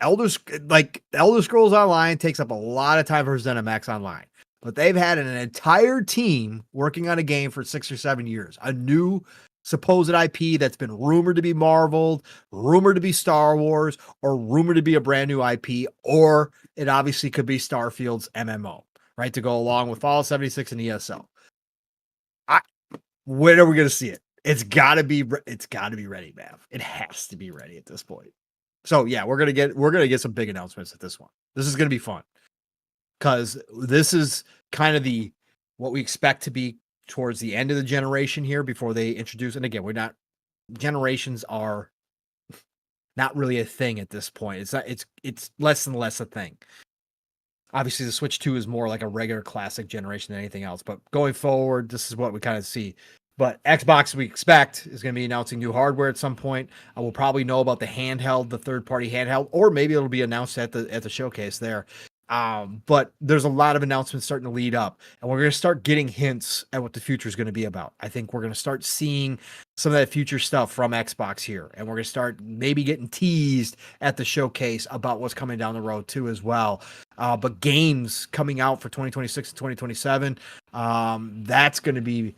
Elder Scrolls Online takes up a lot of time for ZeniMax Online, but they've had an entire team working on a game for 6 or 7 years. A new supposed IP that's been rumored to be Marveled, rumored to be Star Wars, or rumored to be a brand new IP, or it obviously could be Starfield's MMO, right? To go along with Fallout 76 and ESO. When are we going to see it? It's got to be ready, man. It has to be ready at this point. So yeah, we're gonna get some big announcements at this one. This is gonna be fun because this is kind of what we expect to be towards the end of the generation here before they introduce. And again, generations are not really a thing at this point. It's less and less a thing. Obviously, the Switch 2 is more like a regular classic generation than anything else. But going forward, this is what we kind of see. But Xbox, we expect, is going to be announcing new hardware at some point. I will probably know about the handheld, the third-party handheld, or maybe it'll be announced at the showcase there. But there's a lot of announcements starting to lead up, and we're going to start getting hints at what the future is going to be about. I think we're going to start seeing some of that future stuff from Xbox here, and we're going to start maybe getting teased at the showcase about what's coming down the road too as well. But games coming out for 2026 and 2027, that's going to be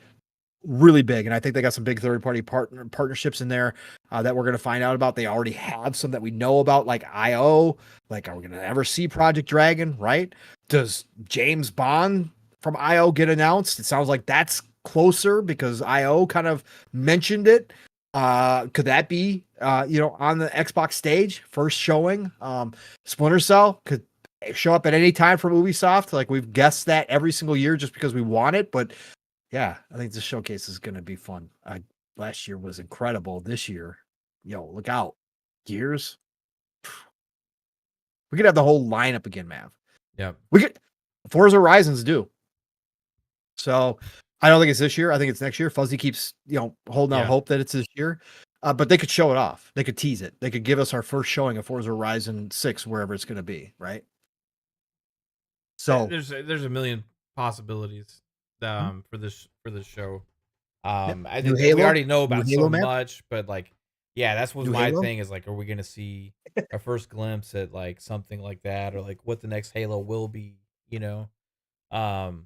really big, and I think they got some big third-party partnerships in there that we're going to find out about. They already have some that we know about, like IO. Like, are we going to ever see Project Dragon, right? Does James Bond from IO get announced? It sounds like that's closer because IO kind of mentioned it. Could that be, on the Xbox stage, first showing? Splinter Cell could show up at any time from Ubisoft. Like, we've guessed that every single year just because we want it, but yeah, I think this showcase is going to be fun. Last year was incredible. This year, look out. Gears. We could have the whole lineup again, Mav. Yep. We could. Forza Horizons do. So I don't think it's this year. I think it's next year. Fuzzy keeps, holding out hope that it's this year. But they could show it off. They could tease it. They could give us our first showing of Forza Horizon 6, wherever it's going to be, right? So there's a million possibilities for this show. I think we already know about so much, but that's what my thing is. Like, are we gonna see a first glimpse at like something like that, or like what the next Halo will be? And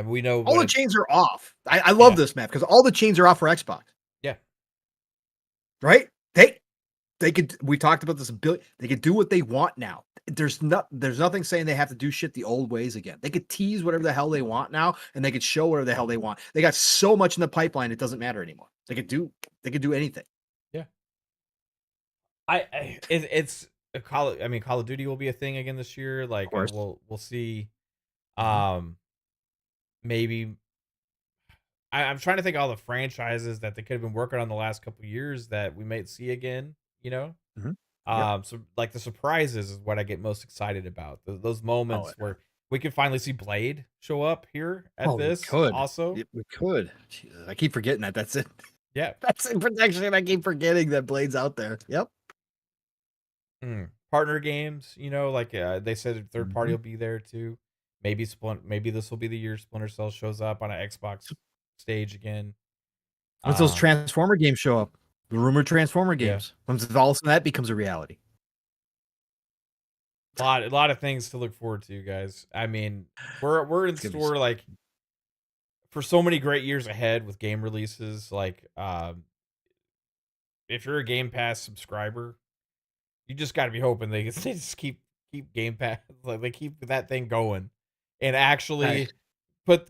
we know all the chains are off. I love this map because all the chains are off for Xbox. Yeah, right. They could. We talked about this a billion. They could do what they want now. There's nothing saying they have to do shit the old ways again. They could tease whatever the hell they want now, and they could show whatever the hell they want. They got so much in the pipeline, it doesn't matter anymore. They could do anything. Yeah. It's a Call of Duty will be a thing again this year. Like, we'll see. Maybe I'm trying to think of all the franchises that they could have been working on the last couple of years that we might see again. So like the surprises is what I get most excited about. Those moments where we could finally see Blade show up here at this. Also, we could. Jesus, I keep forgetting that. That's it. Yeah, that's in protection. I keep forgetting that Blade's out there. Yep. Partner games, they said third party will be there too. Maybe this will be the year Splinter Cell shows up on an Xbox stage again. Once those Transformer games show up, the rumored Transformer games, once all of that becomes a reality. A lot of things to look forward to, guys. I mean, we're in store like for so many great years ahead with game releases. Like, if you're a Game Pass subscriber, you just got to be hoping they just keep Game Pass, like they keep that thing going, and actually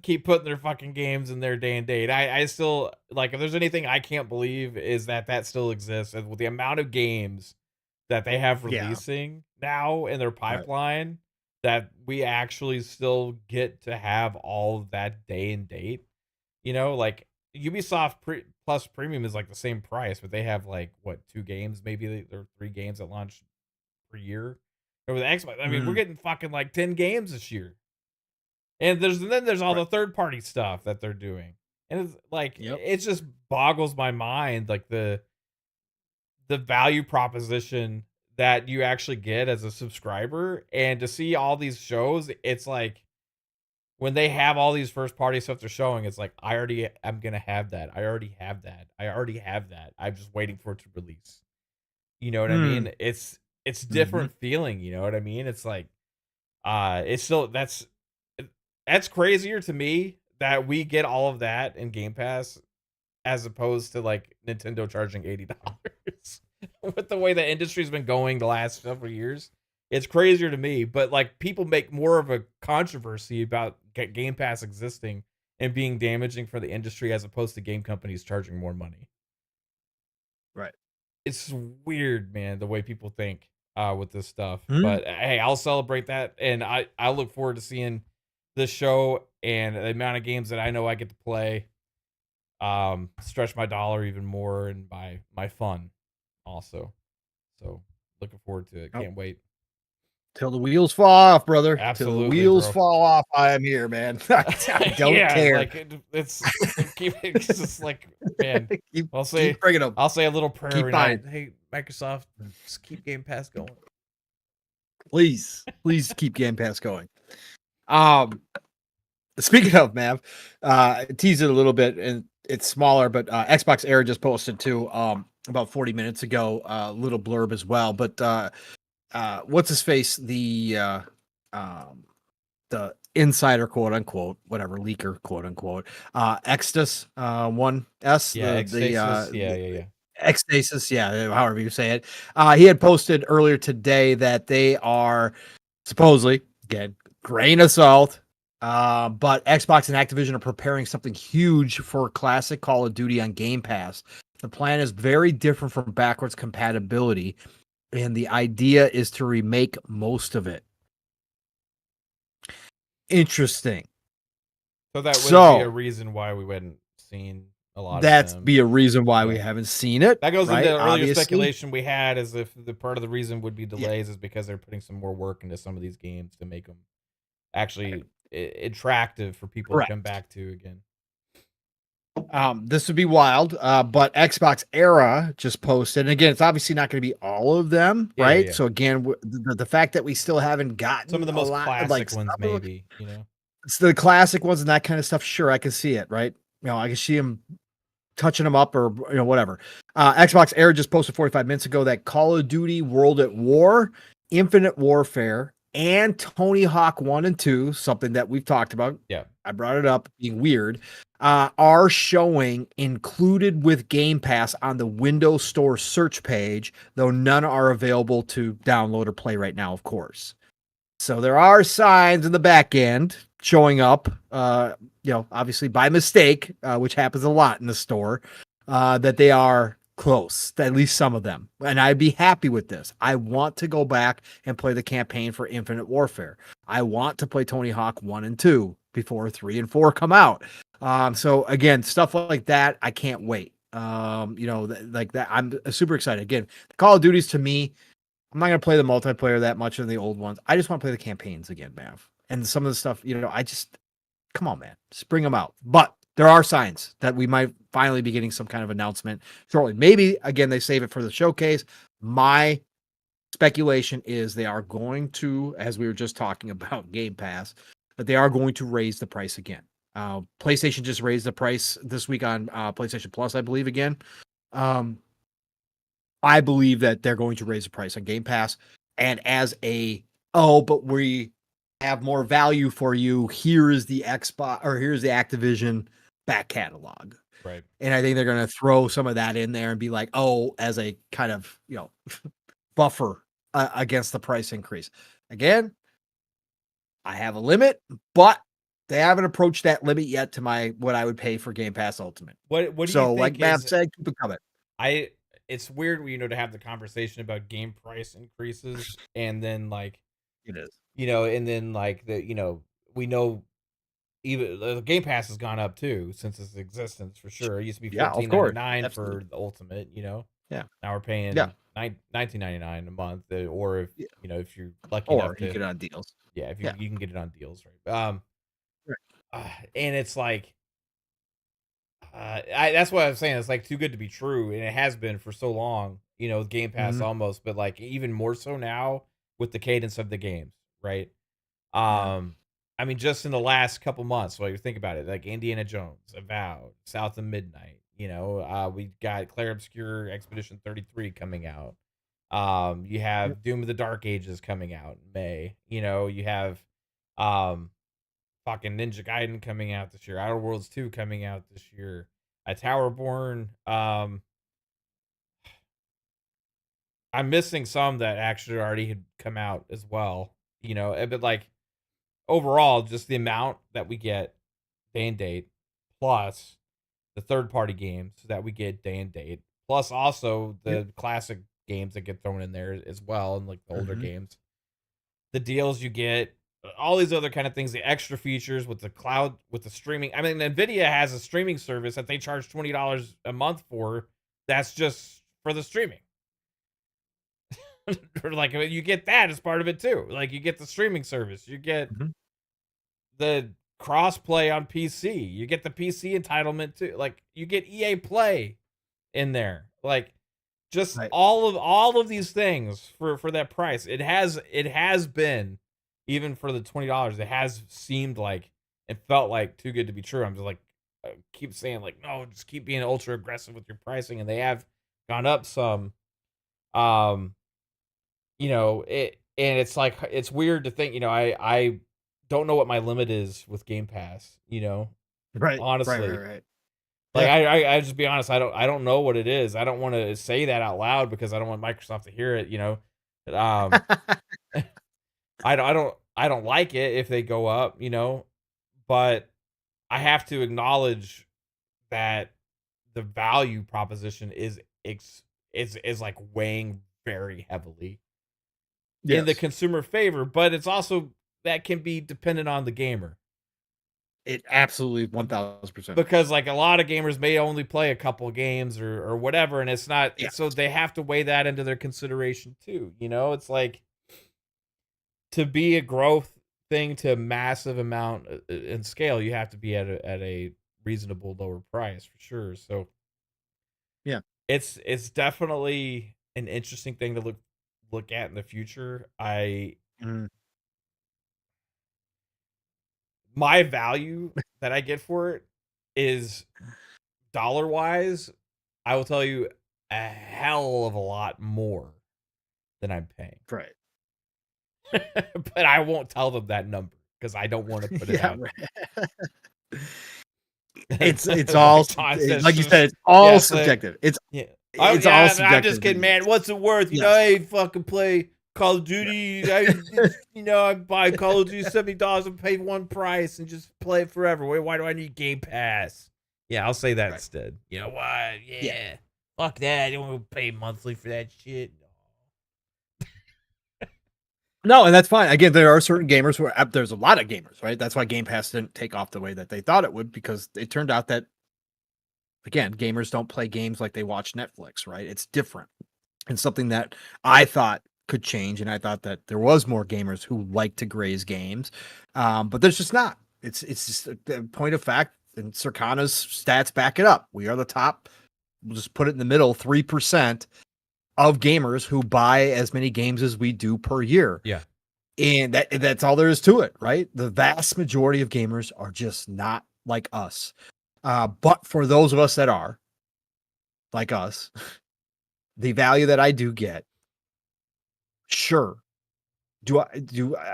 keep putting their fucking games in their day and date. I still, like, if there's anything I can't believe is that still exists, and with the amount of games that they have releasing now in their pipeline, that we actually still get to have all of that day and date. Like Ubisoft Plus Premium is like the same price, but they have like 2 games, maybe there are 3 games that launch per year. Over the Xbox, I mean, we're getting fucking like 10 games this year. And then there's all the third party stuff that they're doing. And it's like it just boggles my mind, like the value proposition that you actually get as a subscriber, and to see all these shows, it's like when they have all these first party stuff they're showing, it's like I'm gonna have that. I already have that. I'm just waiting for it to release. You know what I mean? It's it's Mhm. different feeling, you know what I mean? It's like, it's still that's crazier to me that we get all of that in Game Pass as opposed to like Nintendo charging $80 with the way the industry's been going the last several years. It's crazier to me, but like people make more of a controversy about Game Pass existing and being damaging for the industry as opposed to game companies charging more money. Right. It's weird, man, the way people think with this stuff. Mhm. But hey, I'll celebrate that, and I look forward to seeing this show and the amount of games that I know I get to play. Stretch my dollar even more and my fun also. So looking forward to it. Oh, Can't wait. till the wheels fall off, brother. Till the Absolutely, wheels bro. fall off, I am here, man. I don't Yeah, care. like it's just like, man. Keep I'll keep say bringing them. I'll say a little prayer Keep every buying. night. Hey, Microsoft, just keep Game Pass going. Please, please keep Game Pass going. Um, Speaking of Mav, tease it a little bit, and it's smaller, but Xbox Air just posted too, about 40 minutes ago, a little blurb as well. But what's his face? Um, the insider, quote unquote, whatever leaker, quote unquote, Extus 1S, Yeah, the Xstasis. Yeah. Extasis, yeah, however you say it. He had posted earlier today that they are supposedly, again, grain of salt, but Xbox and Activision are preparing something huge for classic Call of Duty on Game Pass. The plan is very different from backwards compatibility, and the idea is to remake most of it. Interesting. So that would be a So reason why we hadn't seen a lot of that's them. be a reason why we Yeah. haven't seen it, That goes into right? earlier Obviously. speculation we had as if the part of the reason would be Yeah. delays is because they're putting some more work into some of these games to make them actually attractive for people to come Correct. back to again. This would be wild, but Xbox Era just posted, and again, it's obviously not going to be all of them, right? Yeah. So again, the fact that we still haven't Some of gotten the a most lot of like classic ones, stuff, maybe, you know? it's the classic ones and that kind of stuff. Sure, I can see it, right? I can see them touching them up or whatever. Xbox Air just posted 45 minutes ago that Call of Duty World at War, Infinite Warfare, and Tony Hawk 1 and 2, something that we've talked about. Yeah. I brought it up being weird, are showing included with Game Pass on the Windows Store search page, though none are available to download or play right now, of course. So there are signs in the back end showing up, obviously by mistake, which happens a lot in the store, that they are close, at least some of them. And I'd be happy with this. I want to go back and play the campaign for Infinite Warfare. I want to play Tony Hawk 1 and 2 before 3 and 4 come out. So again, stuff like that, I can't wait. Like that, I'm super excited. Again, the Call of Duties to me, I'm not gonna play the multiplayer that much in the old ones. I just want to play the campaigns again, Mav. And some of the stuff, I just come on, man, just bring them out. But there are signs that we might finally be getting some kind of announcement shortly. Maybe again they save it for the showcase. My speculation is they are going to, as we were just talking about Game Pass, that they are going to raise the price again. PlayStation just raised the price this week on PlayStation Plus, I believe, again. Um, I believe that they're going to raise the price on Game Pass. And as but we have more value for you. Here is the Xbox or here's the Activision back catalog. Right. And I think they're going to throw some of that in there and be like, as a kind of, buffer against the price increase. Again, I have a limit, but they haven't approached that limit yet to what I would pay for Game Pass Ultimate. What do you So, like think Matt is said, keep it coming. I it's weird, to have the conversation about game price increases and then like, It is. and then like we know even the Game Pass has gone up too since its existence for sure. It used to be Yeah, of course. 14.99 Absolutely. for the Ultimate, Yeah. Now we're Yeah. paying 19.99 a month, or if Yeah. if you're lucky enough Or you to, get on deals. yeah, if Yeah. you can get it on deals, right? Right. And it's like, that's what I'm saying. It's like too good to be true, and it has been for so long. With Game Pass Mhm. almost, but like even more so now with the cadence of the games, right? Yeah. I mean, just in the last couple months, while you think about it, like Indiana Jones, Avowed, South of Midnight. We got Clair Obscur Expedition 33 coming out. You Yep. have Doom of the Dark Ages coming out in May. You know, you have um fucking Ninja Gaiden coming out this year. Outer Worlds 2 coming out this year. A Towerborn. I'm missing some that actually already had come out as well. You know, but like overall, just the amount that we get day and date, plus the third party games that we get day and date, plus also Yep. the classic games that get thrown in there as well, and like the older Mhm. games, the deals you get, all these other kind of things, the extra features with the cloud, with the streaming. I mean, Nvidia has a streaming service that they charge $20 a month for. That's just for the streaming. Or like you get that as part of it too. Like you get the streaming service, you get Mhm. the crossplay on PC, you get the PC entitlement too. Like you get EA Play in there. Like just Right. all of these things for that price. It has been, even for the $20, it has seemed like it felt like too good to be true. I'm just like keep saying like no, just keep being ultra aggressive with your pricing, and they have gone up some. Um you know, and it's like it's weird to think, I don't know what my limit is with Game Pass, Right. Right. Right. honestly. Right. Like Yeah. I just be honest, I don't know what it is. I don't want to say that out loud because I don't want Microsoft to hear it. But, I don't like it if they go up, but I have to acknowledge that the value proposition is like weighing very heavily in the Yes. consumer favor, but it's also that can be dependent on the gamer. It absolutely 1000%. Because like a lot of gamers may only play a couple games or whatever, and it's not Yeah. so they have to weigh that into their consideration too. It's like to be a growth thing to a massive amount in scale, you have to be at a reasonable lower price for sure. So Yeah. it's definitely an interesting thing to look at in the future. Mhm. My value that I get for it is dollar wise, I will tell you a hell of a lot more than I'm paying. Right. But I won't tell them that number because I don't want to put it Yeah. out Right. It's there. all Like John says, like you said, it's all yes, like, subjective. It's yeah. Oh it's all yeah, I'm just subjective kidding, these man. days. What's it worth? Yes. I fucking play Call of Duty. I buy Call of Duty $70 and pay one price and just play it forever. Why do I need Game Pass? Yeah, I'll say that Right. instead. You know what? Yeah. Yeah, fuck that. I don't want to pay monthly for that shit. No, and that's fine. Again, there are certain gamers where there's a lot of gamers, right? That's why Game Pass didn't take off the way that they thought it would, because it turned out that, again, gamers don't play games like they watch Netflix, right? It's different. And something that I thought could change, and I thought that there was more gamers who like to graze games, but there's just not. It's just the point of fact, and Circana's stats back it up. We are the top. We'll just put it in the middle, 3% of gamers who buy as many games as we do per year. Yeah. And that's all there is to it, right? The vast majority of gamers are just not like us. But for those of us that are like us, the value that I do get, sure.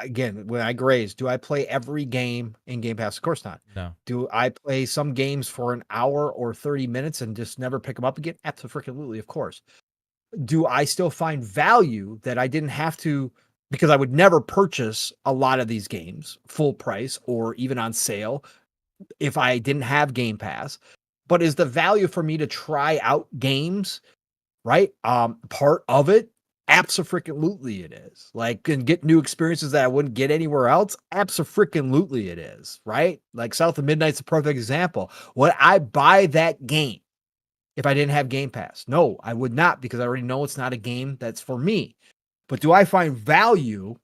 Again, when I graze, do I play every game in Game Pass? Of course not. No. Do I play some games for an hour or 30 minutes and just never pick them up again? Absolutely, of course. Do I still find value that I didn't have to, because I would never purchase a lot of these games full price or even on sale if I didn't have Game Pass? But is the value for me to try out games, right? Part of it? Absolutely it is. Like, and get new experiences that I wouldn't get anywhere else? Absolutely it is, right? Like South of Midnight's a perfect example. Would I buy that game if I didn't have Game Pass? No, I would not, because I already know it's not a game that's for me. But do I find value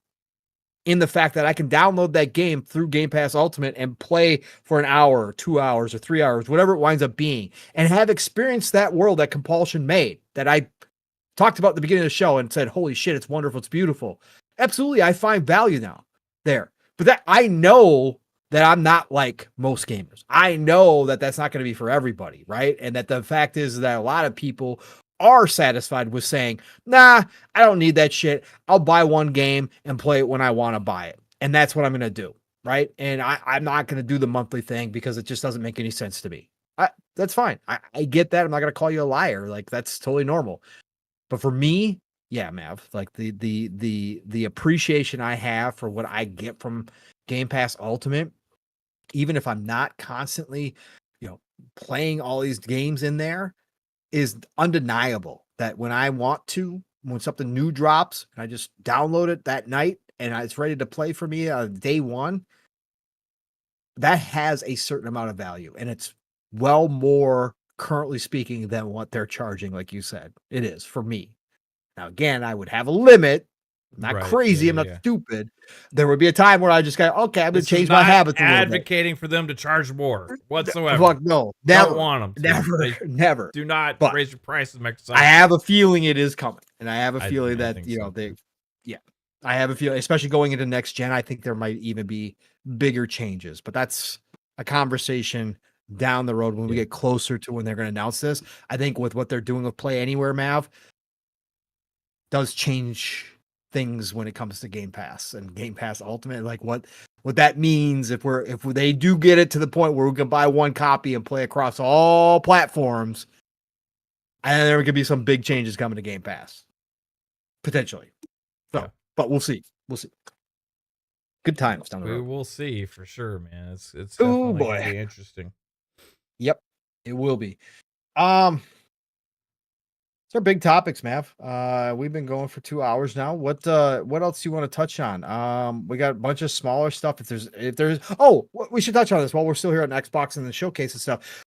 in the fact that I can download that game through Game Pass Ultimate and play for an hour or 2 hours or 3 hours, whatever it winds up being, and have experienced that world that Compulsion made, that I talked about at the beginning of the show and said, holy shit, it's wonderful, it's beautiful. Absolutely, I find value now there. But that, I know that I'm not like most gamers. I know that that's not going to be for everybody, right? And that the fact is that a lot of people are satisfied with saying, nah, I don't need that shit. I'll buy one game and play it when I want to buy it. And that's what I'm going to do. Right. And I'm not going to do the monthly thing because it just doesn't make any sense to me. That's fine. I get that. I'm not going to call you a liar. Like, that's totally normal. But for me, yeah, Mav, like the appreciation I have for what I get from Game Pass Ultimate, even if I'm not constantly, playing all these games in there, is undeniable. That when I want to, when something new drops, and I just download it that night and it's ready to play for me day one, that has a certain amount of value, and it's well more, currently speaking, than what they're charging. Like you said, it is for me. Now, again, I would have a limit. I'm not Right. crazy. Yeah, I'm not yeah. stupid. There would be a time where I just go, okay, I'm going This to is change my not habits a little bit. advocating for them to charge more whatsoever. Fuck no, never, Don't want them to. never, They never. do not But raise your prices, Microsoft. I have a feeling it is coming, and I have a feeling I that think so, too. I have a feeling, especially going into next gen, I think there might even be bigger changes. But that's a conversation down the road when we get closer to when they're going to announce this. I think with what they're doing with Play Anywhere, Mav, does change things when it comes to Game Pass and Game Pass Ultimate. Like what that means if they do get it to the point where we can buy one copy and play across all platforms, and there could be some big changes coming to Game Pass potentially. So, but we'll see. Good times down the road. We will see for sure, man. It's definitely going to be interesting. Yep, it will be. It's our big topics, Mav. We've been going for 2 hours now. What else do you want to touch on? We got a bunch of smaller stuff. If there's we should touch on this while we're still here on Xbox and the showcase and stuff.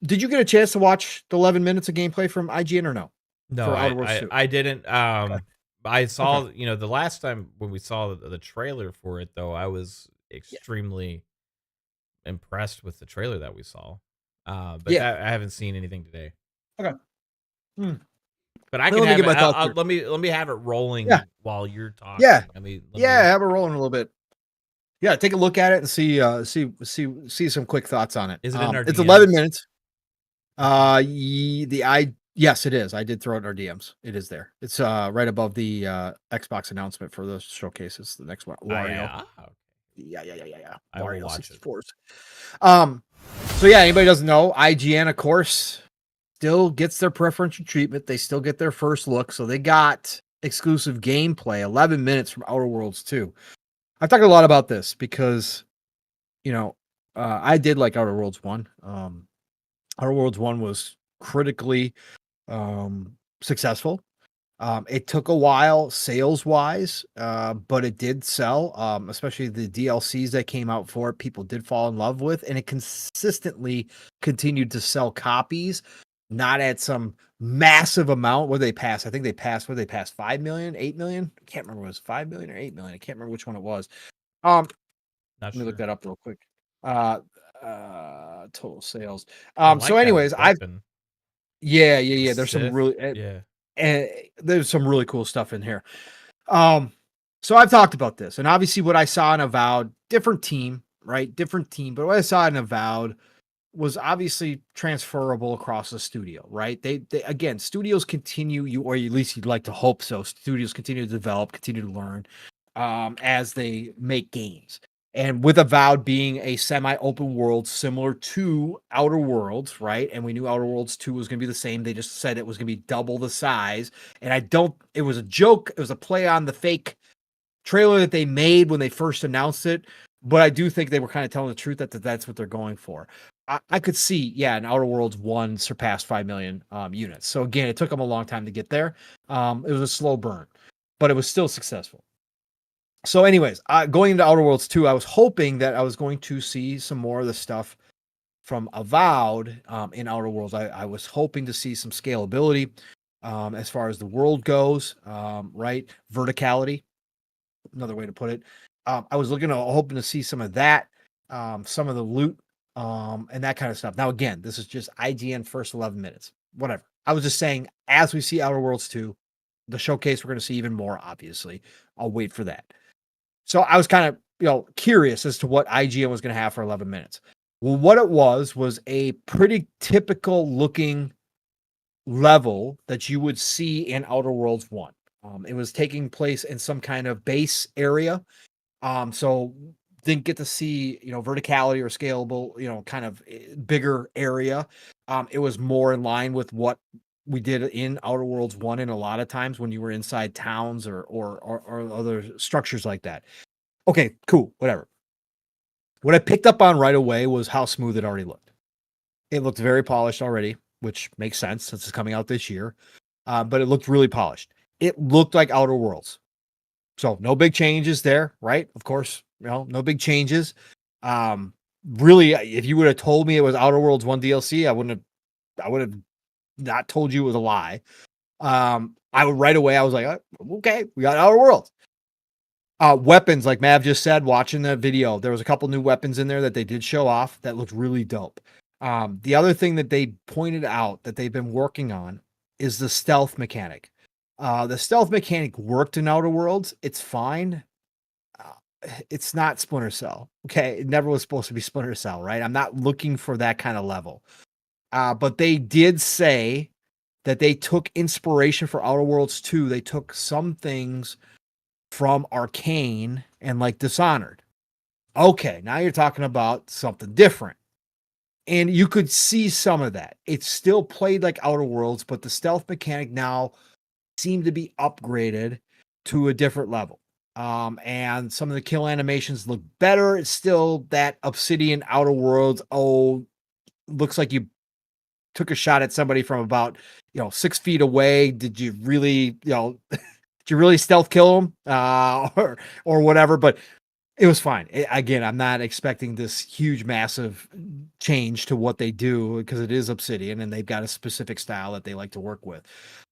Did you get a chance to watch the 11 minutes of gameplay from IGN or no? No, I didn't. Okay. I saw, the last time when we saw the trailer for it, though, I was extremely impressed with the trailer that we saw. But I haven't seen anything today. Okay. But I can have it. Let me have it rolling while you're talking. Yeah. I mean, have it rolling a little bit. Yeah, take a look at it and see some quick thoughts on it. Is it in our DMs? It's 11 minutes. Yes, it is. I did throw it in our DMs. It is there. It's right above the Xbox announcement for the showcase. It's the next one. Wario. Yeah. I will Wario watch 64s. So yeah, anybody doesn't know, IGN, of course, still gets their preferential treatment. They still get their first look. So they got exclusive gameplay, 11 minutes from Outer Worlds 2. I've talked a lot about this because, I did like Outer Worlds 1. Outer Worlds 1 was critically successful. It took a while sales wise, but it did sell, especially the DLCs that came out for it. People did fall in love with, and it consistently continued to sell copies, not at some massive amount where they passed. I think they passed 5 million, 8 million. I can't remember if it was 5 million or 8 million. I can't remember which one it was. Let me look that up real quick. Total sales. So anyways, there's some really and there's some really cool stuff in here. So I've talked about this, and obviously what I saw in Avowed, different team, but what I saw in Avowed was obviously transferable across the studio, right? They again, studios continue, or at least you'd like to hope so. Studios continue to develop, continue to learn as they make games. And with Avowed being a semi-open world similar to Outer Worlds, right? And we knew Outer Worlds 2 was going to be the same. They just said it was going to be double the size. And it was a joke. It was a play on the fake trailer that they made when they first announced it. But I do think they were kind of telling the truth that that's what they're going for. I could see, in Outer Worlds 1 surpassed 5 million units. So again, it took them a long time to get there. It was a slow burn, but it was still successful. So anyways, going into Outer Worlds 2, I was hoping that I was going to see some more of the stuff from Avowed in Outer Worlds. I was hoping to see some scalability as far as the world goes, right? Verticality, another way to put it. I was hoping to see some of that, some of the loot, and that kind of stuff. Now, again, this is just IGN first 11 minutes, whatever. I was just saying, as we see Outer Worlds 2, the showcase, we're going to see even more, obviously. I'll wait for that. So I was kind of, curious as to what IGN was going to have for 11 minutes. Well, what it was a pretty typical looking level that you would see in Outer Worlds 1. It was taking place in some kind of base area. So didn't get to see, verticality or scalable, kind of bigger area. It was more in line with what we did in Outer Worlds 1 and a lot of times when you were inside towns or other structures like that. Okay, cool, whatever. What I picked up on right away was how smooth it already looked. It looked very polished already, which makes sense since it's coming out this year. But it looked really polished. It looked like Outer Worlds. So no big changes there, right? Of course, no big changes. Really, if you would have told me it was Outer Worlds 1 DLC, I would have not told you it was a lie. I would right away, I was like, okay, we got Outer Worlds. Weapons, like Mav just said, watching the video, there was a couple new weapons in there that they did show off that looked really dope. The other thing that they pointed out that they've been working on is the stealth mechanic. The stealth mechanic worked in Outer Worlds. It's fine. It's not Splinter Cell. Okay. It never was supposed to be Splinter Cell, right? I'm not looking for that kind of level. But they did say that they took inspiration for Outer Worlds 2. They took some things from Arcane and like Dishonored. Okay. Now you're talking about something different. And you could see some of that. It's still played like Outer Worlds, but the stealth mechanic now seem to be upgraded to a different level. And some of the kill animations look better. It's still that Obsidian Outer Worlds. Oh, looks like you took a shot at somebody from about 6 feet away. Did you really did you really stealth kill them or whatever? But it was fine. Again, I'm not expecting this huge, massive change to what they do because it is Obsidian and they've got a specific style that they like to work with.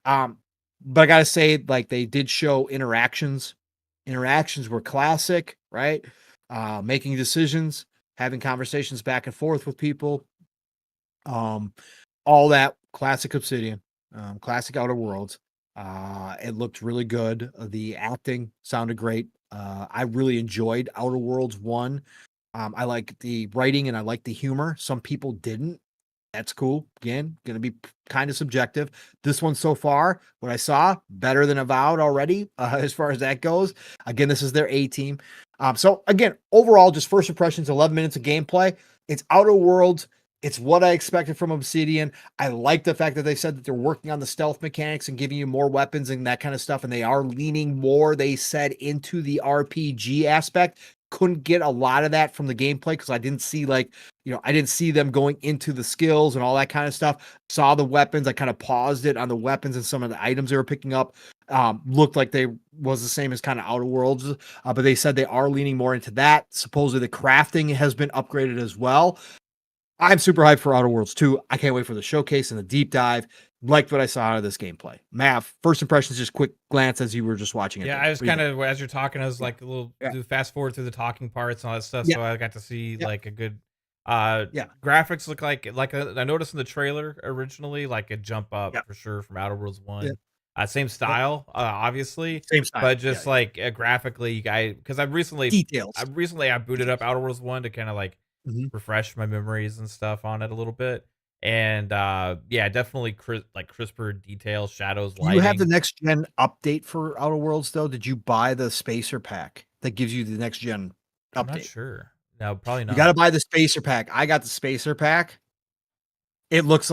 But I got to say, like, they did show interactions. Interactions were classic, right? Making decisions, having conversations back and forth with people. All that classic Obsidian, classic Outer Worlds. It looked really good. The acting sounded great. I really enjoyed Outer Worlds 1. I like the writing and I like the humor. Some people didn't. That's cool. Again, going to be kind of subjective. This one so far, what I saw, better than Avowed already, as far as that goes. Again, this is their A team. So again, overall, just first impressions, 11 minutes of gameplay. It's Outer Worlds. It's what I expected from Obsidian. I like the fact that they said that they're working on the stealth mechanics and giving you more weapons and that kind of stuff. And they are leaning more, they said, into the RPG aspect. Couldn't get a lot of that from the gameplay because I didn't see I didn't see them going into the skills and all that kind of stuff. Saw the weapons. I kind of paused it on the weapons and some of the items they were picking up. Looked like they was the same as kind of Outer Worlds, but they said they are leaning more into that. Supposedly the crafting has been upgraded as well. I'm super hyped for Outer Worlds 2. I can't wait for the showcase and the deep dive. Liked what I saw out of this gameplay. Mav, first impressions, just quick glance as you were just watching it. Yeah, I was kind of, as you're talking, I was like do fast forward through the talking parts and all that stuff. So I got to see like a good graphics look like I noticed in the trailer originally, like a jump up for sure from Outer Worlds 1. Same style, obviously. Same style. But just graphically, because I booted up Outer Worlds 1 to kind of refresh my memories and stuff on it a little bit. And definitely crisper details, shadows, lighting. You have the next gen update for Outer Worlds though. Did you buy the Spacer pack that gives you the next gen update? I'm not sure. No, probably not. You got to buy the Spacer pack. I got the Spacer pack. It looks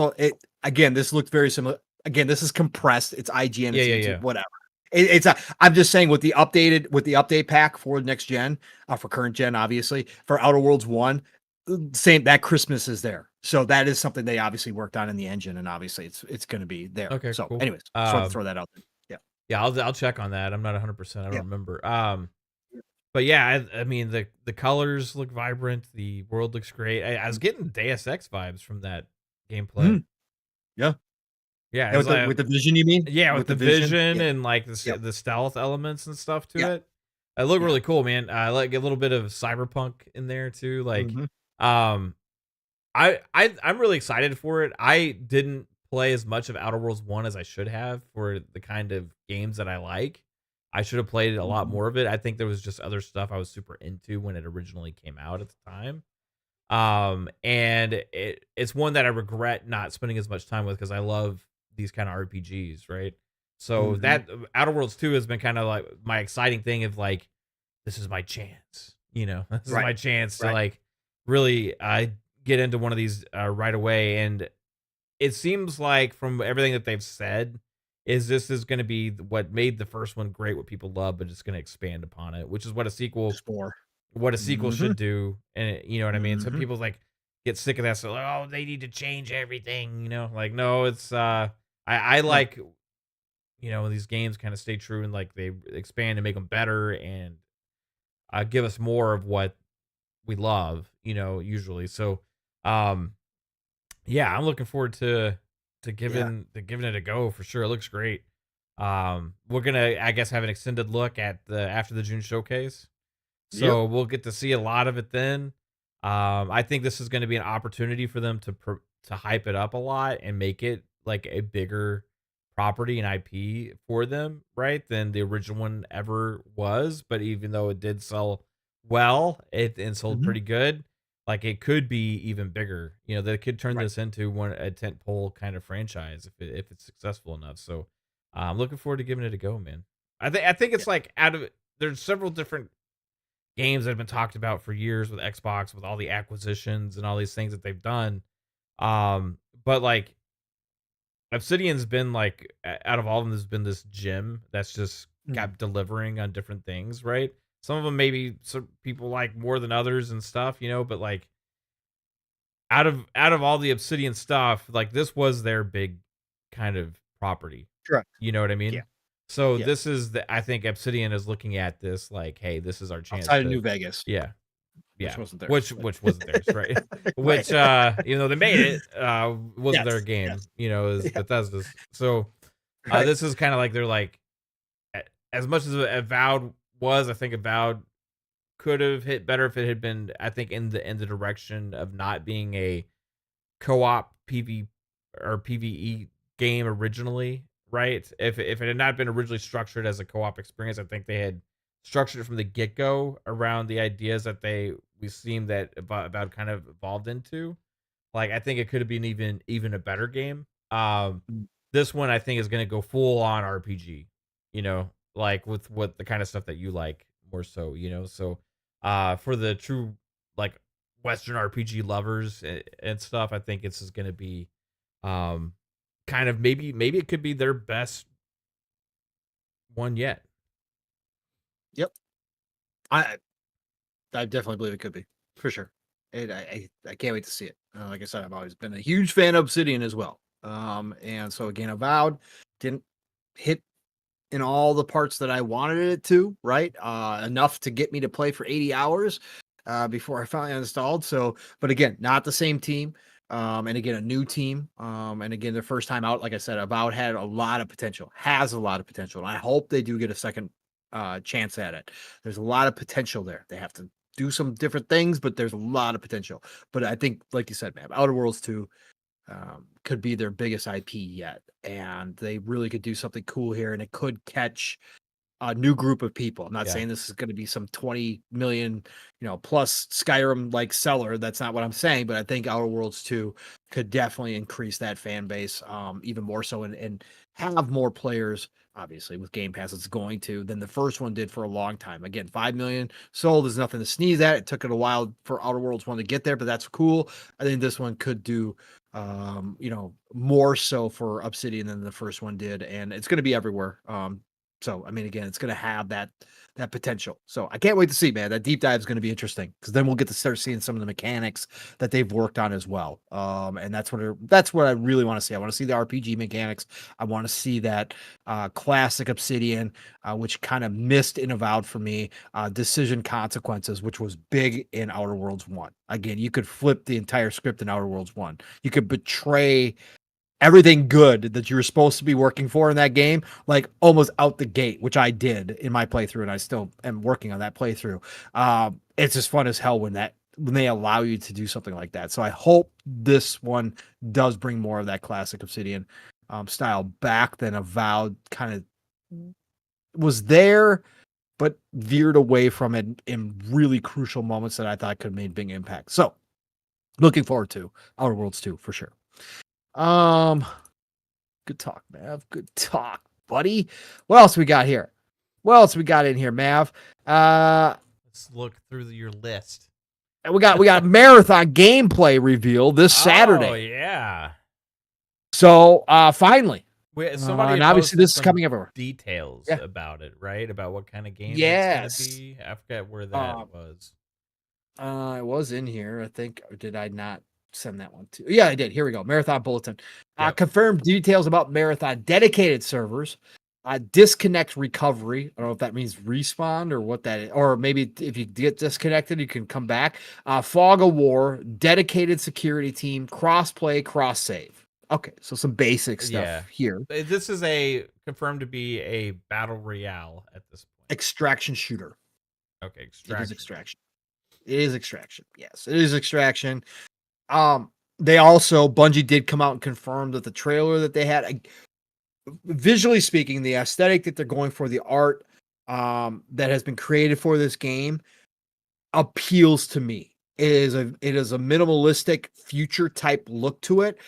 again. This looked very similar. Again, this is compressed. It's IGN. It's whatever. I'm just saying with the update pack for next gen, for current gen, obviously for Outer Worlds 1, same, that Christmas is there. So that is something they obviously worked on in the engine, and obviously it's going to be there. Okay. So, cool. anyways, just want to throw that out there. Yeah. I'll check on that. I'm not 100%. I don't remember. But yeah, I mean the colors look vibrant. The world looks great. I was getting Deus Ex vibes from that gameplay. Yeah. Yeah. With the vision, you mean? Yeah, with the vision and like the stealth elements and stuff to it. It looked really cool, man. I like a little bit of cyberpunk in there too. Like, I'm really excited for it. I didn't play as much of Outer Worlds 1 as I should have for the kind of games that I like. I should have played a lot more of it. I think there was just other stuff I was super into when it originally came out at the time. And it's one that I regret not spending as much time with because I love these kind of RPGs, right? So Mhm. that Outer Worlds 2 has been kind of like my exciting thing of like, this is my chance, this is Right. my chance to Right. like really get into one of these right away. And it seems like from everything that they've said, is this is going to be what made the first one great, what people love, but it's going to expand upon it, which is Just more. what a sequel Mhm. should do. And you know what I mean? Some Mhm. people like get sick of that. So like, oh, they need to change everything, like, no, it's, I No. like, these games kind of stay true and like they expand and make them better and give us more of what we love, usually. So, um, yeah, I'm looking forward to Yeah. giving it a go for sure. It looks great. We're gonna, I guess, have an extended look at the after the June showcase, Yep. so we'll get to see a lot of it then. I think this is going to be an opportunity for them to hype it up a lot and make it like a bigger property and IP for them, right? Than the original one ever was. But even though it did sell well, it and sold Mhm. pretty good, like it could be even bigger. They could turn Right. this into a tentpole kind of franchise if it's successful enough. So I'm looking forward to giving it a go, man. I think Yeah. it's like there's several different games that have been talked about for years with Xbox, with all the acquisitions and all these things that they've done. But like Obsidian's been like out of all of them, there's been this gem that's just Mm. kept delivering on different things, right? Some of them maybe some people like more than others and stuff, but like out of all the Obsidian stuff, like this was their big kind of property. Correct. You know what I Yeah. mean? So Yeah. this is I think Obsidian is looking at this like, hey, this is our chance Outside of to, New Vegas, yeah, which yeah, wasn't theirs, which but which wasn't theirs, right? right. Which, even though they made it, wasn't their Yes. game, Yes. is Yeah. Bethesda's. So, Right. this is kinda like they're like, as much as Avowed was, I think Avowed could have hit better if it had been, I think, in the direction of not being a co-op PV or PvE game originally, right? If it had not been originally structured as a co-op experience, I think they had structured it from the get-go around the ideas that we seem that about kind of evolved into. Like I think it could have been even a better game. Mm. This one I think is going to go full on RPG, like with what the kind of stuff that you like more so, So for the true like Western RPG lovers and stuff, I think this is going to be um kind of maybe it could be their best one yet. Yep. I I definitely believe it could be, for sure. And I can't wait to see it. Like I said, I've always been a huge fan of Obsidian as well. And so again, Avowed didn't hit in all the parts that I wanted it to, right? Enough to get me to play for 80 hours before I finally installed. So, but again, not the same team. And again, a new team. And again, their first time out, like I said, Avowed had a lot of potential, has a lot of potential. And I hope they do get a second chance at it. There's a lot of potential there. They have to do some different things, but there's a lot of potential. But I think, like you said, man, Outer Worlds 2 could be their biggest IP yet. And they really could do something cool here and it could catch a new group of people. I'm not Yeah. saying this is going to be some 20 million, plus Skyrim like seller. That's not what I'm saying, but I think Outer Worlds 2 could definitely increase that fan base even more so and have more players. Obviously, with Game Pass, it's going to than the first one did for a long time. Again, 5 million sold is nothing to sneeze at. It took it a while for Outer Worlds 1 to get there, but that's cool. I think this one could do more so for Obsidian than the first one did, and it's going to be everywhere. So I mean, again, it's going to have that potential. So I can't wait to see, man. That deep dive is going to be interesting because then we'll get to start seeing some of the mechanics that they've worked on as well. And that's what I really want to see. I want to see the RPG mechanics. I want to see that classic Obsidian, which kind of missed in Avowed for me. Decision consequences, which was big in Outer Worlds 1. Again, you could flip the entire script in Outer Worlds 1. You could betray everything good that you were supposed to be working for in that game, like almost out the gate, which I did in my playthrough, and I still am working on that playthrough. It's just fun as hell when they allow you to do something like that. So I hope this one does bring more of that classic Obsidian style back than Avowed kind of was there, but veered away from it in really crucial moments that I thought could have made big impact. So looking forward to Outer Worlds 2 for sure. Um, Good talk, Mav. Good talk, buddy. What else we got here? What else we got in here, Mav? Let's look through your list. We got marathon gameplay reveal this Oh Saturday. yeah. So Somebody finally, and had obviously posted this is some coming everywhere. details Yeah. about it, right? About what kind of game it's gonna Yes. be. I forget where that was. It was in here, I think. Or did I not send that one to? Yeah, I did. Here we go. Marathon Bulletin. Yep. Confirmed details about Marathon dedicated servers. Disconnect recovery. I don't know if that means respawn or what that is. Or maybe if you get disconnected, you can come back. Fog of War, dedicated security team, cross-play, cross-save. Okay, so some basic stuff here. This is a confirmed to be a battle royale at this point. Extraction shooter. Okay, It is extraction. It is extraction. Yes, it is extraction. They also Bungie did come out and confirm that the trailer that they had, visually speaking, the aesthetic that they're going for, the art that has been created for this game appeals to me. It is a minimalistic future type look to it.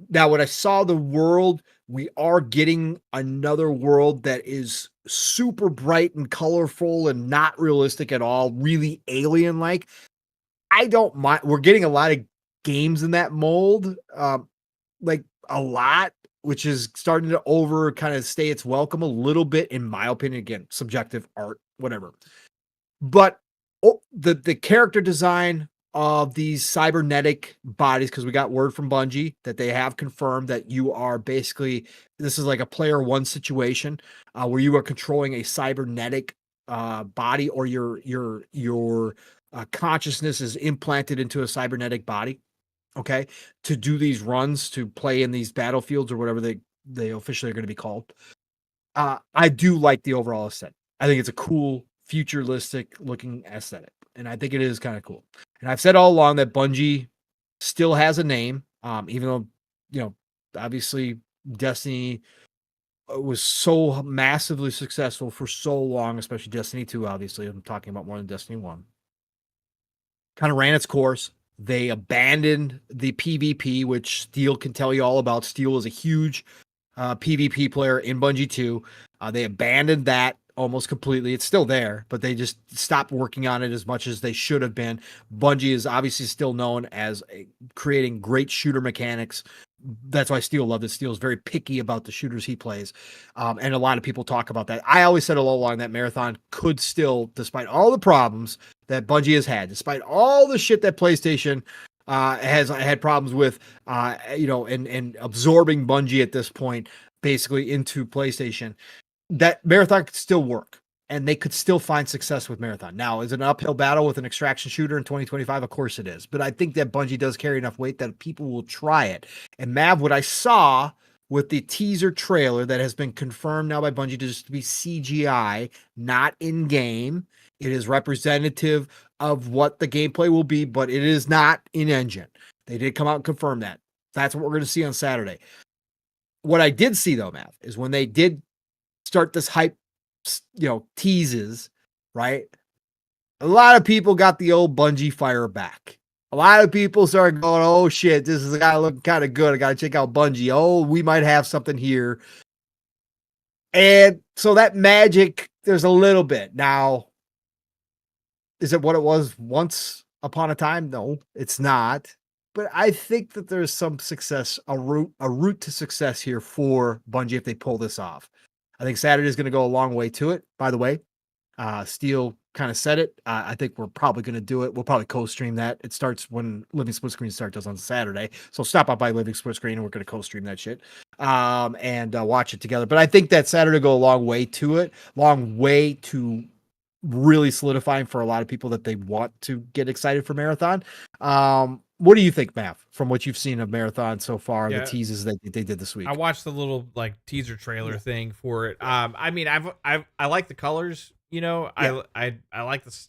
Now, when I saw the world, we are getting another world that is super bright and colorful and not realistic at all, really alien like. I don't mind. We're getting a lot of games in that mold, like a lot, which is starting to kind of stay its welcome a little bit, in my opinion. Again, subjective art, whatever. But the character design of these cybernetic bodies, because we got word from Bungie that they have confirmed that you are basically, this is like a player one situation where you are controlling a cybernetic body, or your consciousness is implanted into a cybernetic body, okay, to do these runs, to play in these battlefields or whatever they officially are going to be called. I do like the overall aesthetic. I think it's a cool, futuristic looking aesthetic, and I think it is kind of cool. And I've said all along that Bungie still has a name, even though, obviously Destiny was so massively successful for so long, especially Destiny 2, obviously. I'm talking about more than Destiny 1. Kind of ran its course. They abandoned the PvP, which Steel can tell you all about. Steel was a huge PvP player in Bungie 2. They abandoned that almost completely. It's still there, but they just stopped working on it as much as they should have been. Bungie is obviously still known as creating great shooter mechanics. That's why Steel loved it. Steel is very picky about the shooters he plays. And a lot of people talk about that. I always said all along that Marathon could still, despite all the problems that Bungie has had, despite all the shit that PlayStation has had problems with, and absorbing Bungie at this point, basically into PlayStation, that Marathon could still work, and they could still find success with Marathon. Now, is it an uphill battle with an extraction shooter in 2025? Of course it is. But I think that Bungie does carry enough weight that people will try it. And Mav, what I saw with the teaser trailer that has been confirmed now by Bungie to just be CGI, not in-game, it is representative of what the gameplay will be, but it is not in-engine. They did come out and confirm that. That's what we're going to see on Saturday. What I did see, though, Mav, is when they did start this hype, teases, right? A lot of people got the old Bungie fire back. A lot of people started going, oh shit, this is a guy looking kind of good. I got to check out Bungie. Oh, we might have something here. And so that magic, there's a little bit. Now, is it what it was once upon a time? No, it's not. But I think that there's some success, a route to success here for Bungie if they pull this off. I think Saturday is going to go a long way to it. By the way, Steel kind of said it. I think we're probably going to do it. We'll probably co-stream that. It starts when Living Split Screen does on Saturday. So stop out by Living Split Screen and we're going to co-stream that shit and watch it together. But I think that Saturday go a long way to it. Long way to really solidifying for a lot of people that they want to get excited for Marathon. What do you think, Mav, from what you've seen of Marathon so far, the teases that they did this week? I watched the little teaser trailer thing for it. I mean, I like the colors, I like the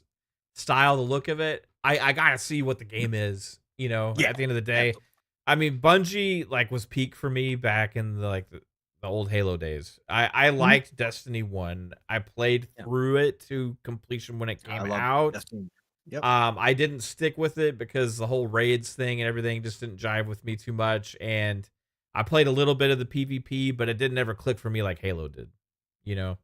style, the look of it. I gotta see what the game is, at the end of the day. Absolutely. I mean, Bungie was peak for me back in the old Halo days. I liked Destiny 1. I played through it to completion when it came out. Destiny. Yep. I didn't stick with it because the whole raids thing and everything just didn't jive with me too much. And I played a little bit of the PvP, but it didn't ever click for me like Halo did. You know,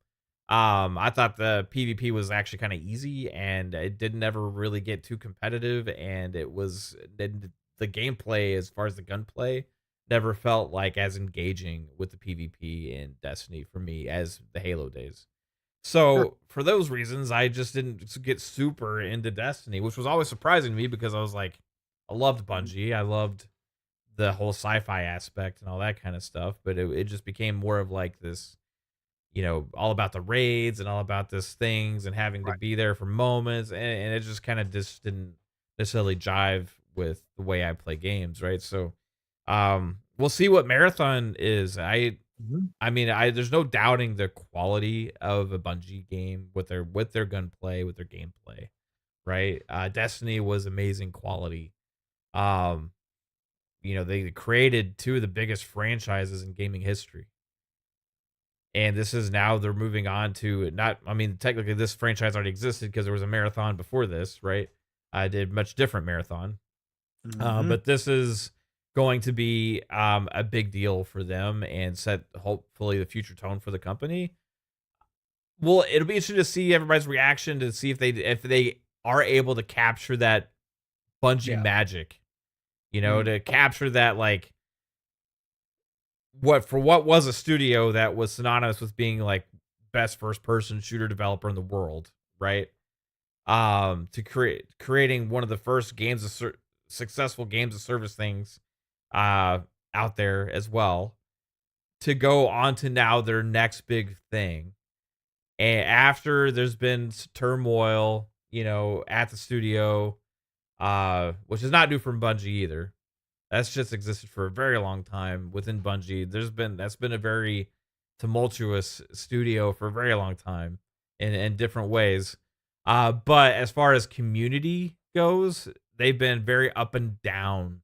I thought the PvP was actually kind of easy, and it didn't ever really get too competitive, and the gameplay as far as the gunplay never felt like as engaging with the PvP in Destiny for me as the Halo days. Sure. So for those reasons, I just didn't get super into Destiny, which was always surprising to me because I was like, I loved Bungie, I loved the whole sci-fi aspect and all that kind of stuff, but it just became more of like this, all about the raids and all about this things and having to Right. be there for moments, and it just kind of just didn't necessarily jive with the way I play games, right? So, we'll see what Marathon is. Mhm. I mean, there's no doubting the quality of a Bungie game with their gunplay, with their gameplay, right? Destiny was amazing quality. Um, they created two of the biggest franchises in gaming history. And this is now they're moving on to not, I mean, technically this franchise already existed because there was a marathon before this, right? I did much different marathon. Mhm. But this is going to be a big deal for them and set hopefully the future tone for the company. Well, it'll be interesting to see everybody's reaction to see if they are able to capture that Bungie Yeah. magic, Mm. to capture that like what was a studio that was synonymous with being like best first person shooter developer in the world, right? To creating one of the first successful games of service things uh out there as well, to go on to now their next big thing. And after there's been turmoil, at the studio, which is not new from Bungie either. That's just existed for a very long time within Bungie. That's been a very tumultuous studio for a very long time in different ways. But as far as community goes, they've been very up and down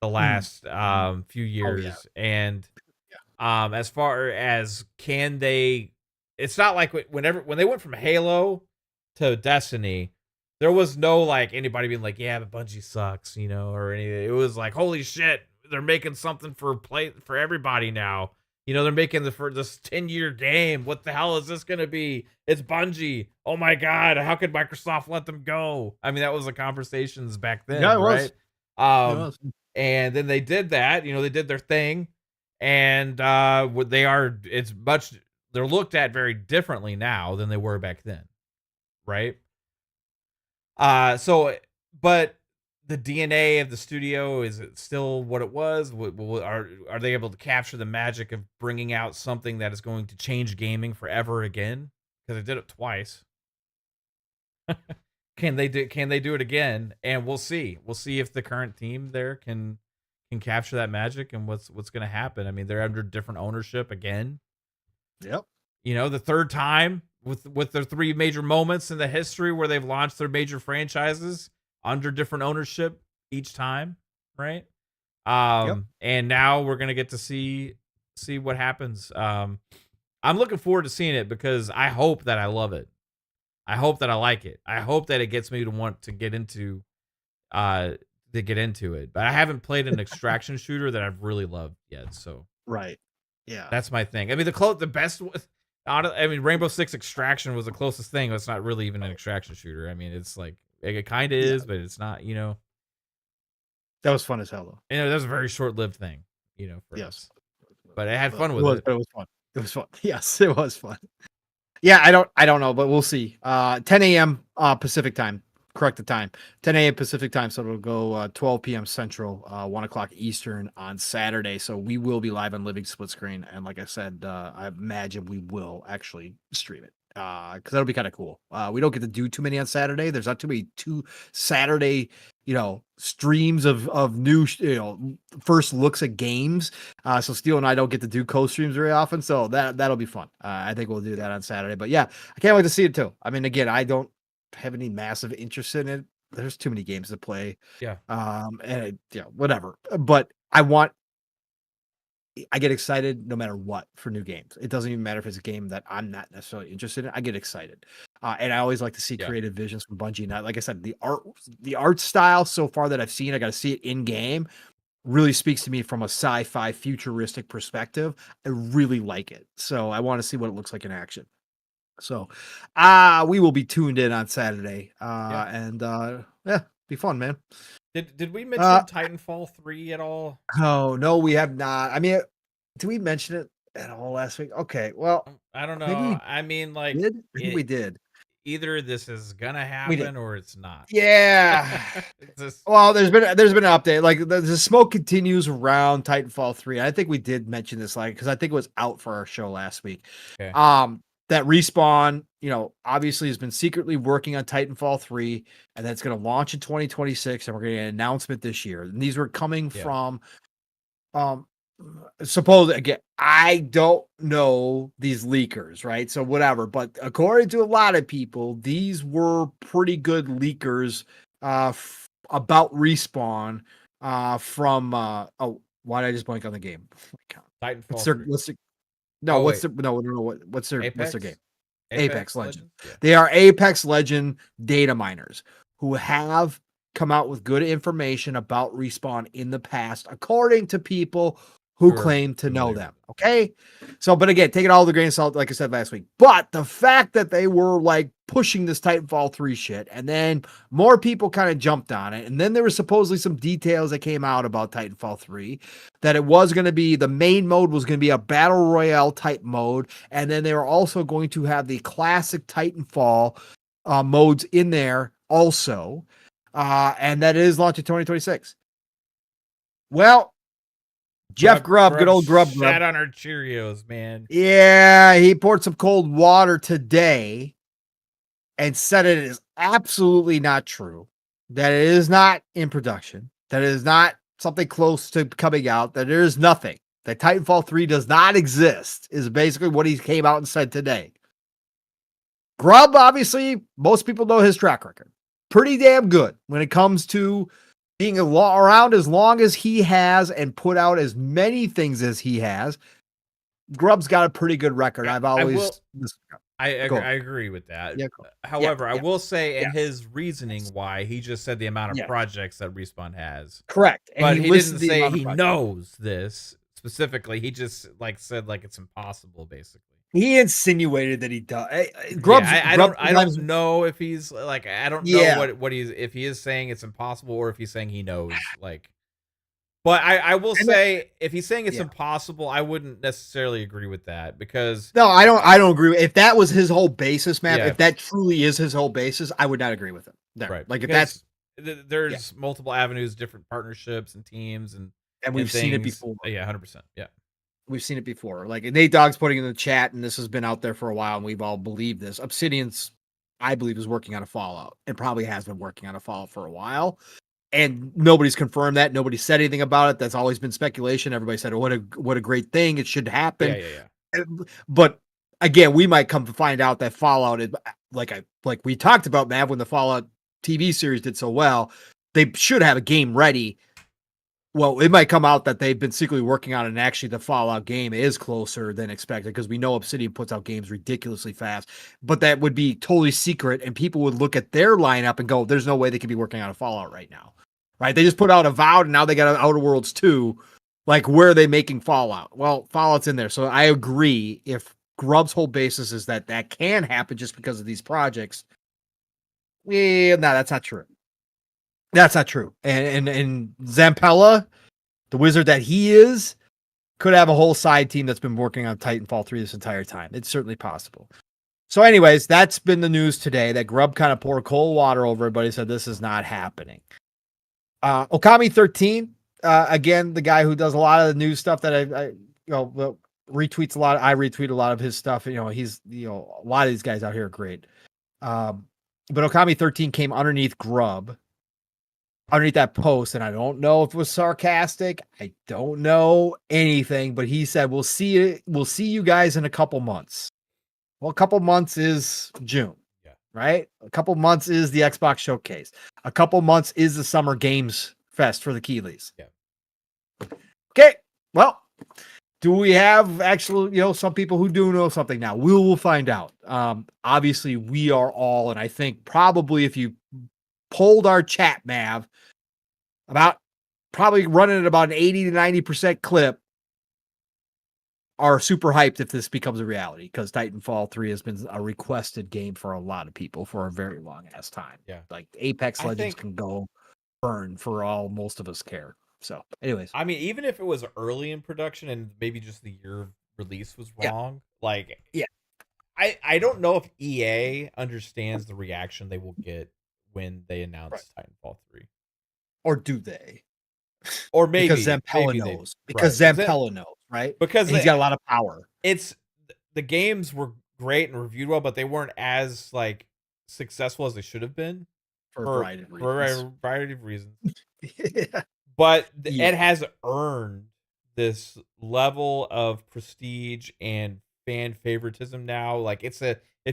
the Mm. last Mhm. few Oh, yeah. years. And Yeah. as far as can they, it's not like when they went from Halo to Destiny, there was no like anybody being like, yeah, but Bungie sucks, or anything. It was like, holy shit, they're making something for everybody now. They're making for this 10-year game. What the hell is this gonna be? It's Bungie. Oh my god, how could Microsoft let them go? I mean, that was the conversations back Yeah, then, it was. right? It Um, was. and then they did that, they did their thing, and what they are, they're looked at very differently now than they were back then, right? So but the DNA of the studio, is it still what it was? Are they able to capture the magic of bringing out something that is going to change gaming forever again? Because they did it twice. Can they do it again? And we'll see if the current team there can capture that magic and what's going to happen. I mean, they're under different ownership again. Yep. The third time with their three major moments in the history where they've launched their major franchises under different ownership each time, right? Yep. And now we're gonna get to see what happens. I'm looking forward to seeing it because I hope that I love it. I hope that I like it. I hope that it gets me to want uh to get into it. But I haven't played an extraction shooter that I've really loved yet, so Right. Yeah. that's my thing. I mean, the best was, I mean, Rainbow Six Extraction was the closest thing. It's not really even an extraction shooter. I mean, it's like it kind of Yeah. is, but it's not. That was fun as hell, though. That was a very short lived thing, for Yes. us. But I had But fun with it. but it was fun. It was fun. Yes, it was fun. Yeah, I don't know, but we'll see. 10 a.m. Pacific time. Correct the time. 10 a.m. Pacific time, so it'll go 12 p.m. Central, 1 o'clock Eastern on Saturday. So we will be live on Living Split Screen, and like I said, I imagine we will actually stream it because that'll be kind of cool. We don't get to do too many on Saturday. There's not too many Saturday, streams of new, first looks at games. So Steele and I don't get to do co-streams very often, so that'll be fun. I think we'll do that on Saturday. But yeah, I can't wait to see it too. I mean, again, I don't have any massive interest in it. There's too many games to play. Yeah, Whatever. But I get excited no matter what for new games. It doesn't even matter if it's a game that I'm not necessarily interested in. I get excited, and I always like to see yeah, creative visions from Bungie. Now, like I said, the art style so far that I've seen, I got to see it in game. really speaks to me from a sci-fi futuristic perspective. I really like it. So I want to see what it looks like in action. So we will be tuned in on Saturday. Yeah. And yeah, be fun, man. Did we mention Titanfall 3 at all? Oh, no, we have not. I mean, did we mention it at all last week? Okay, well, I don't maybe know. we I mean, like, did. I think we did. either this is gonna We did. happen or it's not. Yeah. It's just, Well, there's been an update. Like the smoke continues around Titanfall 3. I think we did mention this, like, because I think it was out for our show last week. okay. That Respawn, obviously has been secretly working on Titanfall 3, and that's going to launch in 2026, and we're going to get an announcement this year. And these were coming from, suppose, again, I don't know these leakers, right? So whatever, but according to a lot of people, these were pretty good leakers about Respawn from why did I just blank on the game? Titanfall What's 3. no, Oh, what's wait. their what's their Apex? game? Apex Legends. Yeah. They are Apex Legend data miners who have come out with good information about Respawn in the past, according to people who Sure, claim to know familiar them. with Okay. So, but again, take it all with a grain of salt, like I said last week. But the fact that they were like pushing this Titanfall 3 shit, and then more people kind of jumped on it. And then there was supposedly some details that came out about Titanfall 3 that it was going to be the main mode was going to be a battle royale type mode. And then they were also going to have the classic Titanfall modes in there also. And that is launching 2026. Well, Jeff Grubb, good old Grubb. Shat on our Cheerios, man. Yeah, he poured some cold water today and said it is absolutely not true, that it is not in production, that it is not something close to coming out, that there is nothing, that Titanfall 3 does not exist, is basically what he came out and said today. Grubb, obviously, most people know his track record. Pretty damn good when it comes to being around as long as he has and put out as many things as he has. Grubb's got a pretty good record. I agree with that. Yeah, However, I will say in his reasoning why he just said the amount of projects that Respawn has. Correct. And but he didn't say he knows this specifically. He just said it's impossible, basically. He insinuated that he does. Grubb's, I don't know if he's I don't know what he's, if he is saying it's impossible or if he's saying he knows. But I will say, if he's saying it's impossible, I wouldn't necessarily agree with that, because no, I don't agree. If that was his whole basis, man, if that truly is his whole basis, I would not agree with him. Right. Like, if there's multiple avenues, different partnerships and teams, and we've seen it before. Yeah, 100%. Yeah. We've seen it before. Like Nate Dogg's putting in the chat, and this has been out there for a while, and we've all believed this. Obsidian's, I believe, is working on a Fallout. It probably has been working on a Fallout for a while, and nobody's confirmed that. Nobody said anything about it. That's always been speculation. Everybody said, "Oh, what a great thing! It should happen." Yeah. But again, we might come to find out that Fallout is like we talked about, Mav, when the Fallout TV series did so well. They should have a game ready. Well, it might come out that they've been secretly working on it, and actually the Fallout game is closer than expected, because we know Obsidian puts out games ridiculously fast, but that would be totally secret, and people would look at their lineup and go, there's no way they could be working on a Fallout right now, right? They just put out Avowed, and now they got an Outer Worlds 2. Like, where are they making Fallout? Well, Fallout's in there, so I agree. If Grubb's whole basis is that can happen just because of these projects, no, that's not true. That's not true. And Zampella, the wizard that he is, could have a whole side team that's been working on Titanfall 3 this entire time. It's certainly possible. So anyways, that's been the news today, that Grubb kind of poured cold water over everybody, said this is not happening. Okami 13, again, the guy who does a lot of the news stuff that I retweets a lot. I retweet a lot of his stuff. He's, a lot of these guys out here are great. But Okami 13 came underneath Grubb, underneath that post, and I don't know if it was sarcastic. I don't know anything, but he said, we'll see you guys in a couple months. Well, a couple months is June, right? A couple months is the Xbox Showcase. A couple months is the Summer Games Fest for the Keeleys. Yeah. Okay. Well, do we have actual, some people who do know something now? We will find out. Obviously we are all, and I think probably if you polled our chat, Mav, about probably running at about an 80 to 90% clip are super hyped if this becomes a reality, because Titanfall 3 has been a requested game for a lot of people for a very long ass time. Yeah. Like Apex I Legends think, can go burn for all most of us care. So, anyways, I mean, even if it was early in production and maybe just the year of release was yeah, wrong, like yeah, I don't know if EA understands the reaction they will get when they right. announce Titanfall 3. Or do they? Or Because maybe Zampella they knows. Because right. Because Zampella knows, right? because And he's got a lot of power it's the games were great and reviewed well, but they weren't as like successful as they should have been for a for variety of for reasons. a variety of reasons. Yeah. But Yeah. it has earned this level of prestige and fan favoritism now. Like if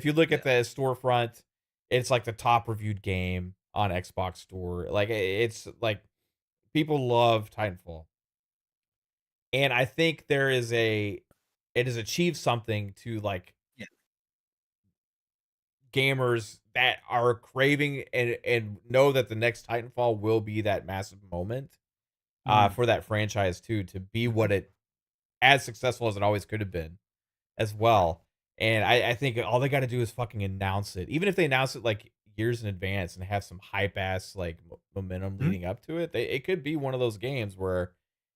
you look Yeah. at the storefront, it's like the top reviewed game on Xbox Store. Like it's like people love Titanfall. And I think it has achieved something to like Yeah. gamers that are craving and know that the next Titanfall will be that massive moment Mm. for that franchise too, to be Mhm. what it as successful as it always could have been as Right. well. And I think all they got to do is fucking announce it. Even if they announce it like years in advance and have some hype ass like momentum Mhm. leading up to it, it could be one of those games where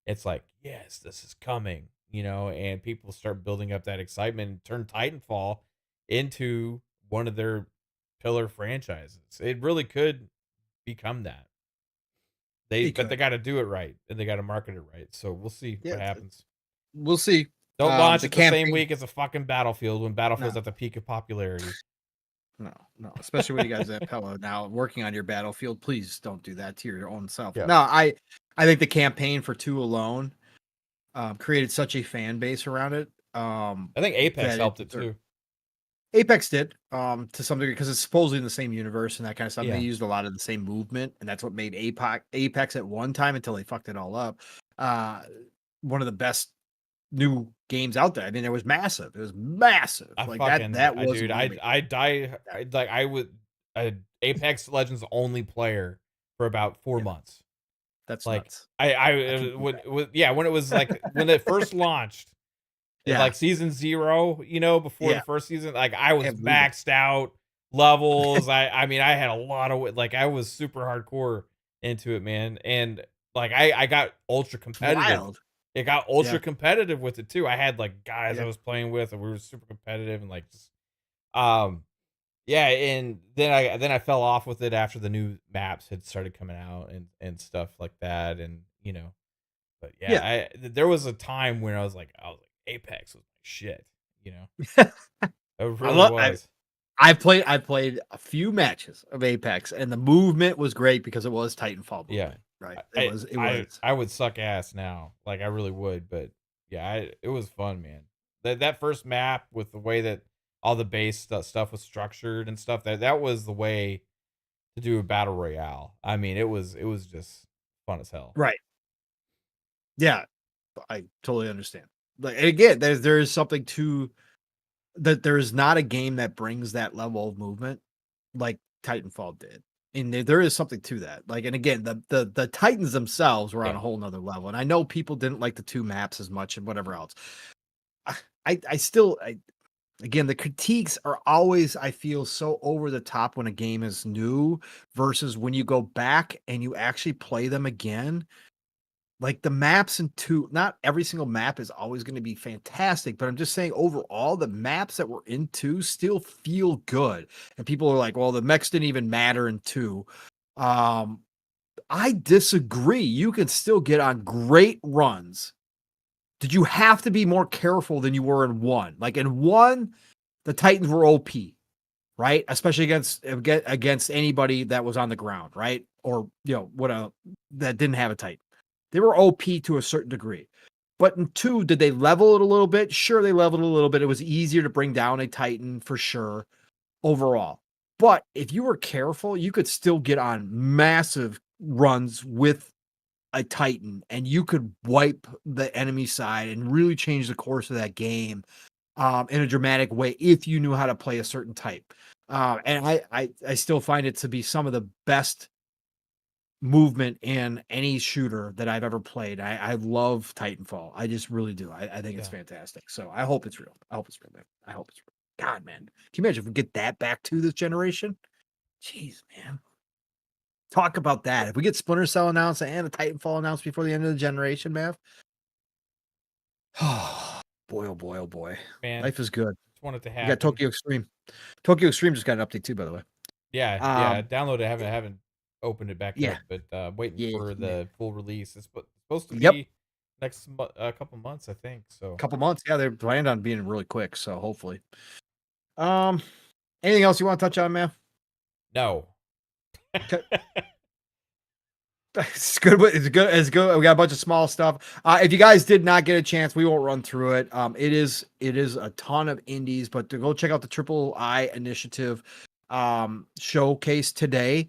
it's like, yes, this is coming, and people start building up that excitement and turn Titanfall into one of their pillar franchises. It really could become that. It But they could. got to do it right and they got to market it right. So we'll see Yeah. what happens. We'll see. Don't launch The it the same campaign. week as a fucking Battlefield when No, Battlefield's at the peak of popularity. no, no. Especially when you guys have Pella now working on your battlefield. Please don't do that to your own self. Yeah. No, I think the campaign for 2 alone created such a fan base around it. I think Apex That it helped it deserved. too. Apex did, to some degree, because it's supposedly in the same universe and that kind of stuff. And they Yeah. used a lot of the same movement, and that's what made Apex at one time, until they fucked it all up, uh, one of the best new games out there. I mean, it was massive. It was massive. Like that was Dude, moving. I die, Yeah, I would, Apex Legends only player for about 4 yeah, months. that's Like, nuts. I I can't do yeah, when it was like, when it first launched, Yeah, like season 0, before the yeah, first season, like I was can't believe it. maxed out levels. I mean, I had a lot of like I was super hardcore into it, man. And like I got ultra It's competitive. wild. It got Yeah, ultra competitive with it too. I had like guys I yeah, was playing with and we were super competitive and like just um yeah, and then I fell off with it after the new maps had started coming out and stuff like that. And but yeah, yeah. there was a time when I was like Apex was my shit, you know. It I really love. was. I played a few matches of Apex, and the movement was great because it was Titanfall Yeah. movement, right? I It I was. It I was. I would suck ass now. Like I really would, but yeah, it was fun, man. That first map with the way that all the base stuff was structured and stuff, that was the way to do a battle royale. I mean, it was just fun as hell. Right. Yeah, I totally understand. Like, and again, there is something to that. There is not a game that brings that level of movement like Titanfall did, and there is something to that. Like, and again, the Titans themselves were on Yeah. a whole nother level, and I know people didn't like the 2 maps as much and whatever else. I still, again, the critiques are always, I feel, so over the top when a game is new versus when you go back and you actually play them again. Like the maps in 2, not every single map is always going to be fantastic, but I'm just saying overall, the maps that were in 2 still feel good. And people are like, well, the mechs didn't even matter in 2. Um, I disagree. You can still get on great runs. Did you have to be more careful than you were in 1? Like in 1, the Titans were OP, right? Especially against anybody that was on the ground, right? Or what that didn't have a Titan. They were OP to a certain degree. But in 2, did they level it a little bit? Sure, they leveled it a little bit. It was easier to bring down a Titan for sure overall. But if you were careful, you could still get on massive runs with a Titan and you could wipe the enemy side and really change the course of that game in a dramatic way if you knew how to play a certain type. And I still find it to be some of the best movement in any shooter that I've ever played. I love Titanfall. I just really do. I think it's fantastic. So I hope it's real. I hope it's real, man. I hope it's real. God, man. Can you imagine if we get that back to this generation? Jeez, man. Talk about that. If we get Splinter Cell announced and a Titanfall announced before the end of the generation, man. Oh boy, oh boy, oh boy. Man, Life is good. just want it to You happen. got Tokyo Extreme. Tokyo Extreme just got an update too, by the way. Yeah, yeah. Download it. Haven't opened it back Yeah. up, but waiting for the full release. It's supposed to Yep. be next couple months, I think. So Couple months. Yeah, they're planned on being really quick. So hopefully. Anything else you want to touch on, man? no. Okay. It's good. It's good. It's good. We got a bunch of small stuff. If you guys did not get a chance, we won't run through it. It is a ton of indies, but to go check out the Triple I Initiative showcase today.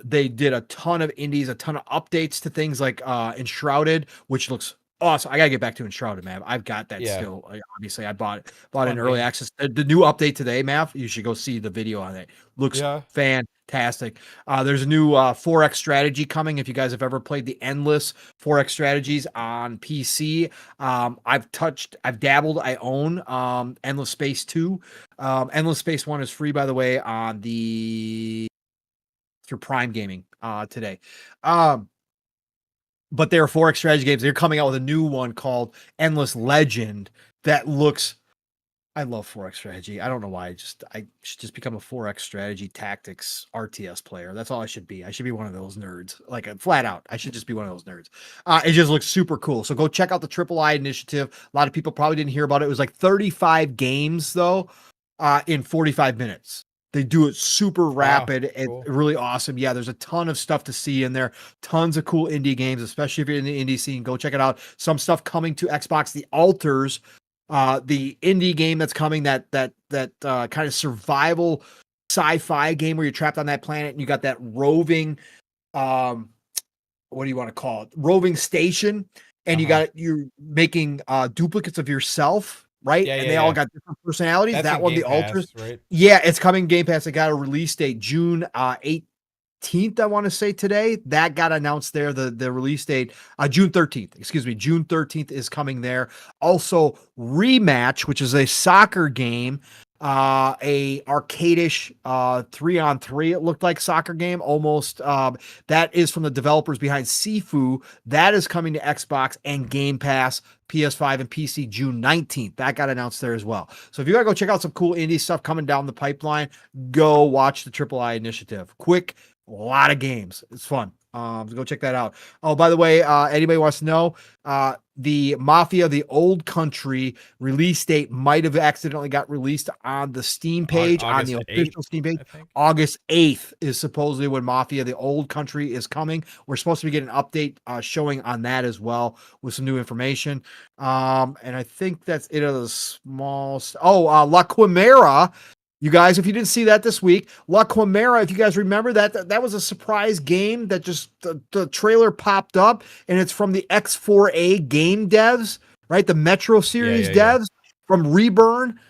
They did a ton of indies, a ton of updates to things like Enshrouded, which looks awesome. I gotta get back to Enshrouded, man. I've got that still. Obviously, I bought it in early access. The new update today, Mav. You should go see the video on it. Looks fantastic. There's a new 4X strategy coming. If you guys have ever played the endless 4X strategies on PC, I've dabbled. I own Endless Space 2. Endless Space 1 is free, by the way, on through Prime Gaming today. But there are 4X strategy games. They're coming out with a new one called Endless Legend that looks. I love 4X strategy. I don't know why. I should just become a 4X strategy tactics RTS player. That's all I should be. I should be one of those nerds. Like flat out. I should just be one of those nerds. It just looks super cool. So go check out the Triple I Initiative. A lot of people probably didn't hear about it. It was like 35 games though, in 45 minutes. They do it super rapid and really awesome. Yeah, there's a ton of stuff to see in there. Tons of cool indie games, especially if you're in the indie scene. Go check it out. Some stuff coming to Xbox. The Alters, the indie game that's coming, that kind of survival sci-fi game where you're trapped on that planet and you got that roving, what do you want to call it? Roving station, and you're making duplicates of yourself. Right. And they all got different personalities. That's that one, Game the Pass, Alters. right? Yeah, it's coming Game Pass. It got a release date, June 18th, I want to say today. That got announced there. The release date, June 13th. Excuse me. June 13th is coming there. Also, Rematch, which is a soccer game. A arcadish 3-on-3, it looked like, soccer game almost. That is from the developers behind Sifu. That is coming to Xbox and Game Pass, PS5 and PC June 19th. That got announced there as well. So if you gotta go check out some cool indie stuff coming down the pipeline, go watch the Triple I Initiative. Quick, a lot of games. It's fun. So go check that out. Oh, by the way, anybody wants to know, the Mafia, the Old Country release date might have accidentally got released on the Steam page, on the official Steam page. August 8th is supposedly when Mafia, the Old Country is coming. We're supposed to be getting an update showing on that as well with some new information. And I think that's it of the small. La Quimera. You guys, if you didn't see that this week, La Quimera, if you guys remember that was a surprise game that just the trailer popped up, and it's from the X4A game devs, right? The Metro series devs from Reburn.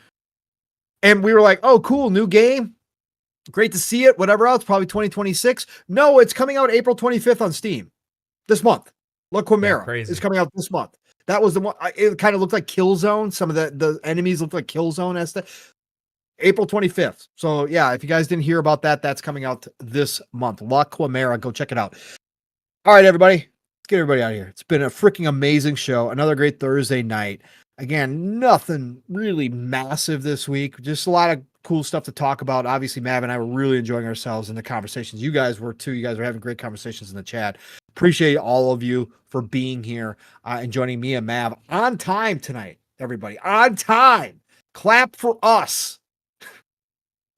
And we were like, oh, cool, new game. Great to see it. Whatever else, probably 2026. No, it's coming out April 25th on Steam this month. La Quimera is coming out this month. That was the one. It kind of looked like Killzone. Some of the enemies looked like Killzone as April 25th. So yeah, if you guys didn't hear about that, that's coming out this month. La Quimera, go check it out. All right, everybody, let's get everybody out of here. It's been a freaking amazing show. Another great Thursday night. Again, nothing really massive this week. Just a lot of cool stuff to talk about. Obviously, Mav and I were really enjoying ourselves in the conversations. You guys were too. You guys were having great conversations in the chat. Appreciate all of you for being here and joining me and Mav on time tonight, everybody. On time. Clap for us.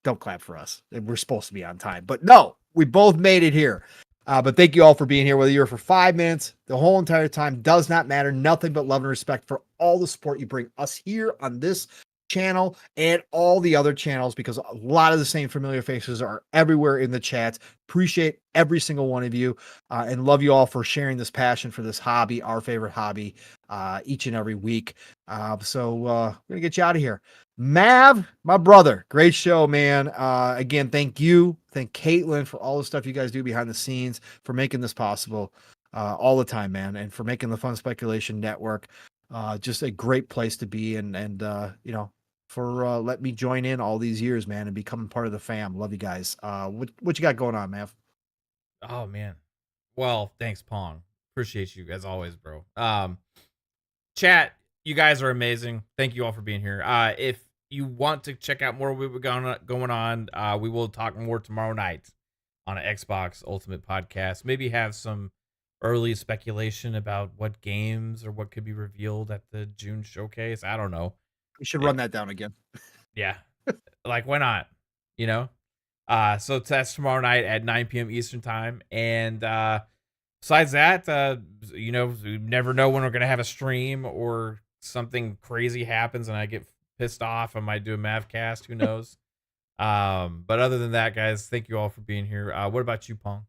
Don't clap for us. We're supposed to be on time. But no, we both made it here. But thank you all for being here, whether you're for 5 minutes, the whole entire time, does not matter. Nothing but love and respect for all the support you bring us here on this channel and all the other channels, because a lot of the same familiar faces are everywhere in the chats. Appreciate every single one of you and love you all for sharing this passion for this hobby, our favorite hobby. each and every week. So we're gonna get you out of here. Mav, my brother, great show, man. Again, thank you. Thank Caitlin for all the stuff you guys do behind the scenes, for making this possible all the time, man, and for making the Fun Speculation Network just a great place to be, and you know, for letting me join in all these years, man, and becoming part of the fam. Love you guys. What you got going on, Mav? Oh man. Well, thanks, Pong. Appreciate you as always, bro. Chat, you guys are amazing. Thank you all for being here. If you want to check out more of what we're going on, we will talk more tomorrow night on an Xbox Ultimate podcast. Maybe have some early speculation about what games or what could be revealed at the June showcase. I don't know. We should run that down again. Yeah. Like, why not? You know? So that's tomorrow night at 9 p.m. Eastern time. And besides that, you know, we never know when we're going to have a stream or something crazy happens and I get pissed off. I might do a Mavcast. Who knows? But other than that, guys, thank you all for being here. What about you, Pong?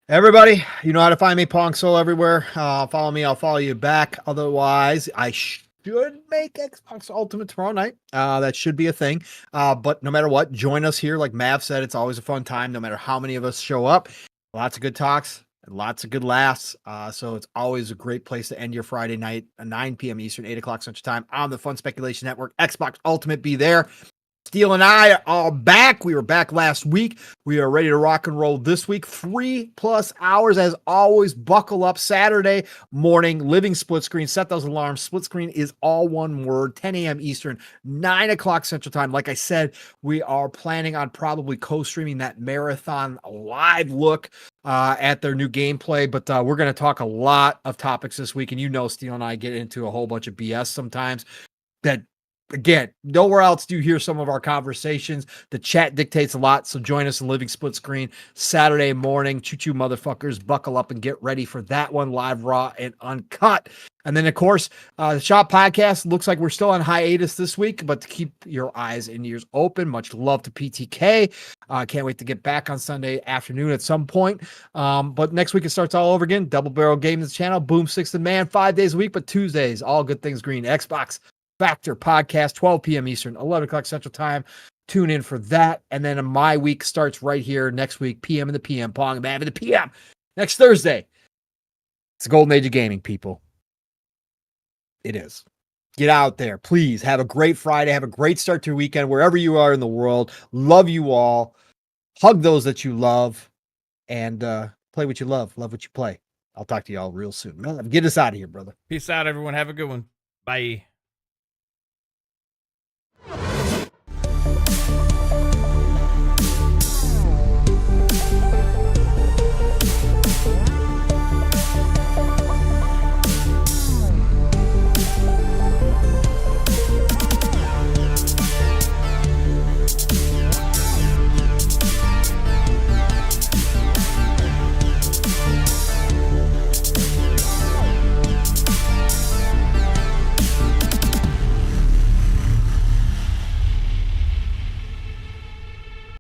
Everybody, you know how to find me, Pong Soul, everywhere. Follow me, I'll follow you back. Otherwise, I should make Xbox Ultimate tomorrow night. That should be a thing. But no matter what, join us here. Like Mav said, it's always a fun time, no matter how many of us show up. Lots of good talks and lots of good laughs. So it's always a great place to end your Friday night at 9 p.m. Eastern, 8 o'clock Central Time on the Fun Speculation Network. Xbox Ultimate, be there. Steele and I are all back. We were back last week. We are ready to rock and roll this week. 3+ hours as always. Buckle up. Saturday morning, living split screen. Set those alarms. Split screen is all one word. 10 a.m. Eastern, 9 o'clock Central Time. Like I said, we are planning on probably co-streaming that marathon live look at their new gameplay. But we're going to talk a lot of topics this week. And you know, Steele and I get into a whole bunch of BS sometimes that, again, nowhere else do you hear some of our conversations. The chat dictates a lot, so join us in Living Split Screen Saturday morning. Choo-choo, motherfuckers. Buckle up and get ready for that one, live, raw, and uncut. And then, of course, the Shop Podcast looks like we're still on hiatus this week, but to keep your eyes and ears open. Much love to PTK. Can't wait to get back on Sunday afternoon at some point. But next week it starts all over again. Double Barrel Games channel. Boom, Six and Man, 5 days a week, but Tuesdays, all good things green. Xbox Factor podcast, 12 p.m. Eastern, 11 o'clock Central Time. Tune in for that. And then my week starts right here next week, PM in the PM, Pong and Mav in the PM. Next Thursday. It's the golden age of gaming, people. It is. Get out there. Please have a great Friday. Have a great start to your weekend, wherever you are in the world. Love you all. Hug those that you love. And play what you love. Love what you play. I'll talk to you all real soon. Get us out of here, brother. Peace out, everyone. Have a good one. Bye.